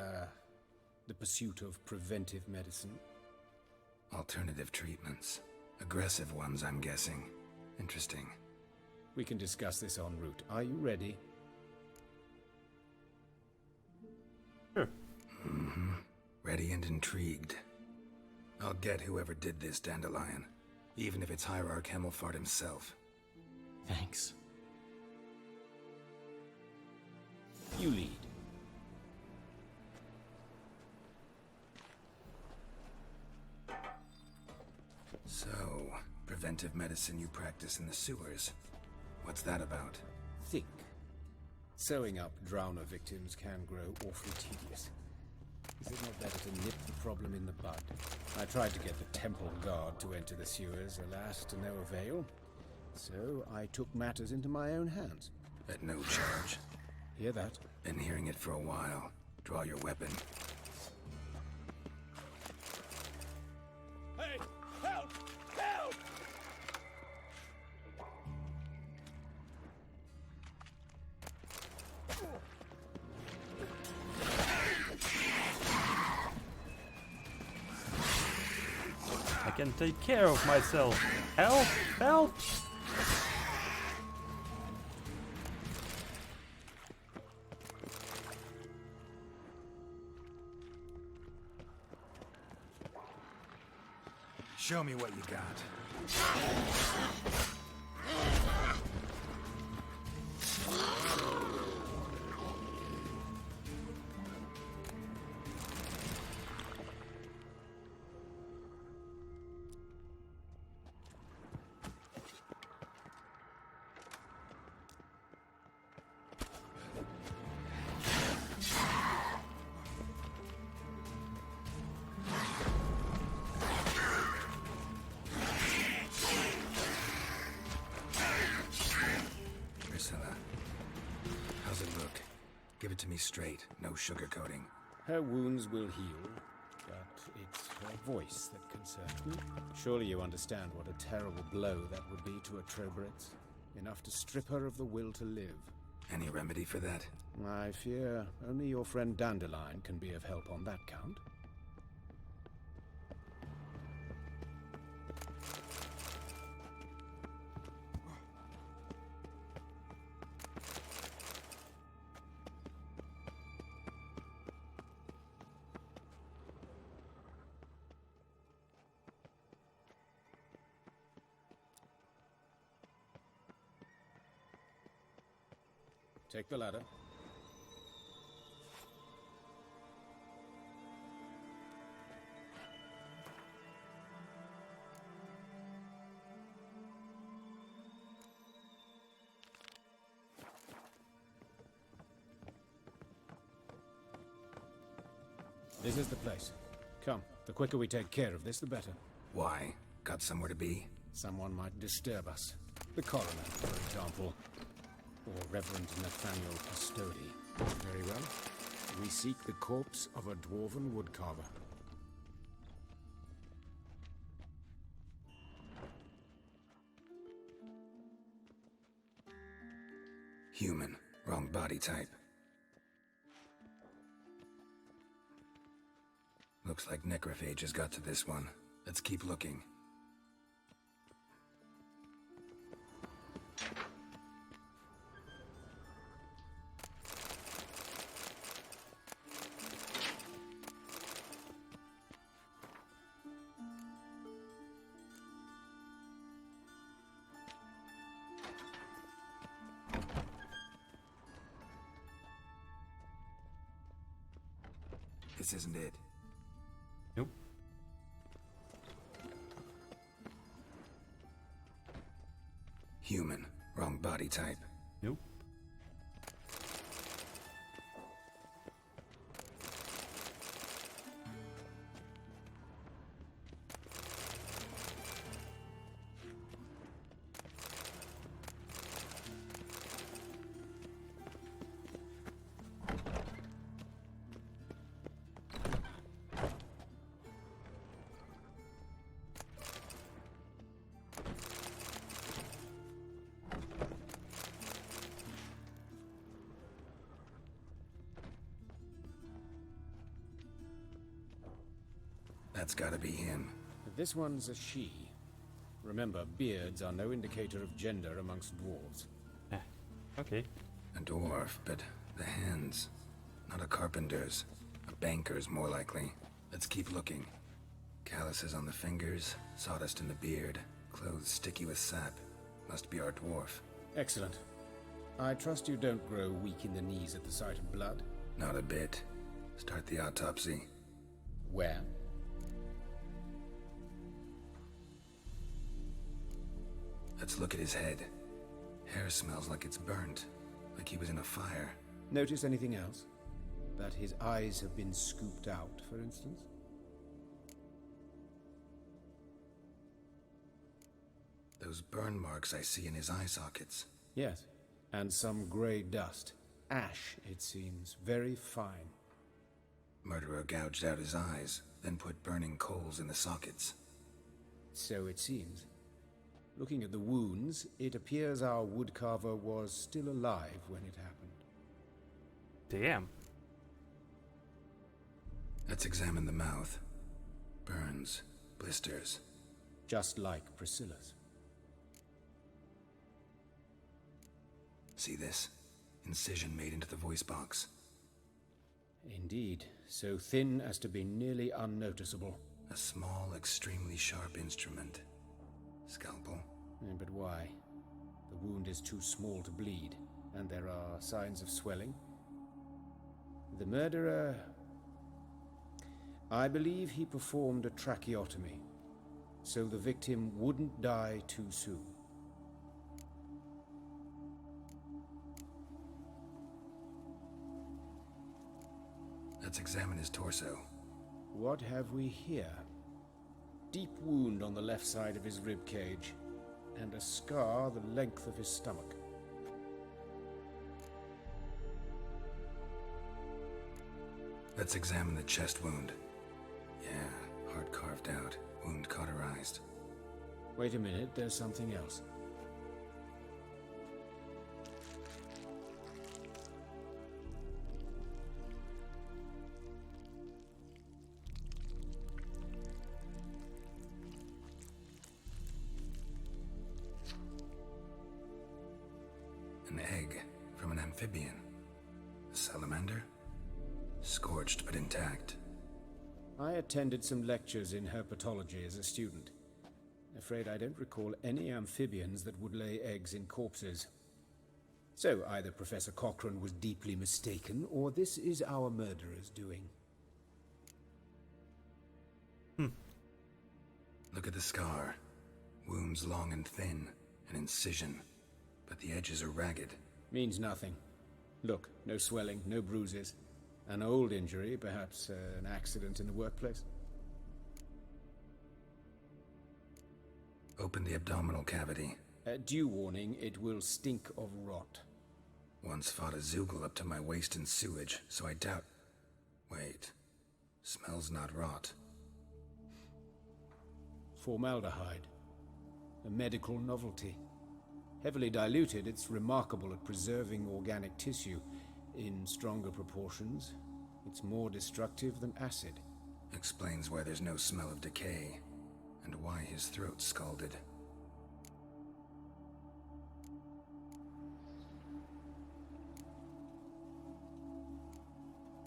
the pursuit of preventive medicine. Alternative treatments. Aggressive ones, I'm guessing. Interesting. We can discuss this en route. Are you ready? Sure. Mm-hmm. Ready and intrigued. I'll get whoever did this, Dandelion. Even if it's Hierarch Hemmelfart himself. Thanks. You lead. So, preventive medicine you practice in the sewers. What's that about? Think. Sewing up drowner victims can grow awfully tedious. Is it not better to nip the problem in the bud? I tried to get the Temple Guard to enter the sewers, alas, to no avail. So I took matters into my own hands. At no charge. Hear that? Been hearing it for a while. Draw your weapon. Hey! Help! Help! I can take care of myself. Help! Help! Show me what you got. straight, no sugarcoating. Her wounds will heal, but it's her voice that concerns me. Surely you understand what a terrible blow that would be to a Trobritz. Enough to strip her of the will to live. Any remedy for that? I fear only your friend Dandelion can be of help on that count. Take the ladder. This is the place. Come, the quicker we take care of this, the better. Why? Got somewhere to be? Someone might disturb us. The coroner, for example. Or Reverend Nathaniel Custody. Very well. We seek the corpse of a dwarven woodcarver. Human. Wrong body type. Looks like necrophages got to this one. Let's keep looking. This isn't it. Nope. Human. Wrong body type. Nope. That's gotta be him. This one's a she. Remember, beards are no indicator of gender amongst dwarves. Okay. A dwarf, but the hands. Not a carpenter's. A banker's, more likely. Let's keep looking. Calluses on the fingers, sawdust in the beard, clothes sticky with sap. Must be our dwarf. Excellent. I trust you don't grow weak in the knees at the sight of blood? Not a bit. Start the autopsy. Where? Let's look at his head. Hair smells like it's burnt, like he was in a fire. Notice anything else? That his eyes have been scooped out, for instance? Those burn marks I see in his eye sockets. Yes, and some grey dust. Ash, it seems. Very fine. Murderer gouged out his eyes, then put burning coals in the sockets. So it seems. Looking at the wounds, it appears our woodcarver was still alive when it happened. Damn. Let's examine the mouth. Burns, blisters. Just like Priscilla's. See this? Incision made into the voice box. Indeed, so thin as to be nearly unnoticeable. A small, extremely sharp instrument. Scalpel. But why? The wound is too small to bleed, and there are signs of swelling. The murderer... I believe he performed a tracheotomy, so the victim wouldn't die too soon. Let's examine his torso. What have we here? Deep wound on the left side of his rib cage, and a scar the length of his stomach. Let's examine the chest wound. Yeah, heart carved out, wound cauterized. Wait a minute, there's something else. An egg from an amphibian. A salamander? Scorched but intact. I attended some lectures in herpetology as a student. Afraid I don't recall any amphibians that would lay eggs in corpses. So either Professor Cochrane was deeply mistaken, or this is our murderer's doing. Look at the scar. Wounds long and thin, an incision. But the edges are ragged. Means nothing. Look, no swelling, no bruises. An old injury, perhaps an accident in the workplace. Open the abdominal cavity. Due warning, it will stink of rot. Once fought a Zoogle up to my waist in sewage, so I doubt... Wait. Smells not rot. Formaldehyde. A medical novelty. Heavily diluted, it's remarkable at preserving organic tissue. In stronger proportions, it's more destructive than acid. Explains why there's no smell of decay, and why his throat's scalded.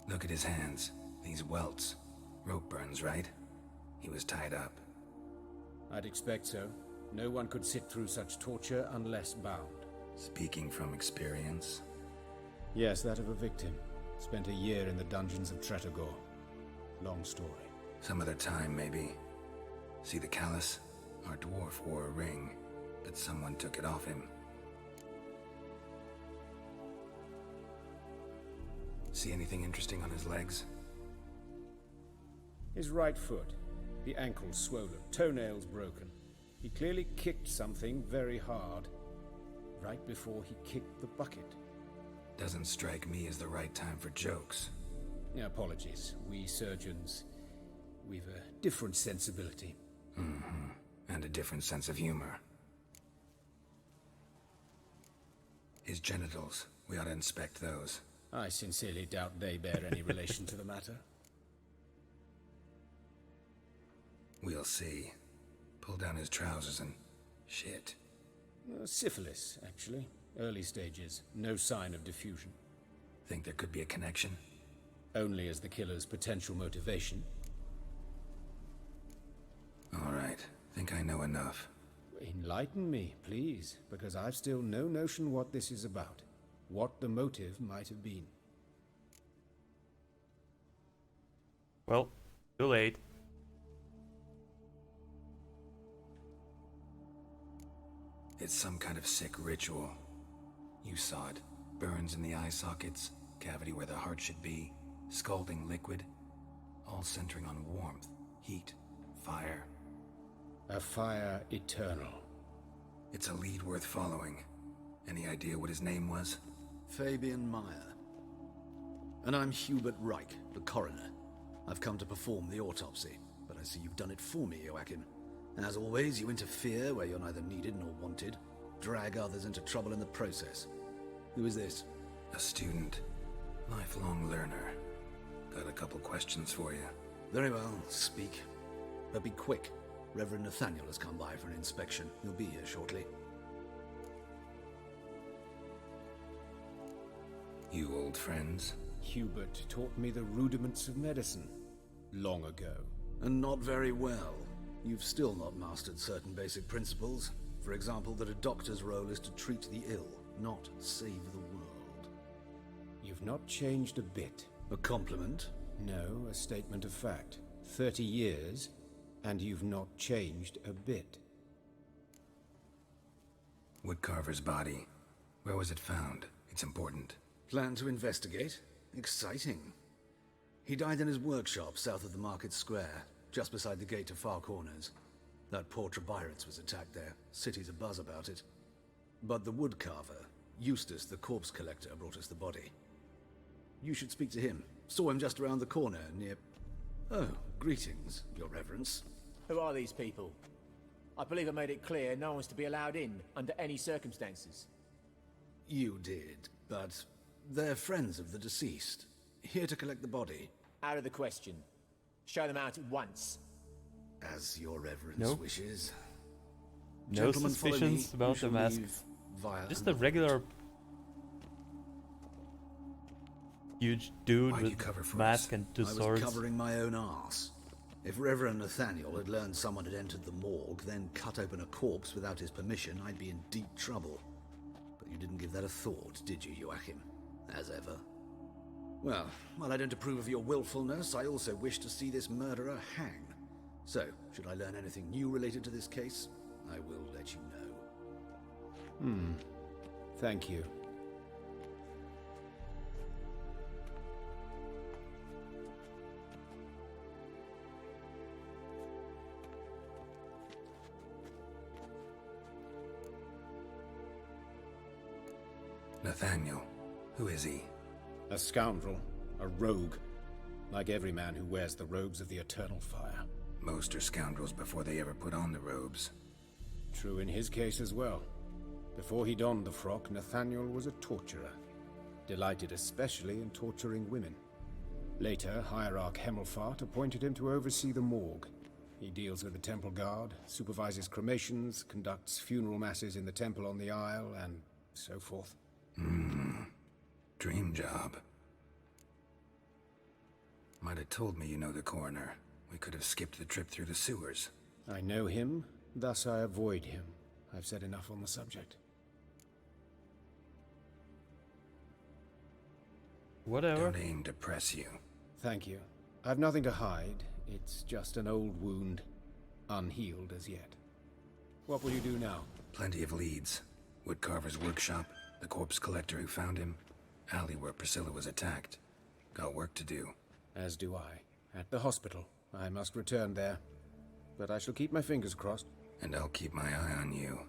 Look at his hands. These welts. Rope burns, right? He was tied up. I'd expect so. No one could sit through such torture unless bound. Speaking from experience? Yes, that of a victim. Spent a year in the dungeons of Tretogor. Long story. Some other time, maybe. See the callus? Our dwarf wore a ring, but someone took it off him. See anything interesting on his legs? His right foot. The ankle swollen, toenails broken. He clearly kicked something very hard, right before he kicked the bucket. Doesn't strike me as the right time for jokes. Apologies. We surgeons, we've a different sensibility. Mm-hmm. And a different sense of humor. His genitals, we ought to inspect those. I sincerely doubt they bear any relation to the matter. We'll see. Pull down his trousers and... shit. Syphilis, actually. Early stages. No sign of diffusion. Think there could be a connection? Only as the killer's potential motivation. All right. Think I know enough. Enlighten me, please, because I've still no notion what this is about. What the motive might have been. Well, too late. It's some kind of sick ritual. You saw it. Burns in the eye sockets, cavity where the heart should be, scalding liquid, all centering on warmth, heat, fire. A fire eternal. It's a lead worth following. Any idea what his name was? Fabian Meyer. And I'm Hubert Reich, the coroner. I've come to perform the autopsy, but I see you've done it for me, Joachim. As always, you interfere where you're neither needed nor wanted, drag others into trouble in the process. Who is this? A student. Lifelong learner. Got a couple questions for you. Very well, speak. But be quick. Reverend Nathaniel has come by for an inspection. He'll be here shortly. You old friends? Hubert taught me the rudiments of medicine. Long ago. And not very well. You've still not mastered certain basic principles. For example, that a doctor's role is to treat the ill, not save the world. You've not changed a bit. A compliment? No, a statement of fact. 30 years, and you've not changed a bit. Woodcarver's body. Where was it found? It's important. Plan to investigate? Exciting. He died in his workshop south of the market square, just beside the gate to Far Corners. That poor Trebirates was attacked there. City's abuzz about it. But the woodcarver, Eustace the corpse collector, brought us the body. You should speak to him. Saw him just around the corner near... Oh, greetings, Your Reverence. Who are these people? I believe I made it clear no one's to be allowed in under any circumstances. You did, but they're friends of the deceased. Here to collect the body. Out of the question. Show them out at once. As Your Reverence No. wishes. No Gentlemen, follow suspicions me. about You the shall mask. leave via Just a another regular huge dude Why'd you with cover for mask us? and two I swords. was covering my own arse. If Reverend Nathaniel had learned someone had entered the morgue, then cut open a corpse without his permission, I'd be in deep trouble. But you didn't give that a thought, did you, Joachim? As ever. Well, while I don't approve of your willfulness, I also wish to see this murderer hang. So, should I learn anything new related to this case, I will let you know. Thank you. Nathaniel, who is he? A scoundrel, a rogue, like every man who wears the robes of the Eternal Fire. Most are scoundrels before they ever put on the robes. True in his case as well. Before he donned the frock, Nathaniel was a torturer, delighted especially in torturing women. Later, Hierarch Hemelfart appointed him to oversee the morgue. He deals with the temple guard, supervises cremations, conducts funeral masses in the temple on the Isle, and so forth. Dream job. Might have told me you know the coroner. We could have skipped the trip through the sewers. I know him, thus I avoid him. I've said enough on the subject. Whatever. Don't aim to press you. Thank you. I've nothing to hide. It's just an old wound, unhealed as yet. What will you do now? Plenty of leads. Woodcarver's workshop, the corpse collector who found him, alley where Priscilla was attacked. Got work to do. As do I. At the hospital. I must return there. But I shall keep my fingers crossed. And I'll keep my eye on you.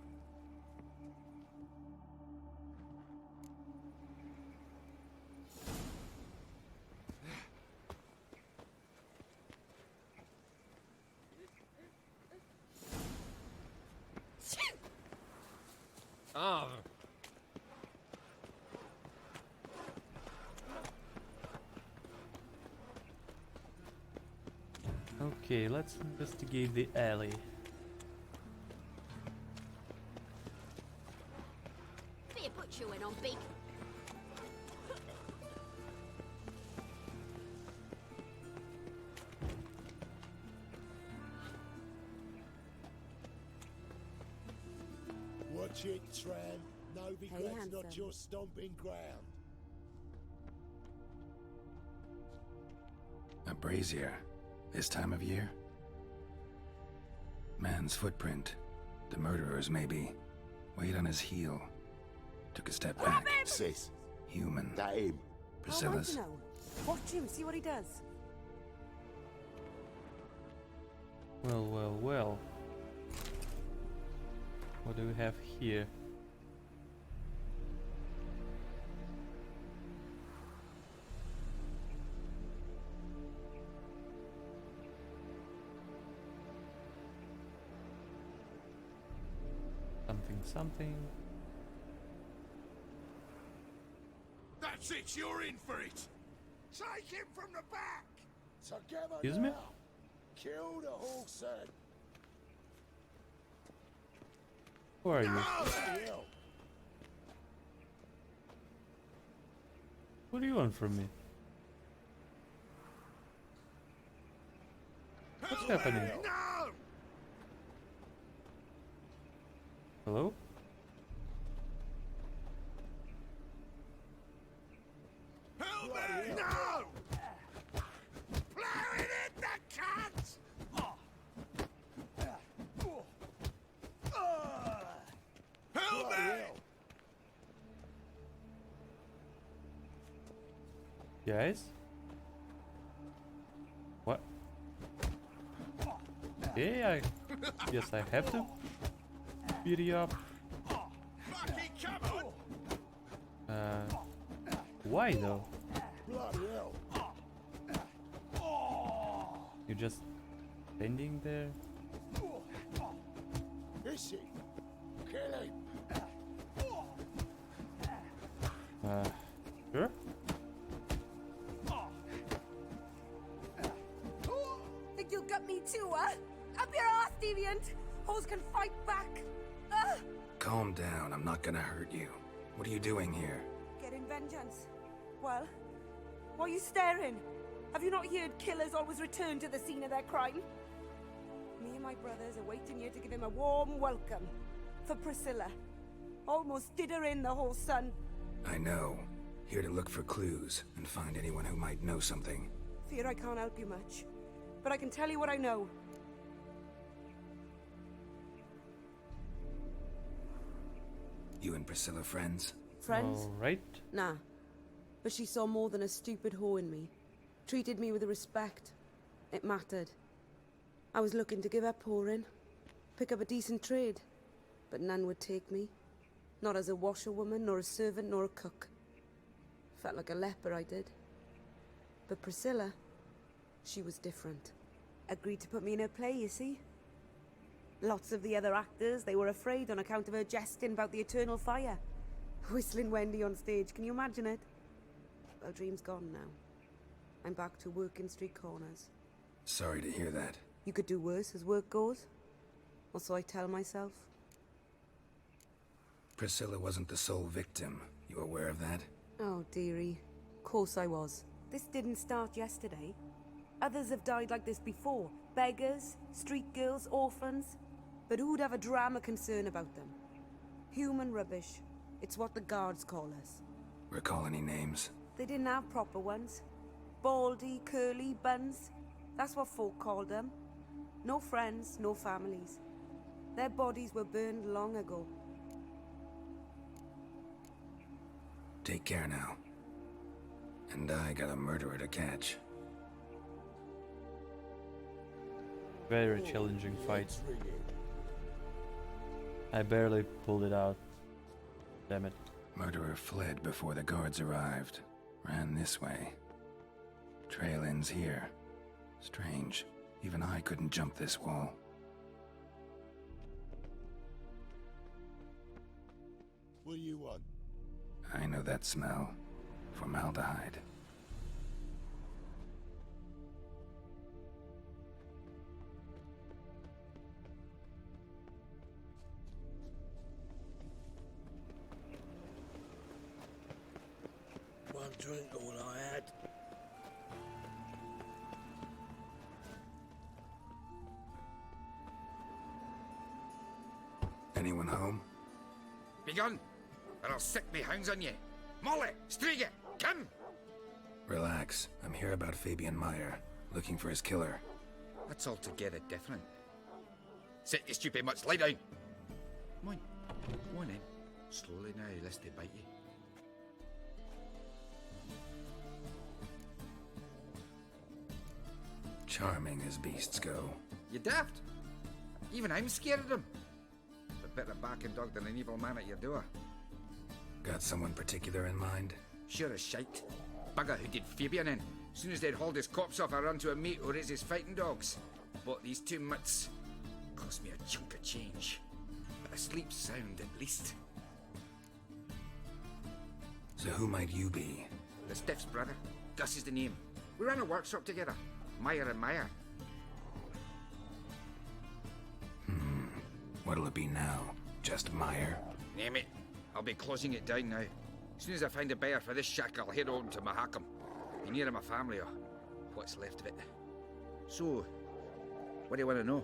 Ah. Okay, let's investigate the alley. Be a butcher went on big. Watch it, Tran. Novigrad's not handsome. your stomping ground. A brazier. This time of year? Man's footprint. The murderer's maybe. Weight on his heel. Took a step back. Sis, Human. that him. Priscilla's. Watch him, see what he does. Well, well, well. What do we have here? Something. That's it, you're in for it. Take him from the back. Together Excuse me? now. Kill the horse head. Who are you? Hell. What do you want from me? What's happening? No! Hello? Hellman! No! Plowing in the cunt! Hellman! Guys? What? Yeah, I guess I have to beat you up. Why though? Bloody hell. You just standing there? Is he? Kill him. Sure. Think you'll get me too, huh? Up your ass, deviant! Hoes can fight back! Calm down, I'm not gonna hurt you. What are you doing here? Getting vengeance. Well, why are you staring? Have you not heard killers always return to the scene of their crime? Me and my brothers are waiting here to give him a warm welcome. For Priscilla. Almost did her in, the whole son. I know. Here to look for clues and find anyone who might know something. Fear I can't help you much. But I can tell you what I know. You and Priscilla friends? Friends? Alright. Nah. But she saw more than a stupid whore in me. Treated me with respect. It mattered. I was looking to give up whoring. Pick up a decent trade. But none would take me. Not as a washerwoman, nor a servant, nor a cook. Felt like a leper, I did. But Priscilla, she was different. Agreed to put me in her play, you see? Lots of the other actors, they were afraid on account of her jesting about the eternal fire. Whistling Wendy on stage, can you imagine it? Well, dream's gone now. I'm back to working street corners. Sorry to hear that. You could do worse as work goes. Or so I tell myself. Priscilla wasn't the sole victim. You aware of that? Oh, dearie. Course I was. This didn't start yesterday. Others have died like this before. Beggars, street girls, orphans. But who'd have a drama concern about them? Human rubbish. It's what the guards call us. Recall any names? They didn't have proper ones. Baldy, curly, buns. That's what folk called them. No friends, no families. Their bodies were burned long ago. Take care now. And I got a murderer to catch. Very challenging fight. I barely pulled it out. Damn it. Murderer fled before the guards arrived. Ran this way. Trail ends here. Strange. Even I couldn't jump this wall. What do you want? I know that smell. Formaldehyde. One drink all I had. Anyone home? Begone, or I'll sick me hounds on you. Molly, Striga, come! Relax. I'm here about Fabian Meyer, looking for his killer. That's altogether different. Sit, you stupid mutts, lie down. Come on in. Slowly now, lest they bite you. Charming as beasts go. You daft? Even I'm scared of them. A better barking dog than an evil man at your door. Got someone particular in mind? Sure as shite. Bugger who did Fabian in. Soon as they'd hauled his corpse off, I ran to a mate who raised his fighting dogs. Bought these 2 mutts. Cost me a chunk of change. But I sleep sound at least. So who might you be? The Stiff's brother. Gus is the name. We ran a workshop together. Meyer and Meyer. What'll it be now? Just Meyer? Name it. I'll be closing it down now. As soon as I find a buyer for this shack, I'll head on to Mahakam. Be near my family, or what's left of it. So, what do you want to know?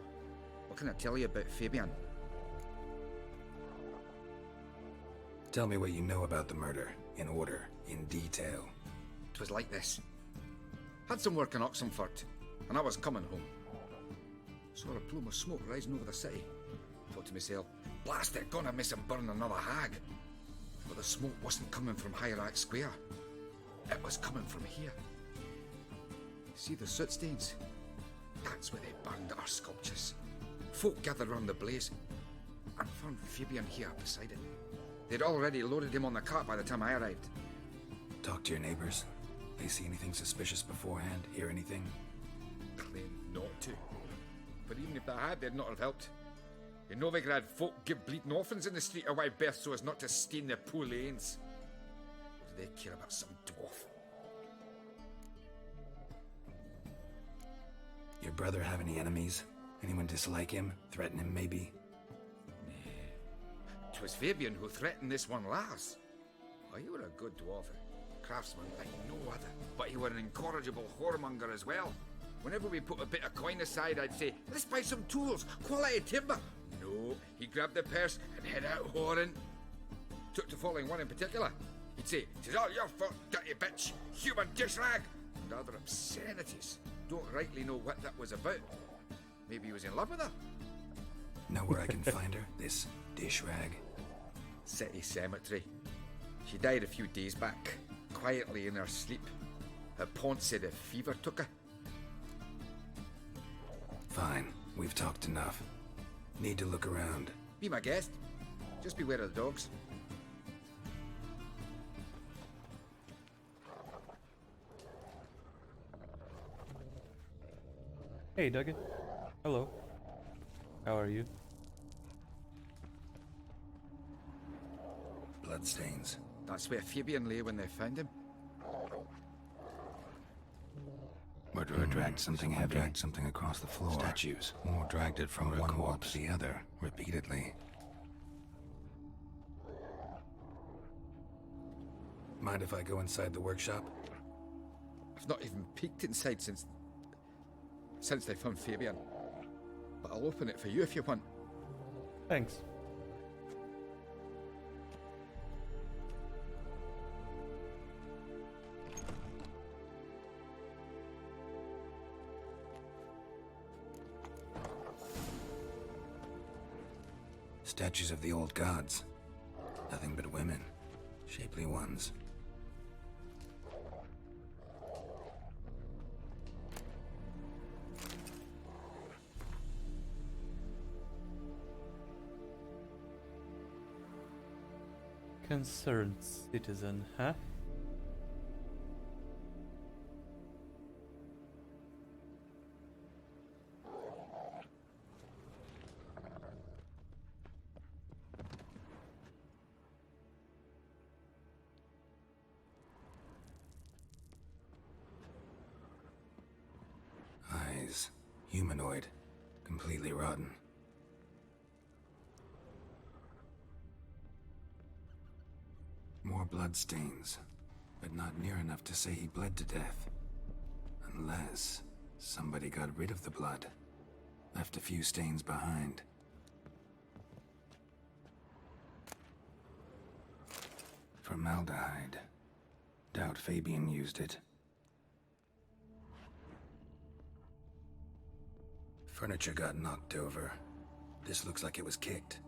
What can I tell you about Fabian? Tell me what you know about the murder, in order, in detail. 'Twas like this. Had some work in Oxenford, and I was coming home. Saw a plume of smoke rising over the city. Thought to myself, blast it, gonna miss and burn another hag. But the smoke wasn't coming from Hierarch Square. It was coming from here. See the soot stains? That's where they burned our sculptures. Folk gathered round the blaze and found Fabian here beside it. They'd already loaded him on the cart by the time I arrived. Talk to your neighbors. They see anything suspicious beforehand? Hear anything? Claim not. That had, they'd not have helped. In Novigrad, folk give bleeding orphans in the street a wide berth so as not to stain their poor lanes. What do they care about some dwarf? Your brother have any enemies? Anyone dislike him? Threaten him, maybe? 'Twas Fabian who threatened this one last. Oh, he were a good dwarf, a craftsman like no other. But he were an incorrigible whoremonger as well. Whenever we put a bit of coin aside, I'd say, let's buy some tools, quality timber. No, he grabbed the purse and head out whoring. Took to following one in particular. He'd say, "'Tis all your fault, dirty bitch, human dish rag," and other obscenities. Don't rightly know what that was about. Maybe he was in love with her. Know where I can find her? This dish rag? City Cemetery. She died a few days back, quietly in her sleep. Her pont said a fever took her. Fine, we've talked enough. Need to look around. Be my guest. Just beware of the dogs. Hey, Duggan. Hello. How are you? Bloodstains. That's where Fabian lay when they found him. Murderer dragged something heavy. Dragged something across the floor. Statues. Or dragged it from one wall to the other, repeatedly. Mind if I go inside the workshop? I've not even peeked inside since they found Fabian. But I'll open it for you if you want. Thanks. Statues of the old gods. Nothing but women. Shapely ones. Concerned citizen, huh? Eyes. Humanoid. Completely rotten. More bloodstains, but not near enough to say he bled to death. Unless somebody got rid of the blood. Left a few stains behind. Formaldehyde. Doubt Fabian used it. Furniture got knocked over. This looks like it was kicked.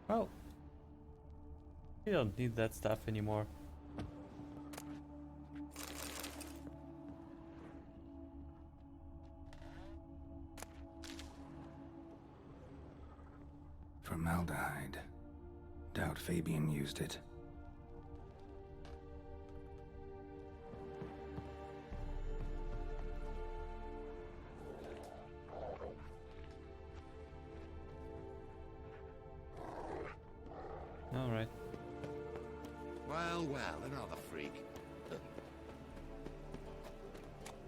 Well, you don't need that stuff anymore. Formaldehyde. Doubt Fabian used it. All right. Well, another freak.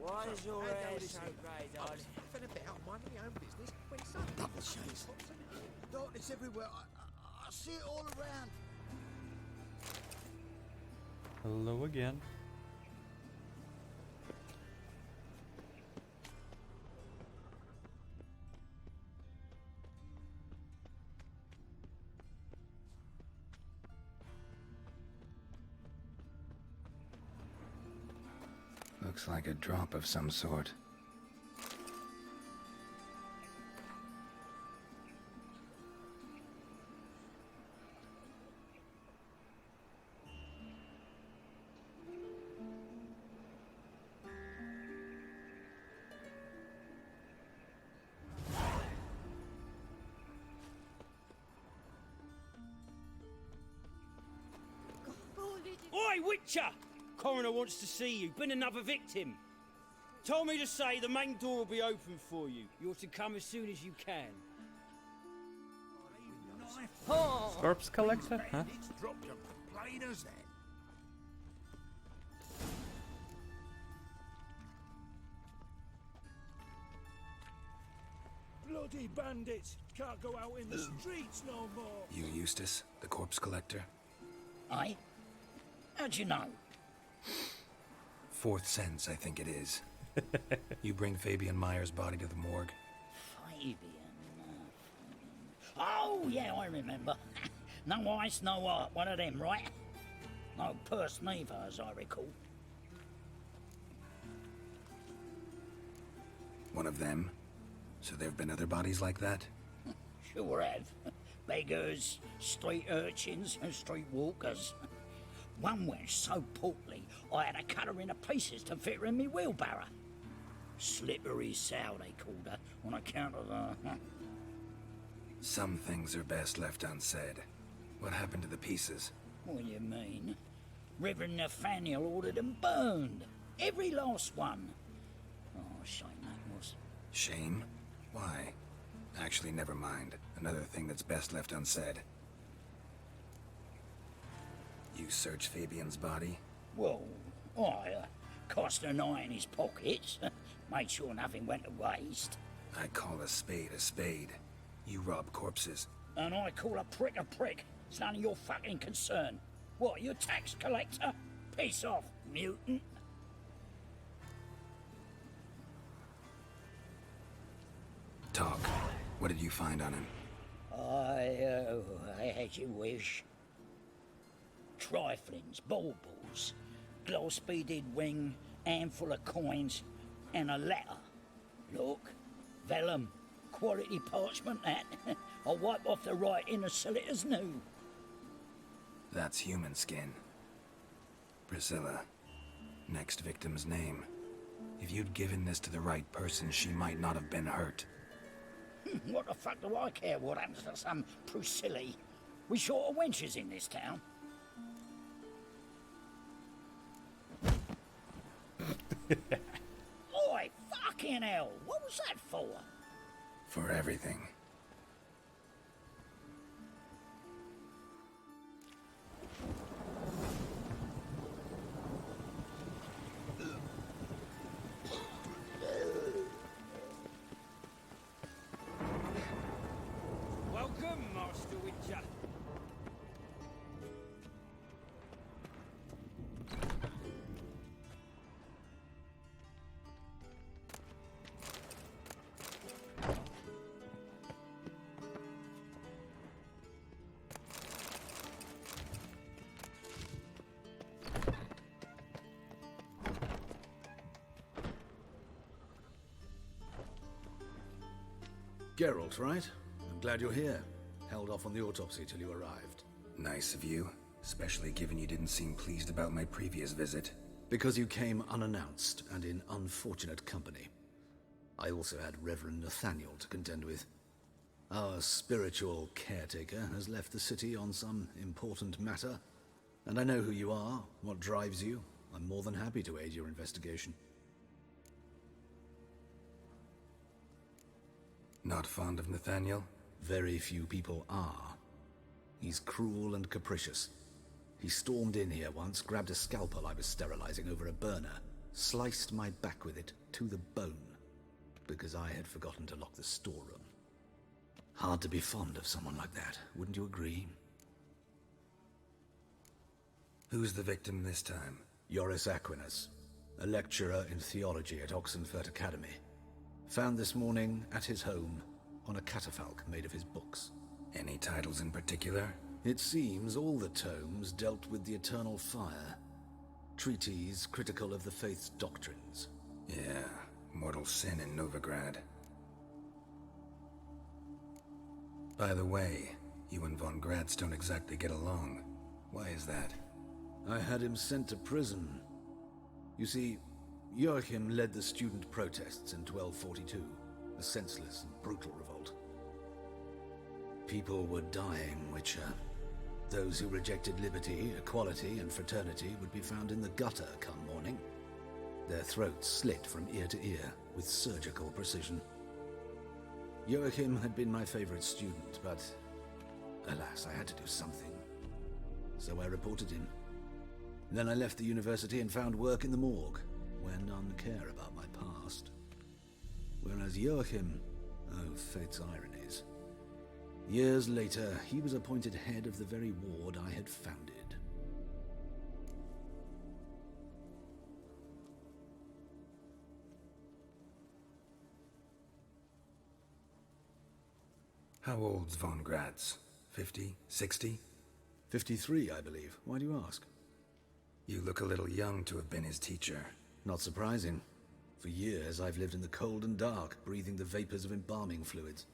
Why is your hair so grey, darling? Nothing about minding my own business when some Double shades. Darkness everywhere. I see it all around. Hello again. Looks like a drop of some sort. Witcher! Coroner wants to see you. Been another victim. Told me to say the main door will be open for you. You're to come as soon as you can. Corpse collector, huh? It's dropped them plain as that. Bloody bandits! Can't go out in the streets no more! You Eustace, the corpse collector? Aye? How'd you know? Fourth sense, I think it is. You bring Fabian Meyer's body to the morgue? Fabian. Oh, yeah, I remember. No ice, no art. One of them, right? No purse neither, as I recall. One of them? So there have been other bodies like that? Sure have. Beggars, street urchins, and street walkers. One went so portly, I had to cut her into pieces to fit her in me wheelbarrow. Slippery sow, they called her, on account of Some things are best left unsaid. What happened to the pieces? What do you mean? Reverend Nathaniel ordered them burned. Every last one. Oh, shame that was. Shame? Why? Actually, never mind. Another thing that's best left unsaid. You searched Fabian's body? Well, I cast an eye in his pockets. Made sure nothing went to waste. I call a spade a spade. You rob corpses. And I call a prick a prick. It's none of your fucking concern. What, you a tax collector? Piss off, mutant. Talk. What did you find on him? I had your wish. Triflings, baubles, gloss-beaded ring, handful of coins, and a letter. Look, vellum, quality parchment that. I'll wipe off the writing and sell it as new. That's human skin. Priscilla. Next victim's name. If you'd given this to the right person, she might not have been hurt. What the fuck do I care what happens to some Priscilla? We short of wenches in this town. Oi, fucking hell! What was that for? For everything. Welcome, Master Witcher. Geralt, right? I'm glad you're here. Held off on the autopsy till you arrived. Nice of you, especially given you didn't seem pleased about my previous visit. Because you came unannounced and in unfortunate company. I also had Reverend Nathaniel to contend with. Our spiritual caretaker has left the city on some important matter, and I know who you are, what drives you. I'm more than happy to aid your investigation. Not fond of Nathaniel? Very few people are. He's cruel and capricious. He stormed in here once, grabbed a scalpel I was sterilizing over a burner, sliced my back with it to the bone, because I had forgotten to lock the storeroom. Hard to be fond of someone like that, wouldn't you agree? Who's the victim this time? Joris Aquinas, a lecturer in theology at Oxenfurt Academy. Found this morning at his home on a catafalque made of his books. Any titles in particular? It seems all the tomes dealt with the eternal fire. Treatises critical of the faith's doctrines. Yeah, mortal sin in Novigrad. By the way, you and von Gratz don't exactly get along. Why is that? I had him sent to prison. You see, Joachim led the student protests in 1242, a senseless and brutal revolt. People were dying, Witcher. Those who rejected liberty, equality, and fraternity would be found in the gutter come morning, their throats slit from ear to ear with surgical precision. Joachim had been my favorite student, but alas, I had to do something. So I reported him. Then I left the university and found work in the morgue, where none care about my past. Whereas Joachim, oh, fate's ironies. Years later, he was appointed head of the very ward I had founded. How old's von Gratz? 50? 60? 53, I believe. Why do you ask? You look a little young to have been his teacher. Not surprising. For years, I've lived in the cold and dark, breathing the vapors of embalming fluids.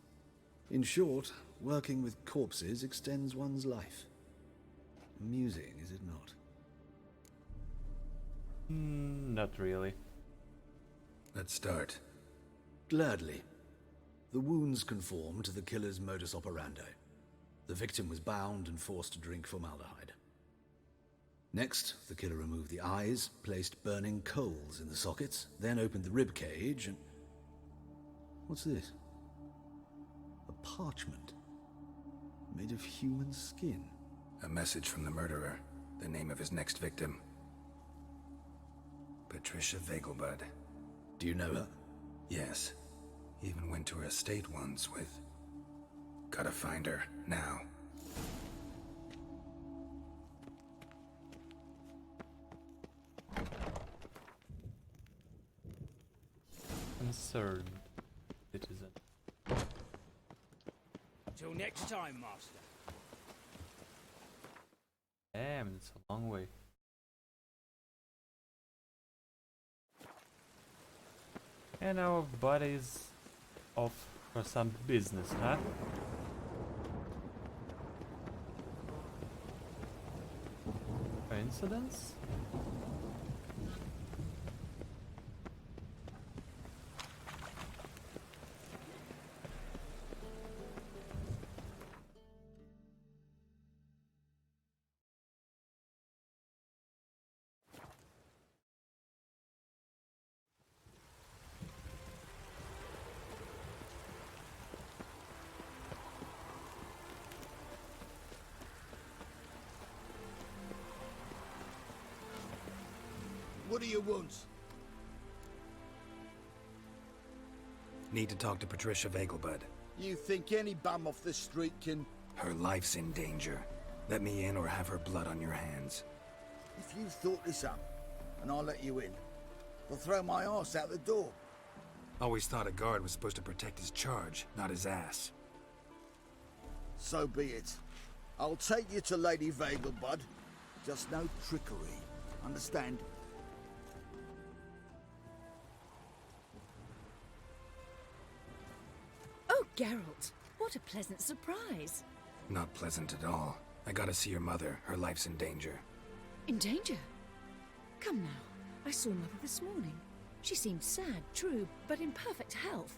In short, working with corpses extends one's life. Amusing, is it not? Not really. Let's start. Gladly. The wounds conform to the killer's modus operandi. The victim was bound and forced to drink formaldehyde. Next, the killer removed the eyes, placed burning coals in the sockets, then opened the rib cage and... What's this? A parchment. Made of human skin. A message from the murderer. The name of his next victim. Patricia Vegelbud. Do you know her? Yes. Even went to her estate once with... Gotta find her, now. Concerned citizen. Till next time, Master. Damn, it's a long way. And our buddy's off for some business, huh? Coincidence? What do you want? Need to talk to Patricia Vegelbud. You think any bum off the street can... Her life's in danger. Let me in or have her blood on your hands. If you thought this up, and I'll let you in, I'll throw my ass out the door. Always thought a guard was supposed to protect his charge, not his ass. So be it. I'll take you to Lady Vegelbud. Just no trickery. Understand? Oh, Geralt, what a pleasant surprise. Not pleasant at all. I gotta see your mother. Her life's in danger. In danger? Come now. I saw Mother this morning. She seemed sad, true, but in perfect health.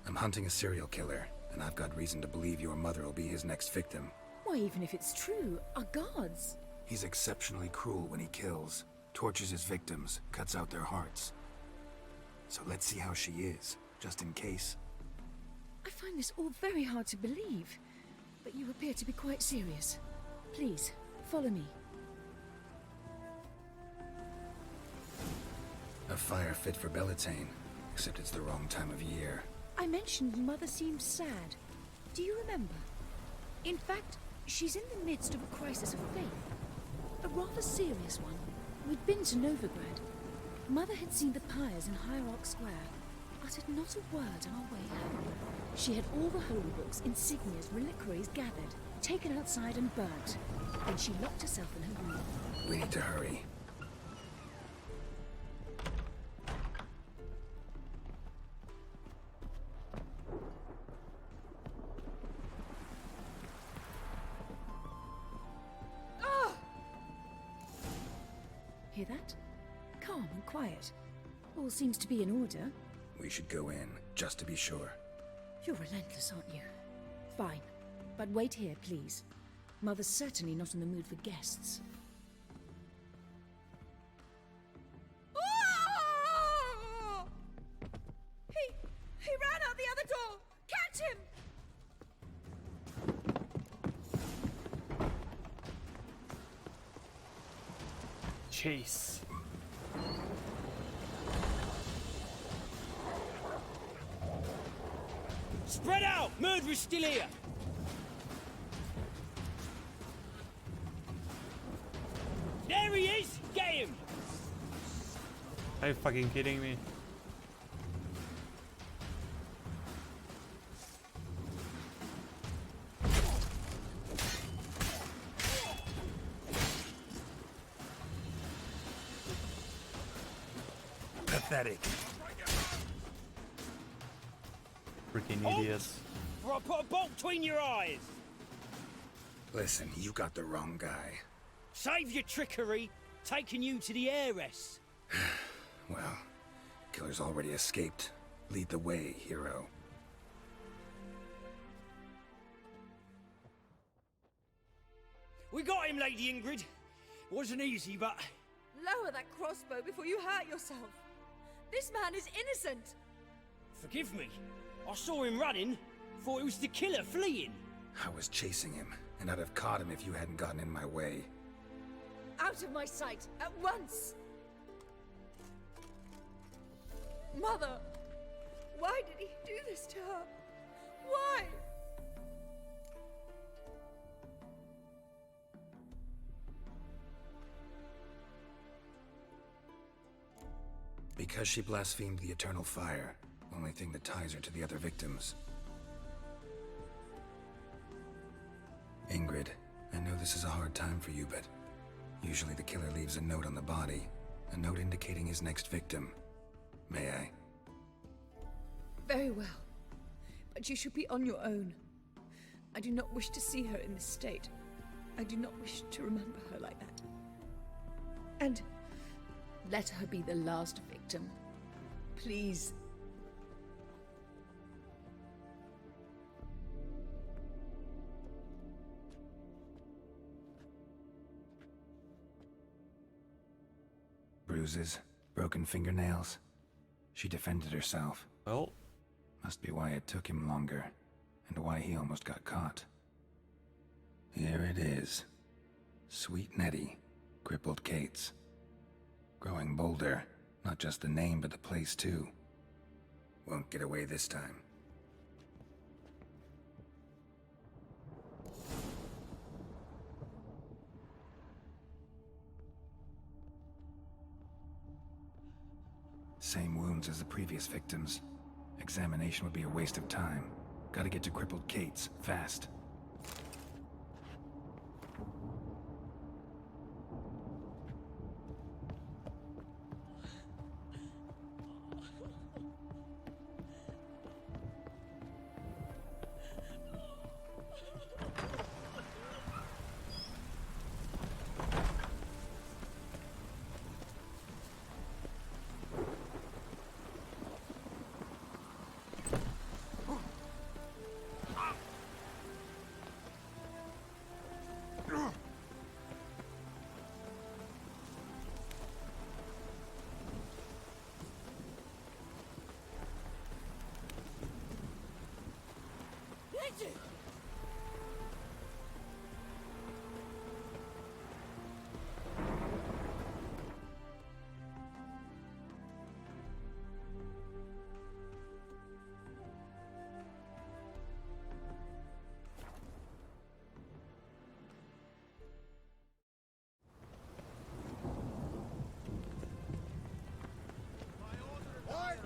I'm hunting a serial killer, and I've got reason to believe your mother will be his next victim. Why, even if it's true, our gods. He's exceptionally cruel when he kills, tortures his victims, cuts out their hearts. So let's see how she is, just in case. I find this all very hard to believe, but you appear to be quite serious. Please, follow me. A fire fit for Bellatane, except it's the wrong time of year. I mentioned Mother seemed sad. Do you remember? In fact, she's in the midst of a crisis of faith. A rather serious one. We'd been to Novigrad. Mother had seen the pyres in Hierarch Square, uttered not a word on our way home. She had all the holy books, insignias, reliquaries gathered, taken outside and burnt. Then she locked herself in her room. We need to hurry. Hear that? Calm and quiet. All seems to be in order. We should go in, just to be sure. You're relentless, aren't you? Fine. But wait here, please. Mother's certainly not in the mood for guests. Oh! He ran out the other door! Catch him! Chase. Spread out! Murderer's still here! There he is! Get him! Are you fucking kidding me? Pathetic. Freaking idiots. Or I'll put a bolt between your eyes! Listen, you got the wrong guy. Save your trickery! Taking you to the heiress! Well, killer's already escaped. Lead the way, hero. We got him, Lady Ingrid. Wasn't easy, but... Lower that crossbow before you hurt yourself. This man is innocent. Forgive me. I saw him running. Thought it was the killer fleeing. I was chasing him, and I'd have caught him if you hadn't gotten in my way. Out of my sight, at once! Mother! Why did he do this to her? Why? Because she blasphemed the eternal fire. Only thing that ties her to the other victims. Ingrid, I know this is a hard time for you, but usually the killer leaves a note on the body. A note indicating his next victim. May I? Very well. But you should be on your own. I do not wish to see her in this state. I do not wish to remember her like that. And let her be the last victim. Please. Bruises, broken fingernails. She defended herself. Well, must be why it took him longer, and why he almost got caught. Here it is. Sweet Nettie, crippled Kate's. Growing bolder, not just the name but the place too. Won't get away this time. Same wounds as the previous victims. Examination would be a waste of time. Gotta get to crippled Kate's, fast.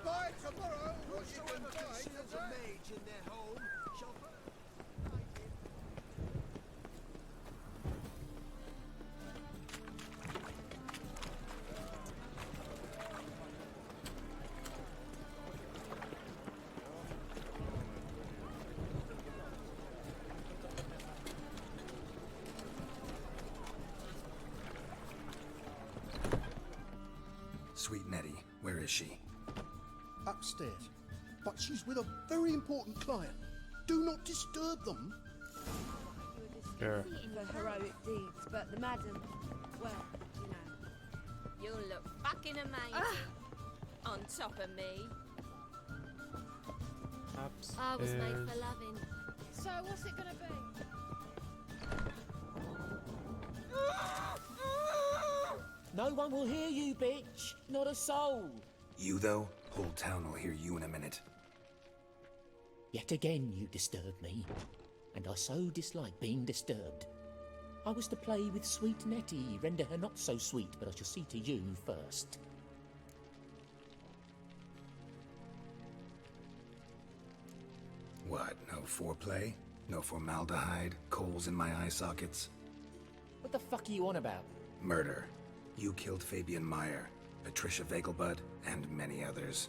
By tomorrow, whosoever conceals a mage in their home shall burn. Sweet Nettie, where is she? Upstairs, but she's with a very important client. Do not disturb them. Sure. For heroic deeds, but the madam, well, you know. You'll look fucking amazing on top of me. I was made for loving. So what's it gonna be? No one will hear you, bitch. Not a soul. You, though? Whole town will hear you in a minute. Yet again you disturb me, and I so dislike being disturbed. I was to play with sweet Nettie, render her not so sweet, but I shall see to you first. What, no foreplay? No formaldehyde? Coals in my eye sockets? What the fuck are you on about? Murder. You killed Fabian Meyer, Patricia Vegelbud, and many others.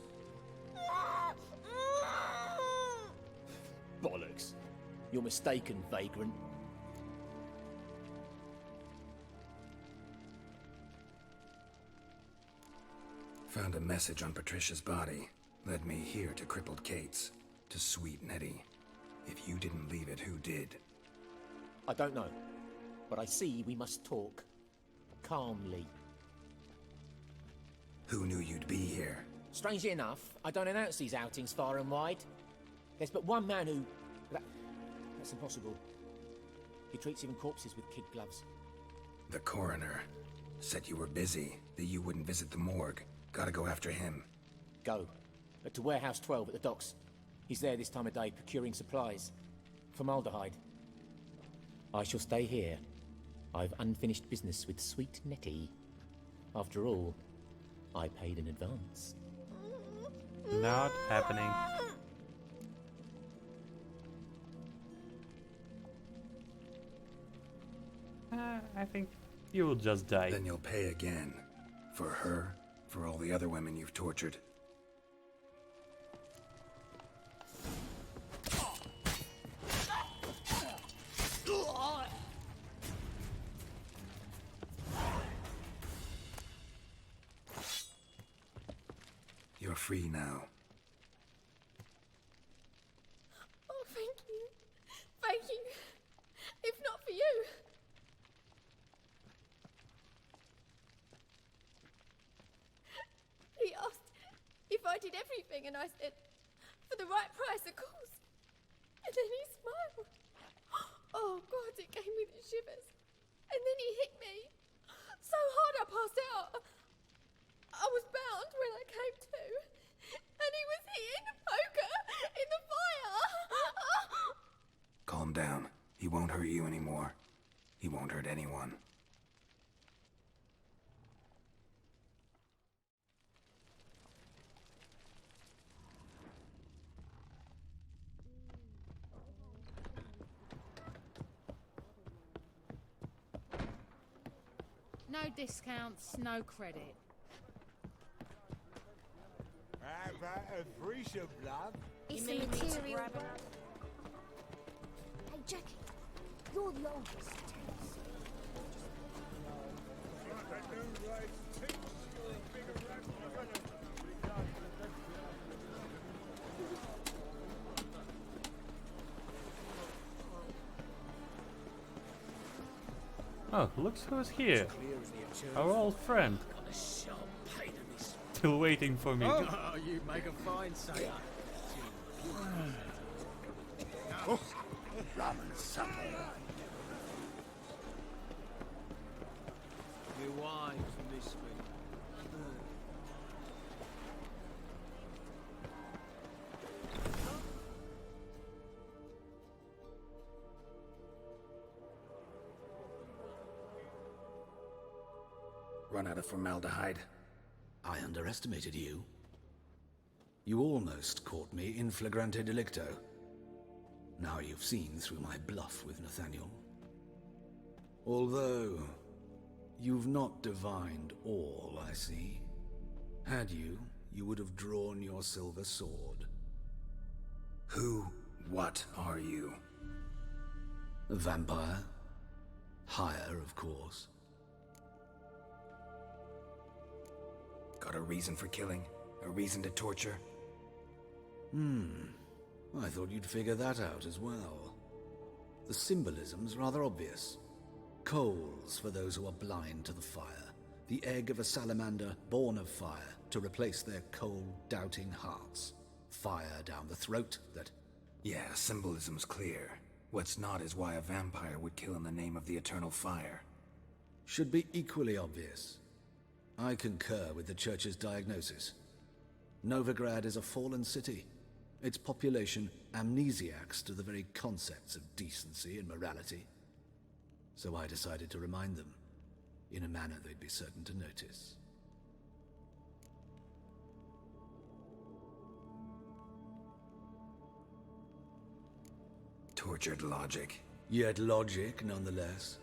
Bollocks. You're mistaken, vagrant. Found a message on Patricia's body. Led me here to crippled Kate's. To sweet Nettie. If you didn't leave it, who did? I don't know, but I see we must talk. Calmly. Who knew you'd be here? Strangely enough, I don't announce these outings far and wide. There's but one man who... That's impossible. He treats even corpses with kid gloves. The coroner. Said you were busy, that you wouldn't visit the morgue. Gotta go after him. Go. To Warehouse 12 at the docks. He's there this time of day, procuring supplies. Formaldehyde. I shall stay here. I've unfinished business with sweet Nettie. After all, I paid in advance. Not happening. I think you will just die. Then you'll pay again. For her, for all the other women you've tortured. You're free now. Oh, thank you. Thank you. If not for you. He asked if I did everything, and I said, for the right price, of course. And then he smiled. Oh, God, it gave me the shivers. And then he hit me so hard I passed out. I was bound when I came to, and he was hitting the poker in the fire. Calm down. He won't hurt you anymore. He won't hurt anyone. No discounts, no credit. How about a freezer, blood? It's You a mean me to material. grab it? Hey, Jackie, you're the oldest. Oh, looks who's here. Our old friend. Still waiting for me. Oh, you make a fine sailor. Oh, rum and supper. Your wives miss me. Run out of formaldehyde. I underestimated you. You almost caught me in flagrante delicto. Now you've seen through my bluff with Nathaniel. Although, you've not divined all, I see. Had you, you would have drawn your silver sword. What are you? A vampire? Higher, of course. Got a reason for killing? A reason to torture? I thought you'd figure that out as well. The symbolism's rather obvious. Coals for those who are blind to the fire. The egg of a salamander born of fire to replace their cold, doubting hearts. Fire down the throat that... Yeah, symbolism's clear. What's not is why a vampire would kill in the name of the eternal fire. Should be equally obvious. I concur with the Church's diagnosis. Novigrad is a fallen city. Its population amnesiacs to the very concepts of decency and morality. So I decided to remind them, in a manner they'd be certain to notice. Tortured logic. Yet logic, nonetheless.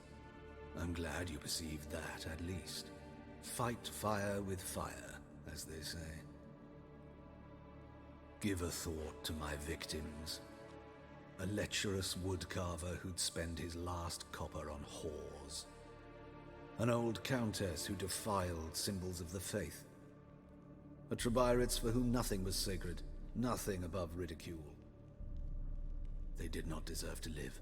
I'm glad you perceived that, at least. Fight fire with fire, as they say. Give a thought to my victims. A lecherous woodcarver who'd spend his last copper on whores. An old countess who defiled symbols of the faith. A Trebyrites for whom nothing was sacred, nothing above ridicule. They did not deserve to live.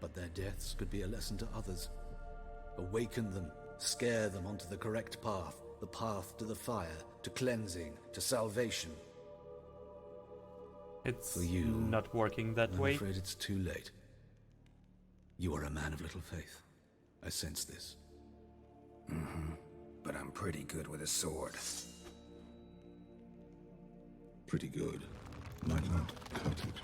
But their deaths could be a lesson to others. Awaken them, scare them onto the correct path, the path to the fire, to cleansing, to salvation. It's for you, not working that way. I'm afraid it's too late. You are a man of little faith. I sense this. But I'm pretty good with a sword. Pretty good. Might not cut it.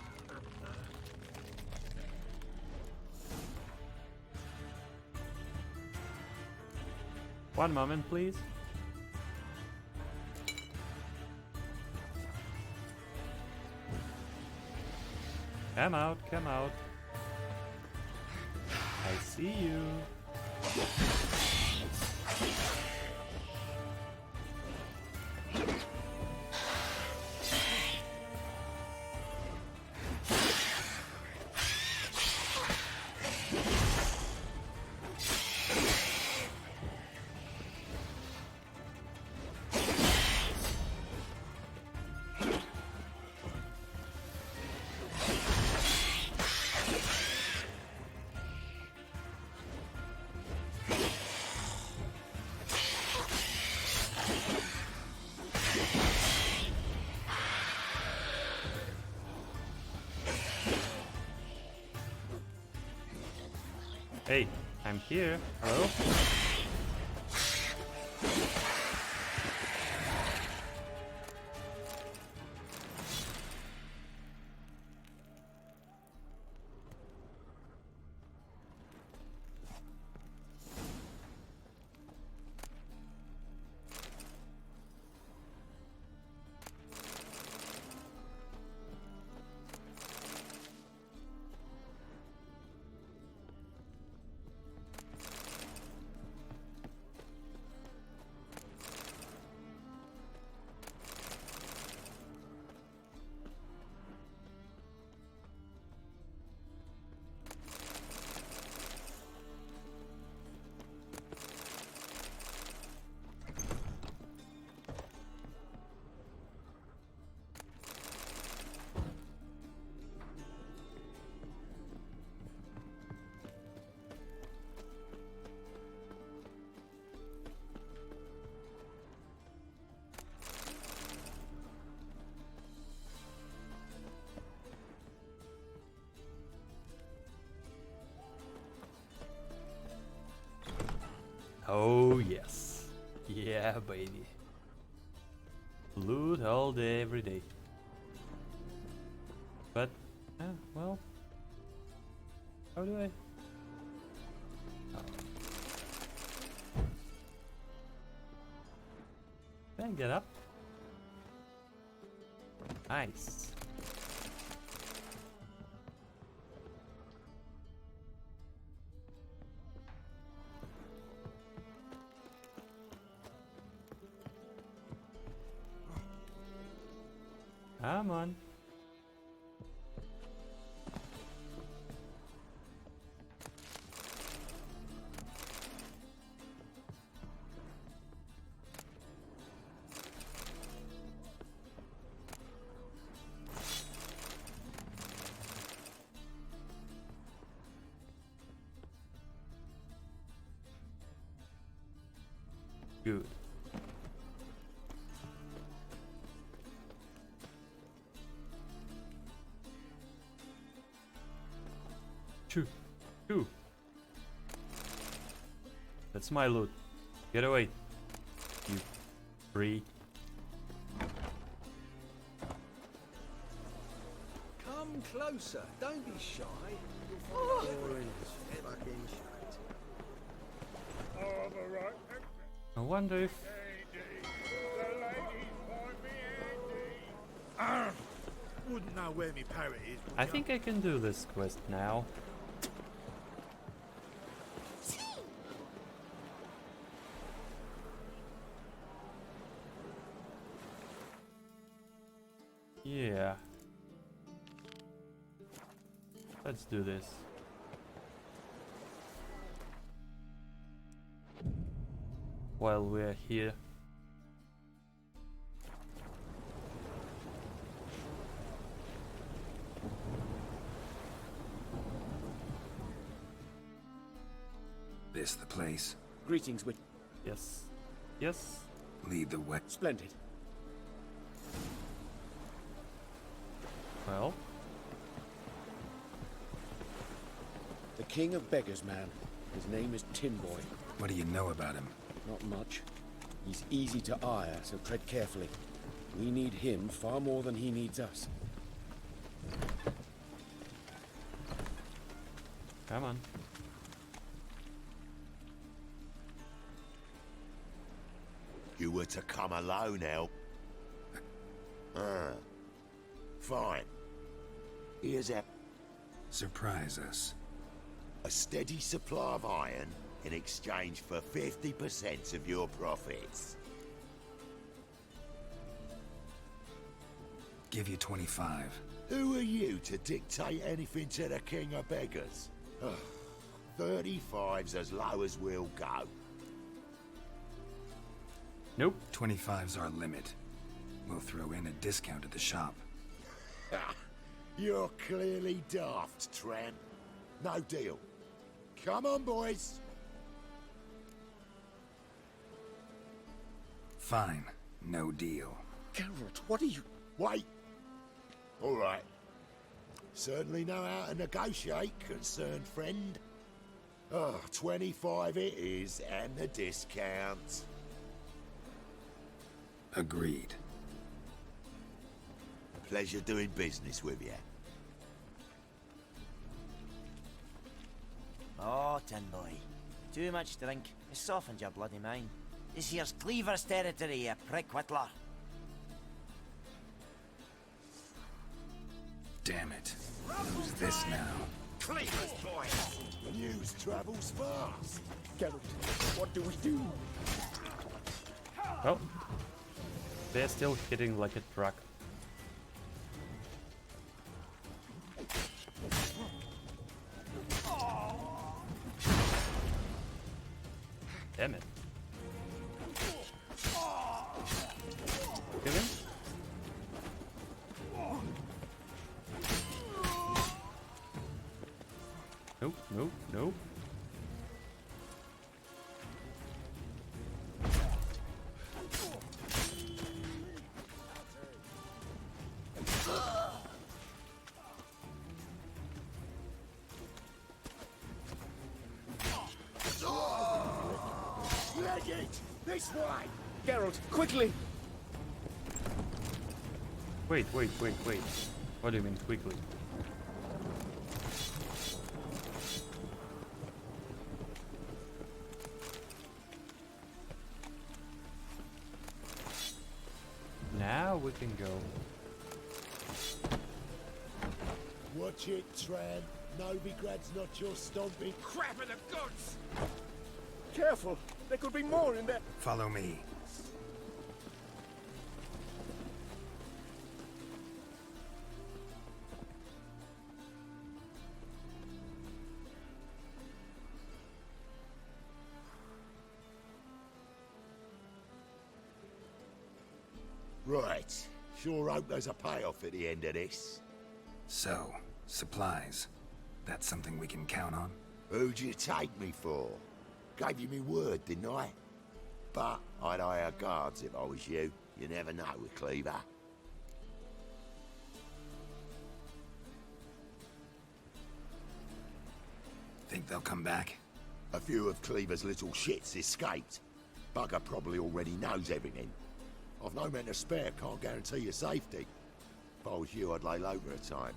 One moment, please. Come out, come out. I see you. Hey, I'm here. Hello? Oh yes. Yeah, baby. Loot all day, every day. But, well... How do I... Oh. Can I get up? Nice. Come on. Good. Choo. Choo. That's my loot. Get away. You free. Come closer. Don't be shy. You'll find you're in this fucking shite. I wonder if... Wouldn't know where me parrot is. I think I can do this quest now. Yeah. Let's do this. While we're here. This the place? Greetings, Wit. Yes. Yes. Lead the way. Splendid. Well. The King of Beggars, man. His name is Tin Boy. What do you know about him? Not much. He's easy to ire, so tread carefully. We need him far more than he needs us. Come on. You were to come alone, El. Fine. Here's a... Surprise us. A steady supply of iron in exchange for 50% of your profits. Give you 25. Who are you to dictate anything to the King of Beggars? 35's as low as we'll go. Nope. 25's our limit. We'll throw in a discount at the shop. You're clearly daft, tramp. No deal. Come on, boys. Fine. No deal. Geralt, what are you... Wait. All right. Certainly know how to negotiate, concerned friend. 25 it is, and the discount. Agreed. Pleasure doing business with you. Oh, Tin Boy. Too much drink. It softens your bloody mind. This here's Cleaver's territory, you prick whittler. Damn it. Who's this now? Cleaver's boy. News travels fast. Geralt, what do we do? Oh. They're still hitting like a truck. Damn it. Kill him? Nope, nope, nope. This way! Geralt, quickly! Wait. What do you mean quickly? Now we can go. Watch it, Tran. Novigrad's not your stomping. Crap of the goods! Careful! There could be more in there! Follow me. Right. Sure hope there's a payoff at the end of this. So, supplies. That's something we can count on? Who'd you take me for? Gave you me word, didn't I? But I'd hire guards if I was you. You never know with Cleaver. Think they'll come back? A few of Cleaver's little shits escaped. Bugger probably already knows everything. I've no men to spare, can't guarantee your safety. If I was you, I'd lay low for a time.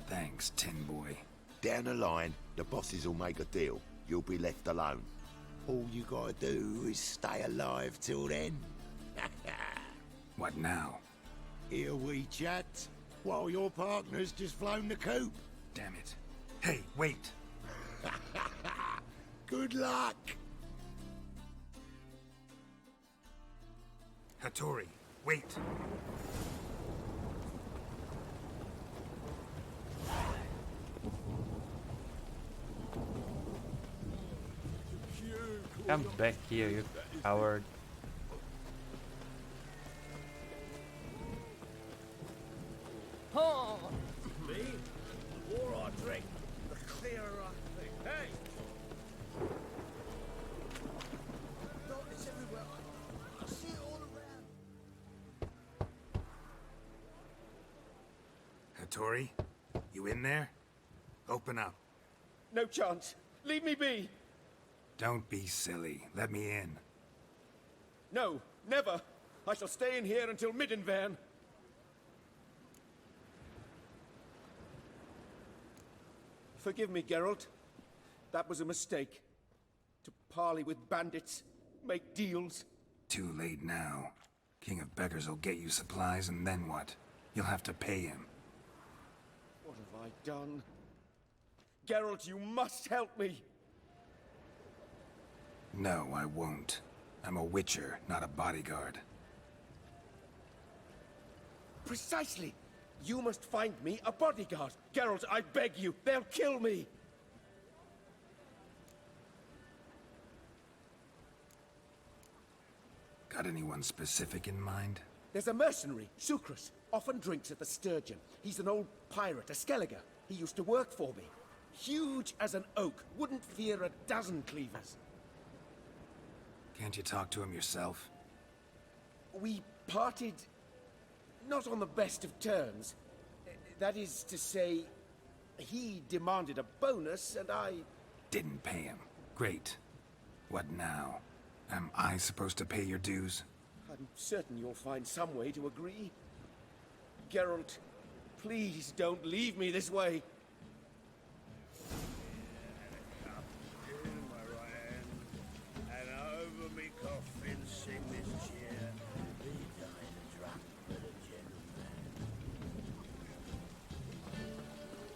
Thanks, Tin Boy. Down the line, the bosses will make a deal. You'll be left alone. All you gotta do is stay alive till then. What now? Here we chat, while your partner's just flown the coop. Damn it. Hey, wait! Good luck! Hattori, wait! Come back here, you coward. Oh, me? The more I drink, the clearer I think. Hey! No, it's everywhere. I see it all around. Hattori, you in there? Open up. No chance. Leave me be. Don't be silly. Let me in. No, never. I shall stay in here until Middenvern. Forgive me, Geralt. That was a mistake. To parley with bandits, make deals. Too late now. King of Beggars will get you supplies, and then what? You'll have to pay him. What have I done? Geralt, you must help me. No, I won't. I'm a witcher, not a bodyguard. Precisely. You must find me a bodyguard. Geralt, I beg you. They'll kill me. Got anyone specific in mind? There's a mercenary, Sucrus. Often drinks at the Sturgeon. He's an old pirate, a Skelliger. He used to work for me. Huge as an oak. Wouldn't fear a dozen cleavers. Can't you talk to him yourself? We parted... not on the best of terms. That is to say, he demanded a bonus, and I... Didn't pay him. Great. What now? Am I supposed to pay your dues? I'm certain you'll find some way to agree. Geralt, please don't leave me this way. And over me coffin sing this cheer. He died a drunk, but a gentleman.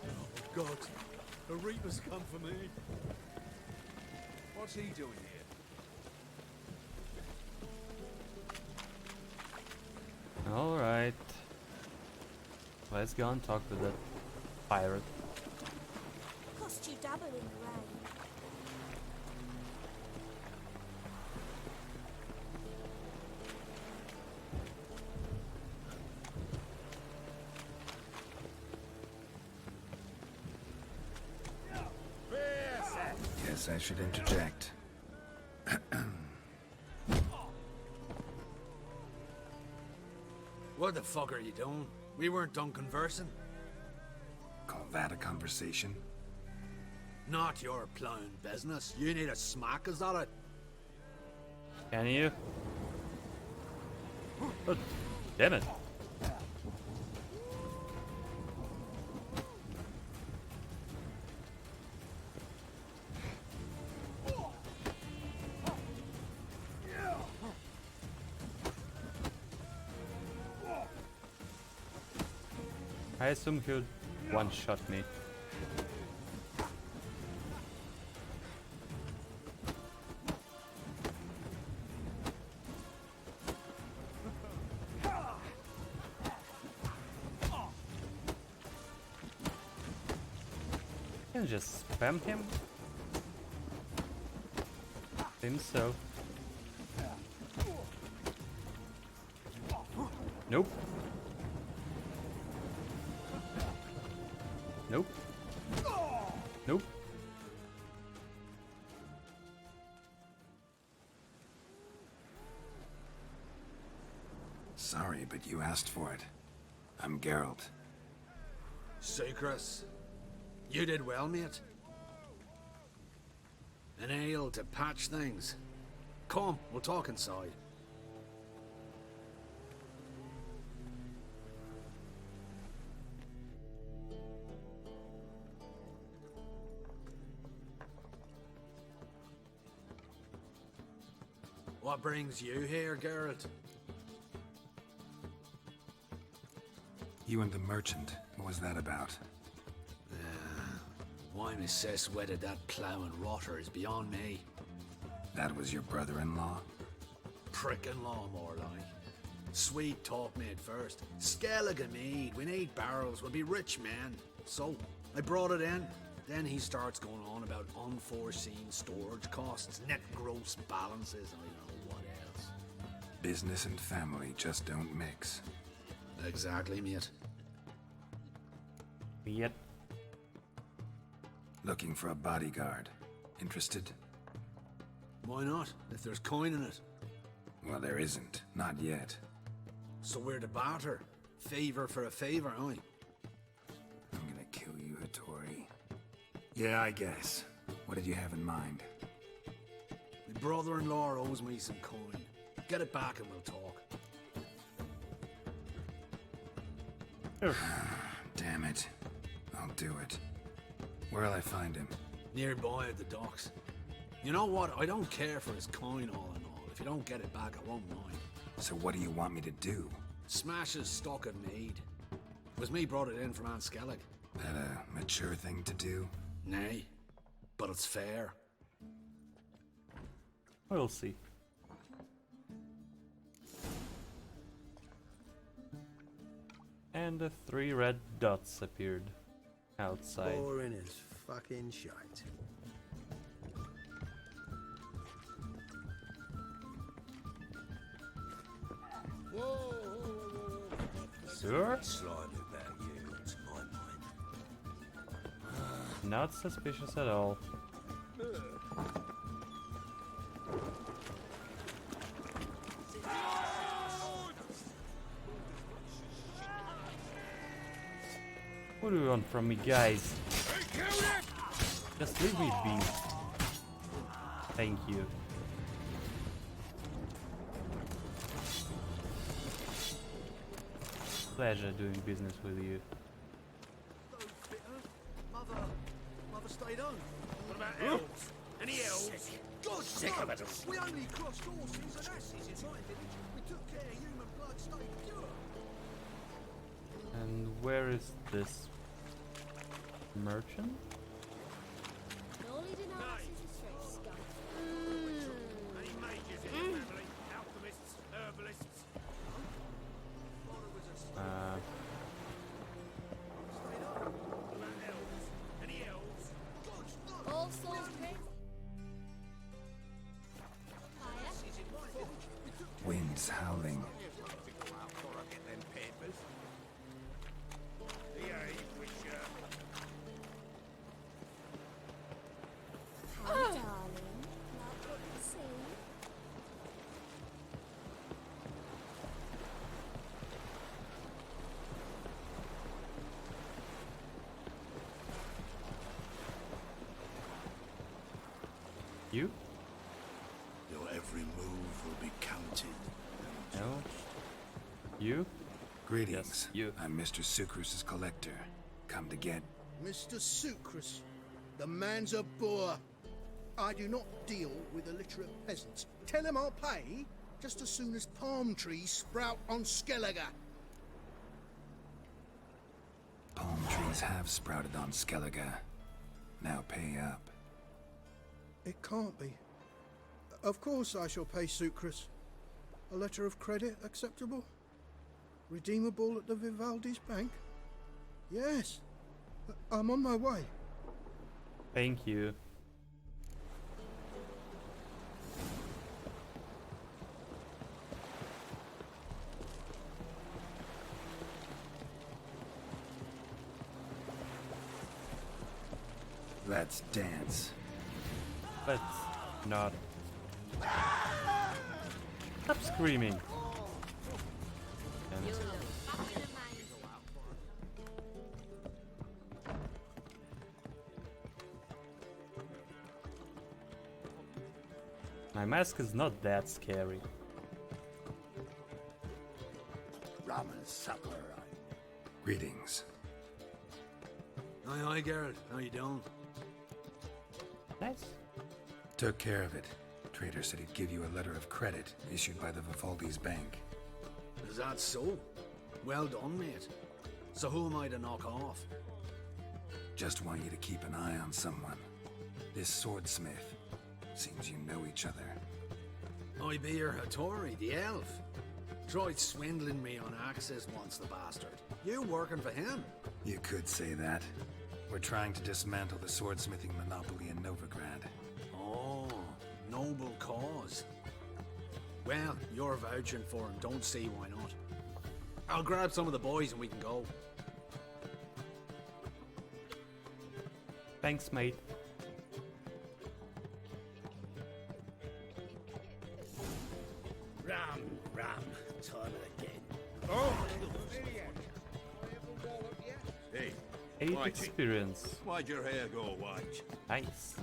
Oh God, the Reaper's come for me. What's he doing here? Alright. Let's go and talk to the pirate. Cost you double in the rain. Guess I should interject. What the fuck are you doing? We weren't done conversing. Call that a conversation? Not your plowing business. You need a smack, is that it? Can you? Oh, damn it. I assume he'll one-shot me. Can I just spam him? Seems so. Nope. Nope. Nope. but you asked for it. I'm Geralt. Sucrus, you did well, mate. An ale to patch things. Come, we'll talk inside. What brings you here, Geralt? You and the merchant, what was that about? Why Miss Cess wedded that plough and rotter is beyond me. That was your brother-in-law? Prick-in-law, more like. Sweet talk made first. Skellige mead, we need barrels, we'll be rich men. So, I brought it in. Then he starts going on about unforeseen storage costs, net gross balances, and I don't know what else. Business and family just don't mix. Exactly, mate. Yep. Looking for a bodyguard. Interested? Why not, if there's coin in it? Well, there isn't. Not yet. So we're to barter. Favor for a favor, aye? I'm gonna kill you, Hattori. Yeah, I guess. What did you have in mind? My brother-in-law owes me some coin. Get it back and we'll talk. Damn it. I'll do it. Where'll I find him? Nearby at the docks. You know what? I don't care for his coin all in all. If you don't get it back, I won't mind. So what do you want me to do? Smash his stock of mead. It was me brought it in from Aunt Skellig. That a mature thing to do? Nay, but it's fair. We'll see. And the 3 red dots appeared outside. Boring as fucking shite. Sure? Slimy about you, to my mind. Not suspicious at all. What do you want from me, guys? Just leave me be. Thank you. Pleasure doing business with you. Mother stayed on. What about elves? Any elves? God, Sick of it. we only crossed horses and asses in my village. We took care human blood stayed pure. And where is this merchant? Any mages in the family? Alchemists, herbalists? What about elves? Any elves? All souls crazy. Wind's howling. You? Your every move will be counted. No. You? Greetings. You. I'm Mr. Sucrus's collector. Come to get... Mr. Sucrus, the man's a boor. I do not deal with illiterate peasants. Tell him I'll pay just as soon as palm trees sprout on Skellige. Palm trees have sprouted on Skellige. Now pay up. It can't be. Of course I shall pay Sucrus. A letter of credit acceptable? Redeemable at the Vivaldi's bank? Yes. I'm on my way. Thank you. Let's dance. Let's not. Stop screaming. And You'll look fucking amazing. my mask is not that scary. Rum and supper, Greetings. Aye, aye, Geralt. How you doing? Nice. Took care of it. Trader said he'd give you a letter of credit issued by the Vivaldi's bank. Is that so? Well done, mate. So who am I to knock off? Just want you to keep an eye on someone. This swordsmith. Seems you know each other. I be your Hattori, the elf. Tried swindling me on access once, the bastard. You working for him? You could say that. We're trying to dismantle the swordsmithing monopoly in Novigrad. Oh, noble cause. Well, you're vouching for him, don't see why not. I'll grab some of the boys and we can go. Thanks, mate. Ram, time again. Oh! Hey, 8 Whitey, experience. why'd your hair go white? Nice.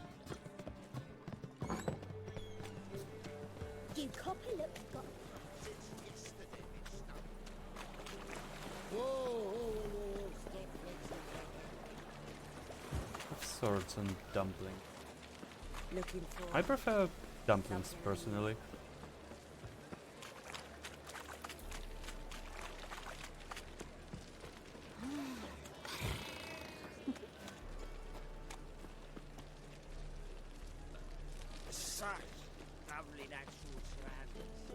You copy look got. Swords and dumpling. Looking for... I prefer dumplings personally. Such lovely natural surroundings.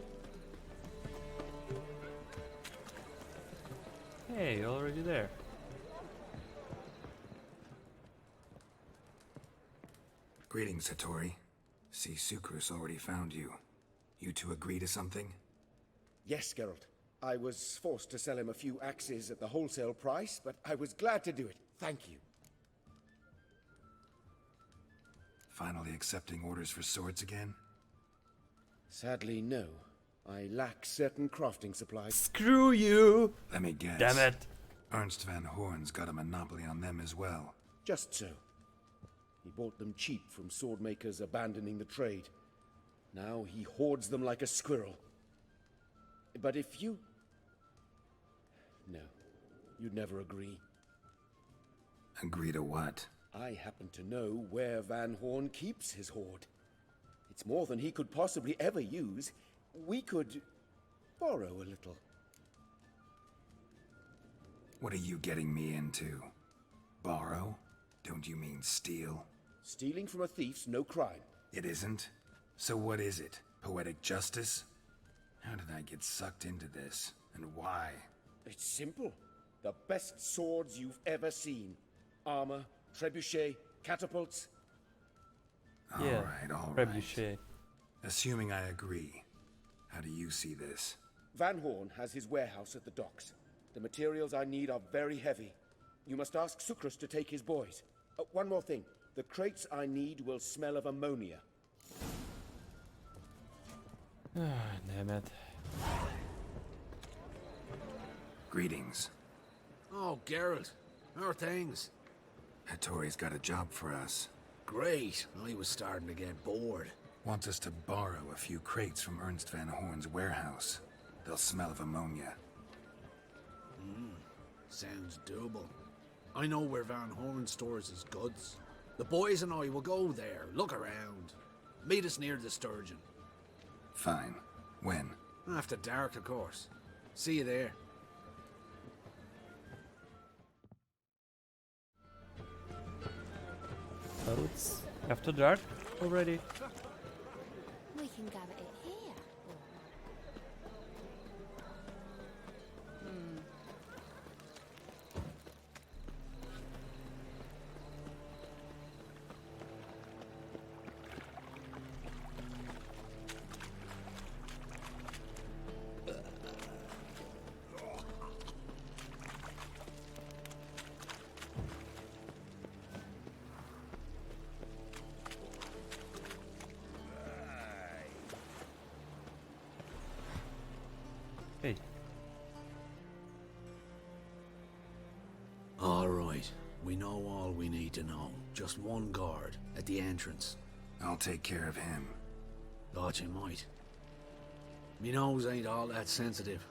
Hey, already there. Greetings, Hattori. See, Sukrus already found you. You two agree to something? Yes, Geralt. I was forced to sell him a few axes at the wholesale price, but I was glad to do it. Thank you. Finally accepting orders for swords again? Sadly, no. I lack certain crafting supplies. Screw you! Let me guess. Damn it! Ernst van Horn's got a monopoly on them as well. Just so. He bought them cheap from sword makers abandoning the trade. Now he hoards them like a squirrel. But if you... No, you'd never agree. Agree to what? I happen to know where Van Horn keeps his hoard. It's more than he could possibly ever use. We could borrow a little. What are you getting me into? Borrow? Don't you mean steal? Stealing from a thief's no crime. It isn't? So what is it? Poetic justice? How did I get sucked into this? And why? It's simple. The best swords you've ever seen. Armor, trebuchet, catapults. All Yeah, right, all right. trebuchet. Assuming I agree, how do you see this? Van Horn has his warehouse at the docks. The materials I need are very heavy. You must ask Sukrus to take his boys. One more thing. The crates I need will smell of ammonia. Damn it. Greetings. Oh, Geralt. How are things? Hattori's got a job for us. Great. I was starting to get bored. Wants us to borrow a few crates from Ernst van Horn's warehouse. They'll smell of ammonia. Sounds doable. I know where Van Horn stores his goods. The boys and I will go there, look around. Meet us near the Sturgeon. Fine. When? After dark, of course. See you there. So it's after dark already. We can gather it here. All right. We know all we need to know. Just one guard at the entrance. I'll take care of him. Thought you might. Me nose ain't all that sensitive.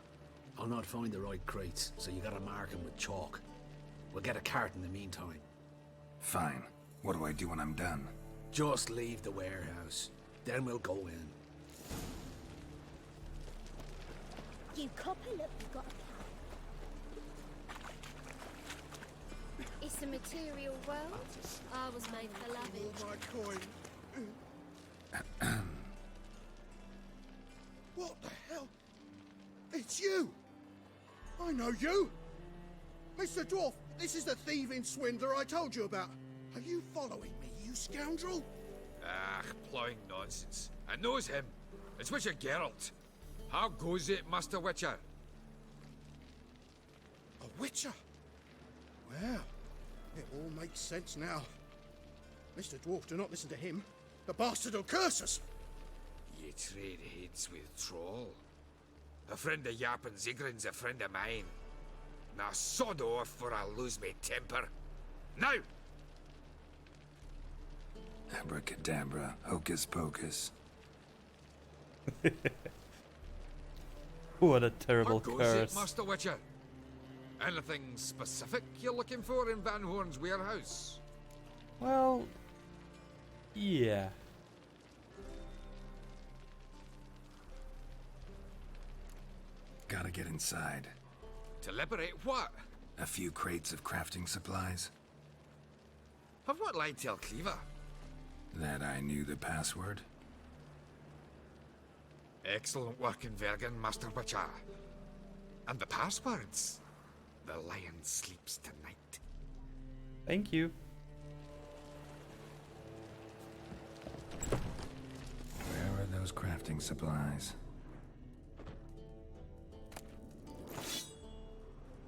I'll not find the right crates, so you gotta mark them with chalk. We'll get a cart in the meantime. Fine. What do I do when I'm done? Just leave the warehouse. Then we'll go in. You copper, look, you've got a It's a material world. I was made for loving. Oh, my coin. What the hell? It's you! I know you! Mr. Dwarf, this is the thieving swindler I told you about. Are you following me, you scoundrel? Ah, plowing nonsense. I knows him. It's Witcher Geralt. How goes it, Master Witcher? A witcher? Well, it all makes sense now. Mr. Dwarf, do not listen to him. The bastard will curse us. Ye trade heads with Troll. A friend of Yap and Zigrin's a friend of mine. Now sod off or I'll lose my temper. Now! Abracadabra, hocus pocus. What a terrible How goes curse. it, Master Witcher? Anything specific you're looking for in Van Horn's warehouse? Well, yeah. Gotta get inside. To liberate what? A few crates of crafting supplies. Of what lied tell Cleaver? That I knew the password. Excellent work in Vergen, Master Witcher. And the passwords? The lion sleeps tonight. Thank you. Where are those crafting supplies?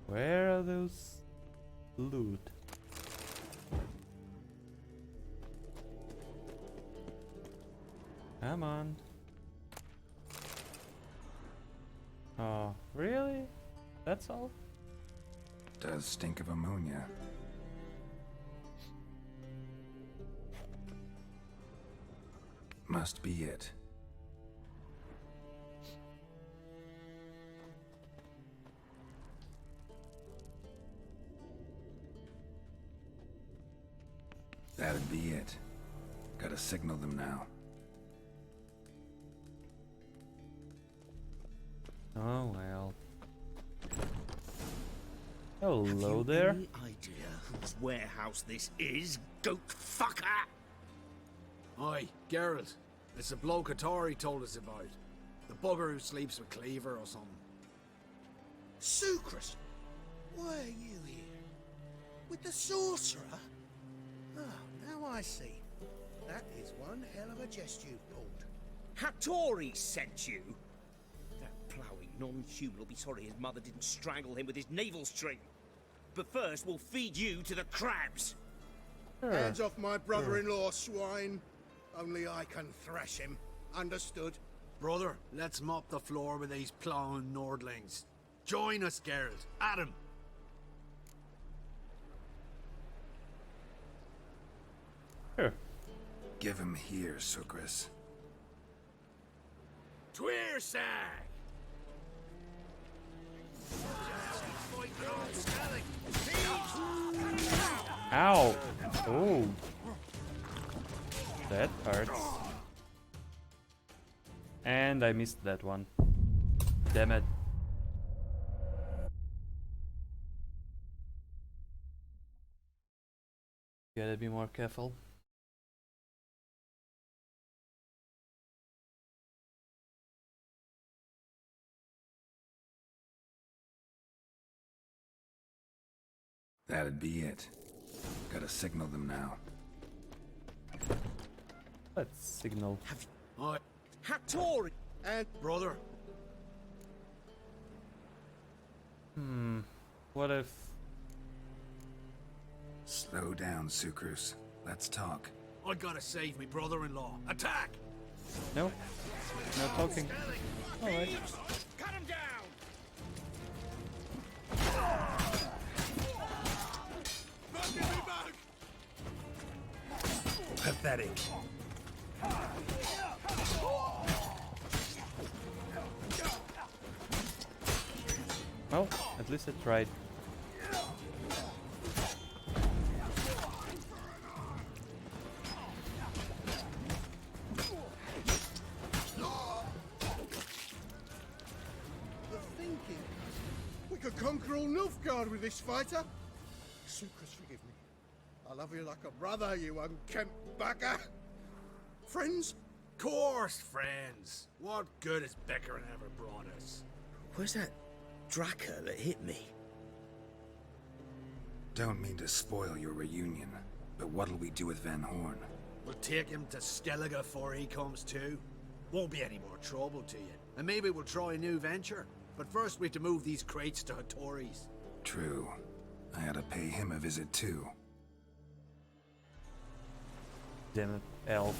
Where are those loot? Come on. Oh, really? That's all? Does stink of ammonia. Must be it. That'd be it. Gotta signal them now. Oh well. Hello there. Any idea whose warehouse this is, goat fucker? Aye, Geralt. It's the bloke Atari told us about. The bugger who sleeps with Cleaver or something. Sucrus, why are you here? With the sorcerer? Oh, now I see. That is one hell of a jest you've pulled. Hattori sent you? That ploughing non-human will be sorry his mother didn't strangle him with his navel string. But first, we'll feed you to the crabs. Hands off my brother-in-law, swine. Only I can thrash him. Understood? Brother, let's mop the floor with these plowing Nordlings. Join us, Geralt. Adam. Sure. Give him here, Sucrus. Tweersag! Ow! Oh. That hurts. And I missed that one. Damn it. Gotta be more careful. That'd be it. Gotta signal them now. Let's signal. Aye. Hattori! And brother. What if... Slow down, Sucrus. Let's talk. I gotta save me brother-in-law. Attack! No? No talking. Alright. Cut him down! Pathetic. Well, at least I tried. The thinking. We could conquer all Nilfgaard with this fighter. Sucrus, forgive me. I love you like a brother, you unkempt bugger. Friends? Course, friends. What good has Beckerin ever brought us? Where's that Draka that hit me? Don't mean to spoil your reunion, but what'll we do with Van Horn? We'll take him to Skellige before he comes to. Won't be any more trouble to you. And maybe we'll try a new venture. But first we have to move these crates to Hattori's. True. I had to pay him a visit too. Damn it, elf.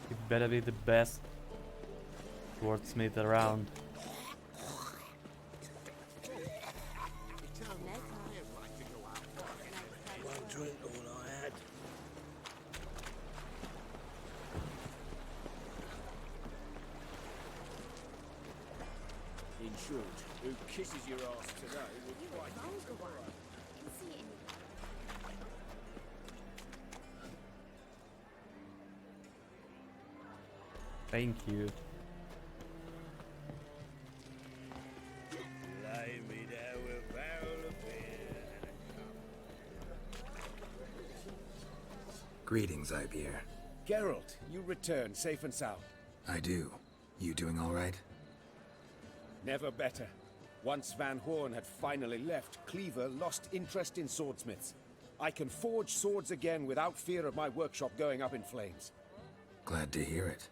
You better be the best swordsmith around. Won't drink all I had. In short, who kisses your ass today will quite Thank you. Greetings, Ibeer. Geralt, you return safe and sound. I do. You doing all right? Never better. Once Van Horn had finally left, Cleaver lost interest in swordsmiths. I can forge swords again without fear of my workshop going up in flames. Glad to hear it.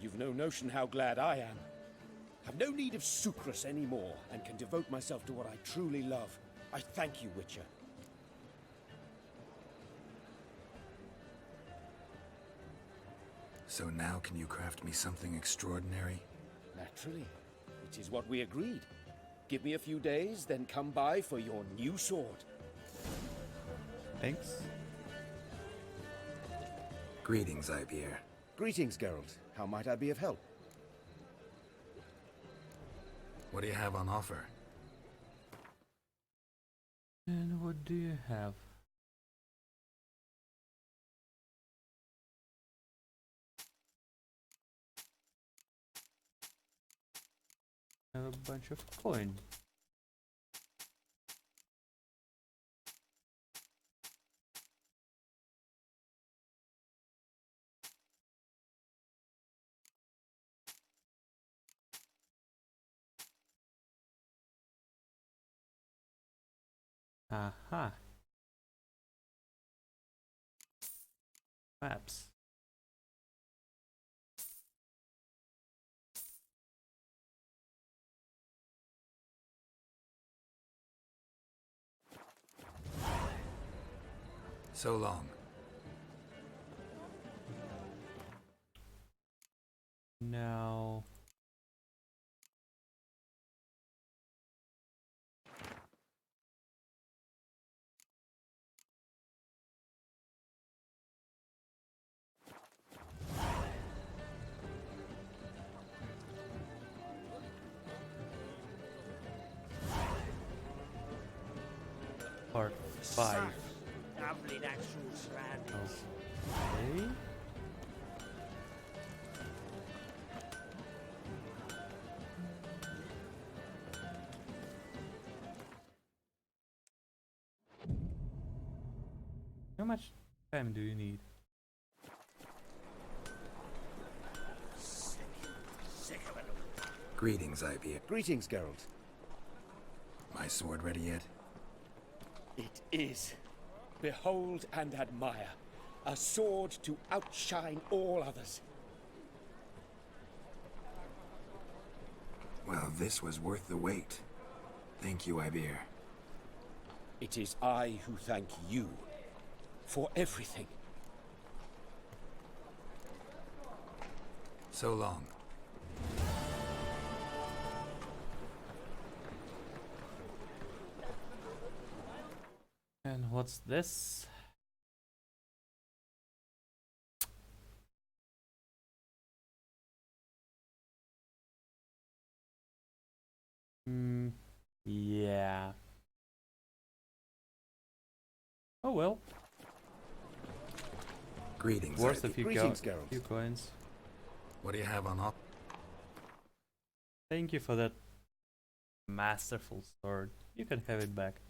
You've no notion how glad I am. I've no need of Sucrus anymore, and can devote myself to what I truly love. I thank you, Witcher. So now can you craft me something extraordinary? Naturally. It is what we agreed. Give me a few days, then come by for your new sword. Thanks. Greetings, Ibeer. Greetings, Geralt. How might I be of help? What do you have on offer? And what do you have? I have a bunch of coin. Aha. Maps. So long. Now. Part 5. Lovely natural surroundings. Okay. How much time do you need? Sick of it all. Greetings, Ibeer. Greetings, Geralt. My sword ready yet? It is. Behold and admire. A sword to outshine all others. Well, this was worth the wait. Thank you, Ibeer. It is I who thank you for everything. So long. And what's this? Yeah. Oh well. Greetings. Worth a few, Greetings, few coins. What do you have on offer? Thank you for that masterful sword. You can have it back.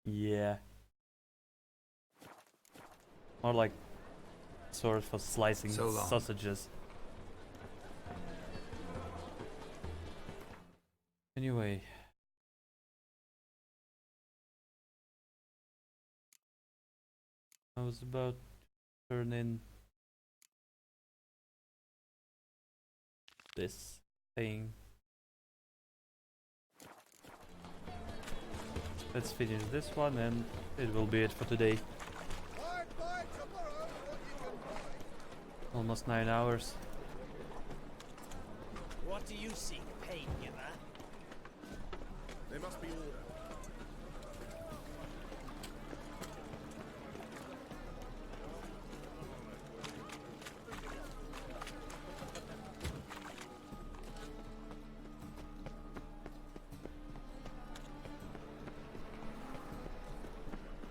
Yeah. More like sword for slicing So long. sausages. Anyway. I was about to turn in this thing. Let's finish this one and it will be it for today. Almost 9 hours. What do you seek, pain giver? There must be order.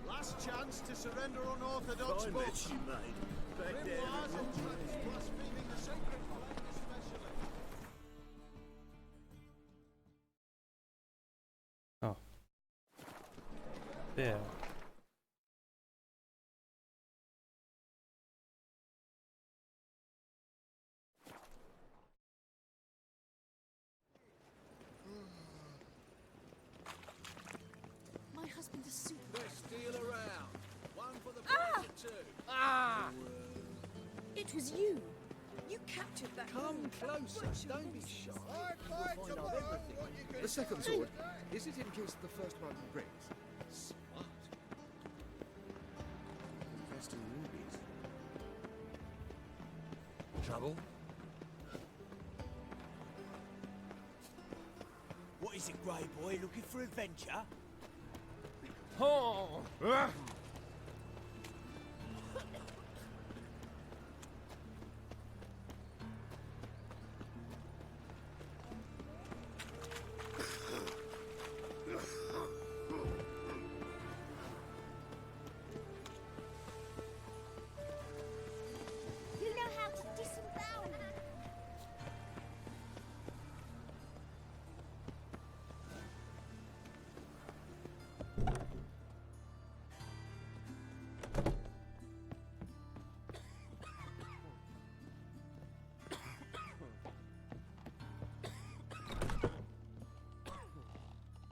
Last chance to surrender unorthodox books. Grimoires and tracts blaspheming the sacred flame especially. Oh. There. My husband is super. Let's steal around. One for the Ah! price of two. Ah! It was you. You captured that. Come closer, don't be shy. You'll find out everything. The second sword, is it in case the first one breaks? Smart. Invest in rubies. Trouble? What is it, Grey Boy? Looking for adventure? Oh! You know how to disembowel.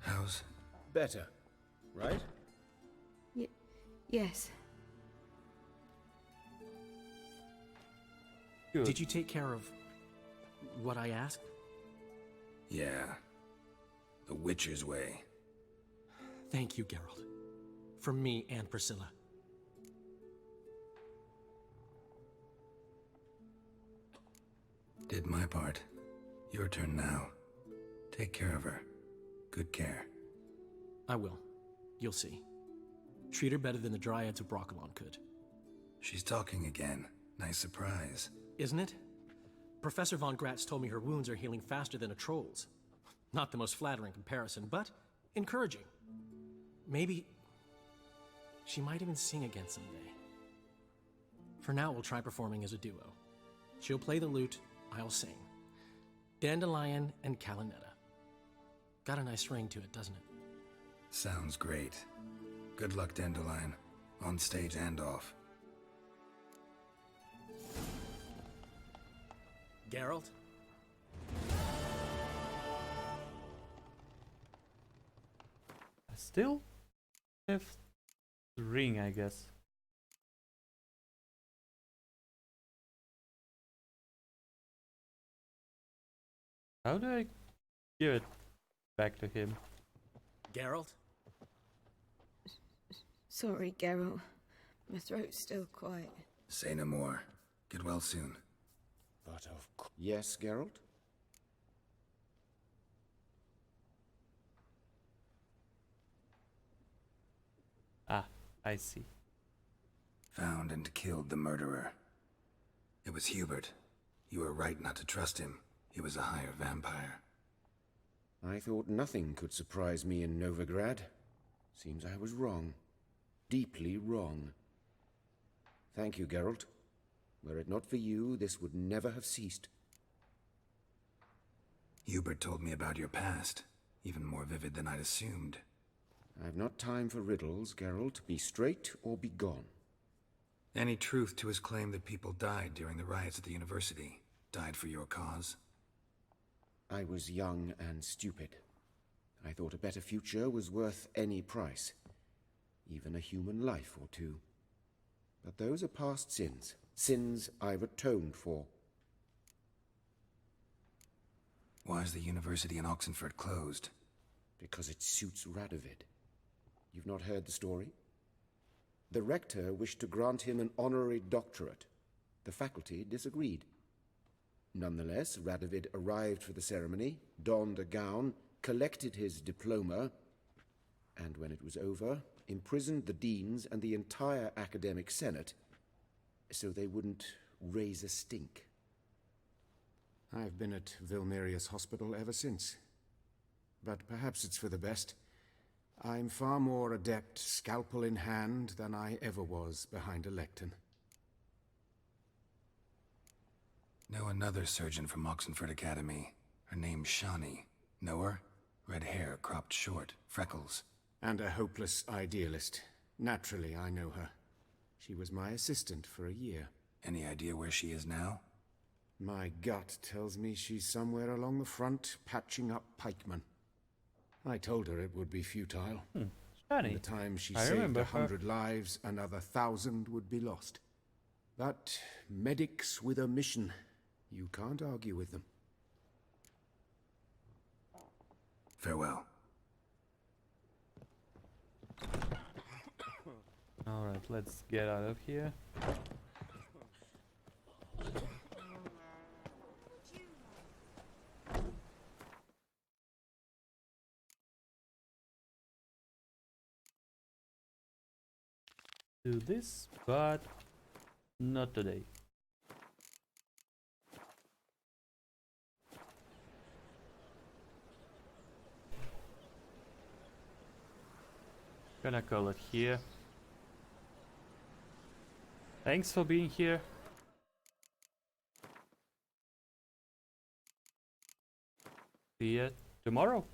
How's... Better, right? Yes. Good. Did you take care of what I asked? Yeah. The Witcher's way. Thank you, Geralt. From me and Priscilla. Did my part. Your turn now. Take care of her. Good care. I will. You'll see. Treat her better than the Dryads of Brokilon could. She's talking again. Nice surprise. Isn't it? Professor Von Gratz told me her wounds are healing faster than a troll's. Not the most flattering comparison, but encouraging. Maybe she might even sing again someday. For now, we'll try performing as a duo. She'll play the lute, I'll sing. Dandelion and Calinetta. Got a nice ring to it, doesn't it? Sounds great. Good luck, Dandelion. On stage and off. Geralt? I still have the ring, I guess. How do I give it back to him? Geralt? Sorry, Geralt. My throat's still quite... Say no more. Get well soon. But of course. Yes, Geralt? Ah, I see. Found and killed the murderer. It was Hubert. You were right not to trust him. He was a higher vampire. I thought nothing could surprise me in Novigrad. Seems I was wrong. Deeply wrong. Thank you, Geralt. Were it not for you, this would never have ceased. Hubert told me about your past, even more vivid than I'd assumed. I've not time for riddles, Geralt. Be straight or be gone. Any truth to his claim that people died during the riots at the university? Died for your cause? I was young and stupid. I thought a better future was worth any price. Even a human life or two. But those are past sins. Sins I've atoned for. Why is the university in Oxenford closed? Because it suits Radovid. You've not heard the story? The rector wished to grant him an honorary doctorate. The faculty disagreed. Nonetheless, Radovid arrived for the ceremony, donned a gown, collected his diploma, and when it was over, imprisoned the deans and the entire academic senate so they wouldn't raise a stink. I've been at Vilmerius Hospital ever since. But perhaps it's for the best. I'm far more adept, scalpel in hand, than I ever was behind a lectern. Know another surgeon from Oxenford Academy. Her name's Shani. Know her? Red hair, cropped short, freckles. And a hopeless idealist. Naturally, I know her. She was my assistant for a year. Any idea where she is now? My gut tells me she's somewhere along the front, patching up pikemen. I told her it would be futile. By the time she saved 100 lives, another 1,000 would be lost. But medics with a mission, you can't argue with them. Farewell. Alright, let's get out of here. Do this, but not today. Gonna call it here. Thanks for being here. See ya tomorrow.